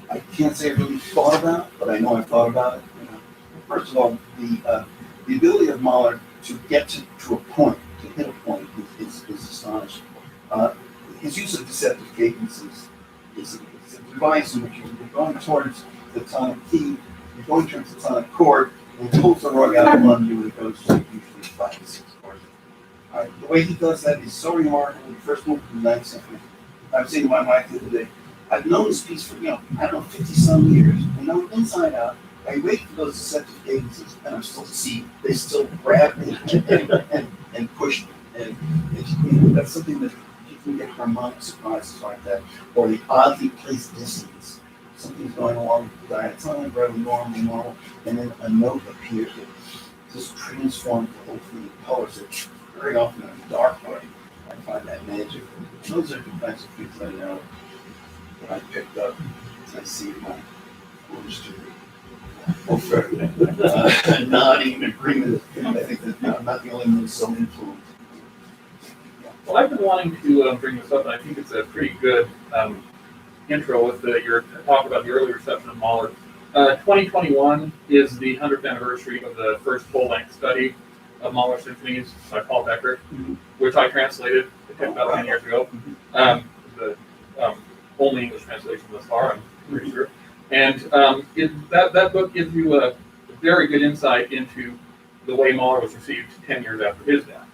I can't say I really thought about, but I know I've thought about it. You know, first of all, the ability of Mahler to get to a point, to hit a point, is astonishing. His use of deceptive cadences is a device in which you're going towards the tonic key, you're going towards the tonic chord, and it pulls the rug out from under you and it goes to usually 5 to 6 chords. The way he does that is so remarkable. The first move of the Ninth Symphony. I was saying to my wife the other day, I've known this piece for, 50-some years, and know inside out. I wait for those deceptive cadences, and they still grab me and push me. And that's something that you can get harmonic surprises like that, or the oddly placed dissonance. Something's going along with the diatonic, rather normal, and then a note appears that just transforms the whole thing, colors it. Very often in a dark way, I find that magic. Those are the kinds of things I know that I picked up. I see my words to nodding agreement. I think that I'm not the only one so influenced. Well, I've been wanting to bring this up, and I think it's a pretty good intro with your talk about the early reception of Mahler. 2021 is the 100th anniversary of the first full-length study of Mahler symphonies by Paul Becker, which I translated about 10 years ago. The only English translation thus far, I'm pretty sure. And that book gives you a very good insight into the way Mahler was received 10 years after his death.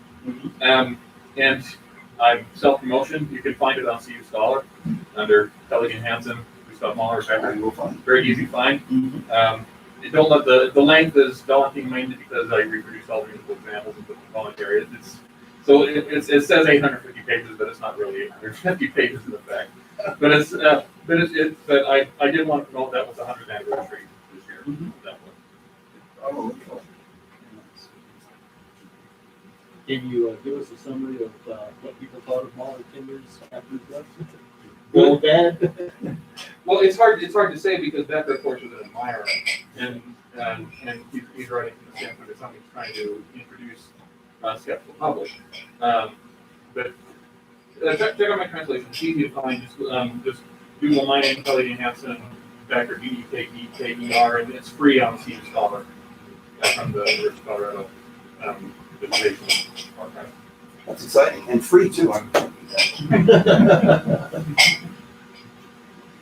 And I'm self-promotion. You can find it on CU Scholar under Pelican Hansen, Gustav Mahler, Becker. Very easy find. Don't let the length is daunting mainly because I reproduce all the musical examples and put the commentary. It says 850 pages, but it's not really 850 pages in effect. But I did want to promote that was the 100th anniversary this year. That one. Can you give us a summary of what people thought of Mahler 10 years after his death? Well, bad? Well, it's hard to say because Becker, of course, was an admirer, and he's writing from the standpoint of something he's trying to introduce skeptical public. But check out my translation. It's easy to find. Just Google my name, Kelly Hansen, Becker, Duker, and it's free on Steve Scholar from the University of Colorado Education Archive. That's exciting and free too.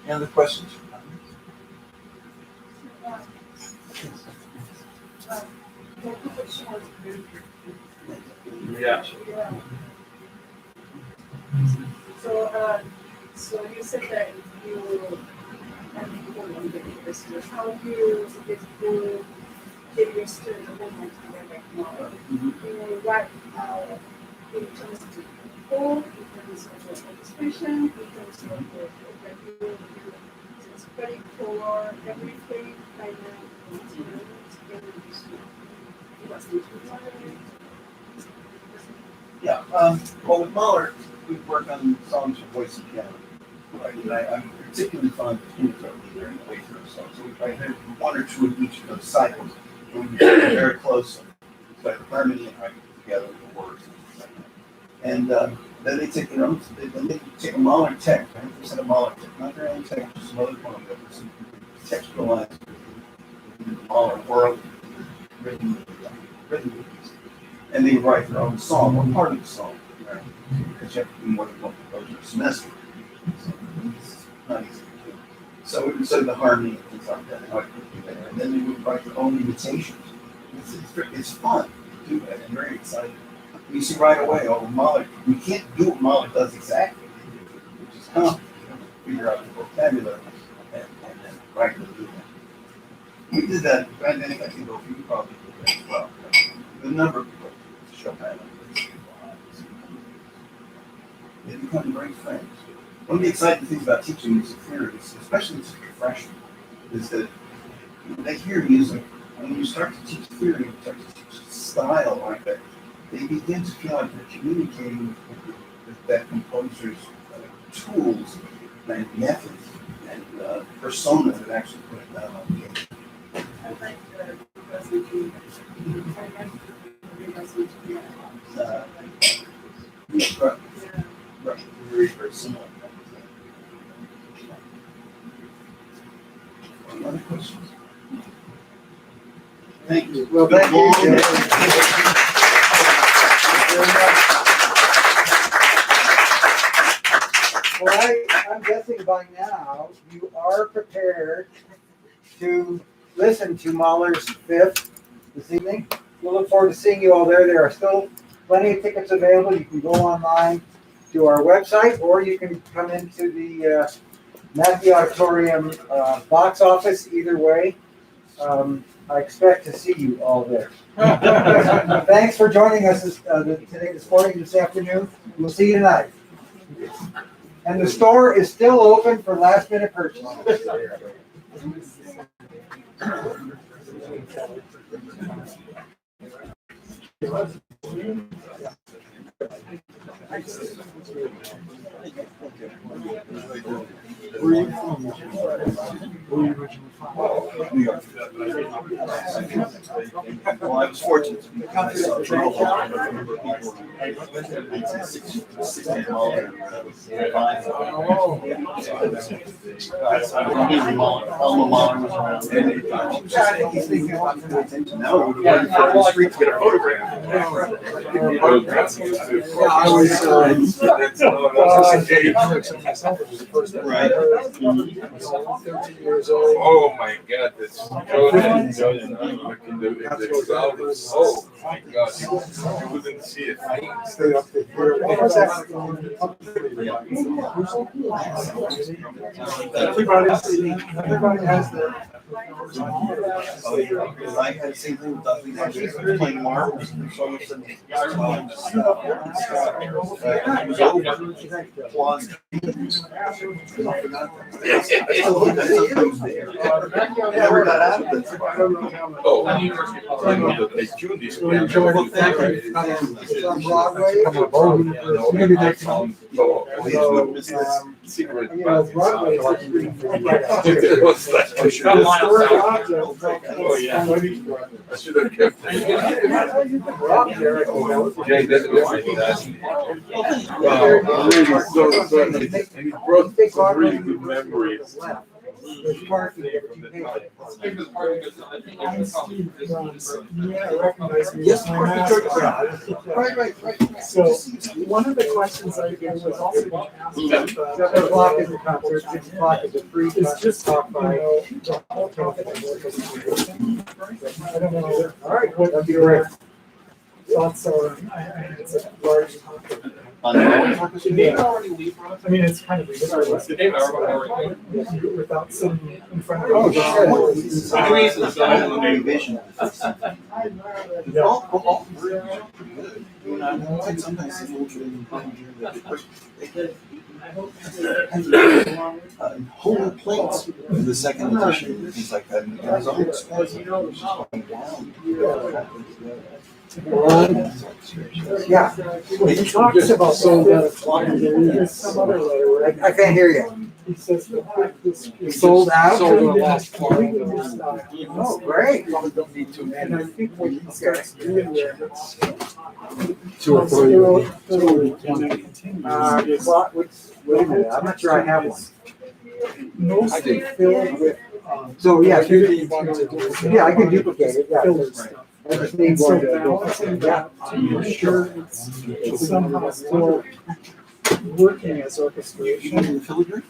Any other questions? Yeah. So you said that you have people on the university. How do you basically get your students to hold on to their Mahler? What in terms of people, in terms of the orchestration, in terms of the it's ready for everything right now. Yeah, well, with Mahler, we work on songs for voice and piano. Right, and I'm particularly fond of tunes that we learn the way through a song. So I have one or two of each of those cycles, and we get very close. So the harmony and harmony together with the words. And then they take their own, they take a Mahler text, 100% of Mahler text, not their own text, just some other poem that was textualized in the Mahler world, written. And they write their own song, or part of the song, right? Because you have to do more than one composer a semester. So it's not easy to do. So we would study the harmony and things like that, how to put together. And then they would write their own imitations. It's fun to do that and very exciting. You see right away, oh, Mahler, we can't do what Mahler does exactly, which is complicated. Figure out the vocabulary and then write the do that. We did that, and I think you probably did that as well. The number of people, Chopin, they become great friends. One of the exciting things about teaching music theory, especially to freshmen, is that they hear music, and when you start to teach theory, you start to teach style like that, they begin to feel like they're communicating with that composer's tools and methods and persona that actually put it down on the page. I like the Right. Very, very similar. Any other questions? Thank you. Well, thank you. Well, I'm guessing by now you are prepared to listen to Mahler's Fifth this evening. We'll look forward to seeing you all there. There are still plenty of tickets available. You can go online to our website, or you can come into the Matthew Auditorium box office. Either way, I expect to see you all there. Thanks for joining us this morning, this afternoon. We'll see you tonight. And the store is still open for last-minute purchase. Where are you from? Where are you originally from? New York. Well, I was fortunate to be now we would have waited for the street to get a photograph. Right. 13 years old. Oh my God, that's Jordan. Oh my God, you wouldn't see it. Stay up there. Everybody has their. Oh, yeah, because I had the same thing with Dudley. I was playing marbles and so much of it was over. Applause. Never got out of this. Oh, they tuned this piano. On Broadway. Maybe next time. Wait, what is this? Secret. You know, Broadway is like pretty It was like- The historic object. Oh, yeah. I should have kept it. Jay, that's wow, I'm really so sorry. And he brought some really good memories. There's parking there, but you pay for it. I'm Steve Bruns. Yeah, I recognize me. Yes, My mask is on. right. So, one of the questions I was also going to ask about, 7 o'clock is the concert, 6 o'clock is the free is concert, just, talk you by. know, the whole topic of orchestration. I don't know All right, what that'd be your great. thoughts are. It's a large topic. Did David already leave for us? I mean, it's kind of ridiculous. Did David already leave? Without sitting in front of. Oh, sure. Reese is the New vision. Yeah. All three are good. And sometimes it's a little whole plates in the second edition. It's like that. It was all expensive. Yeah, He talks about sold out of flyers. There's some other letter where I can't hear you. he says the Sold out? Sold our last completely misdiagnosed. Oh, great. Probably don't need too many. And I think what he starts doing there, it's. 2 or 3. Well, wait a minute, I'm not sure I have one. Mostly filled with. So, yeah, Yeah, I can duplicate it, yeah. Filler stuff. I just need And so one to balancing yeah. that to make sure it's somehow still working as orchestration. In the filigree?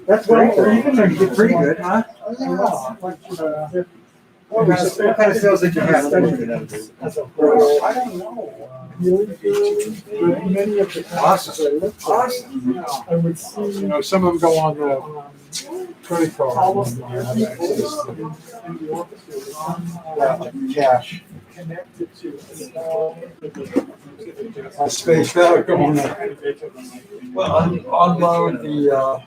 That's great, or even you're pretty good, huh? What kind of sales did you have? As a whole, I don't know. Really, but many of the classes I looked at, Awesome. I would see. You know, some of them go on the credit card. Almost every voice in the orchestra was somehow Cash. connected to a small. I spaced out going there. Well, unload the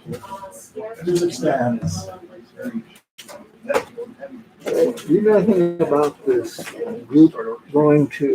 music stands. Do you know anything about this group going to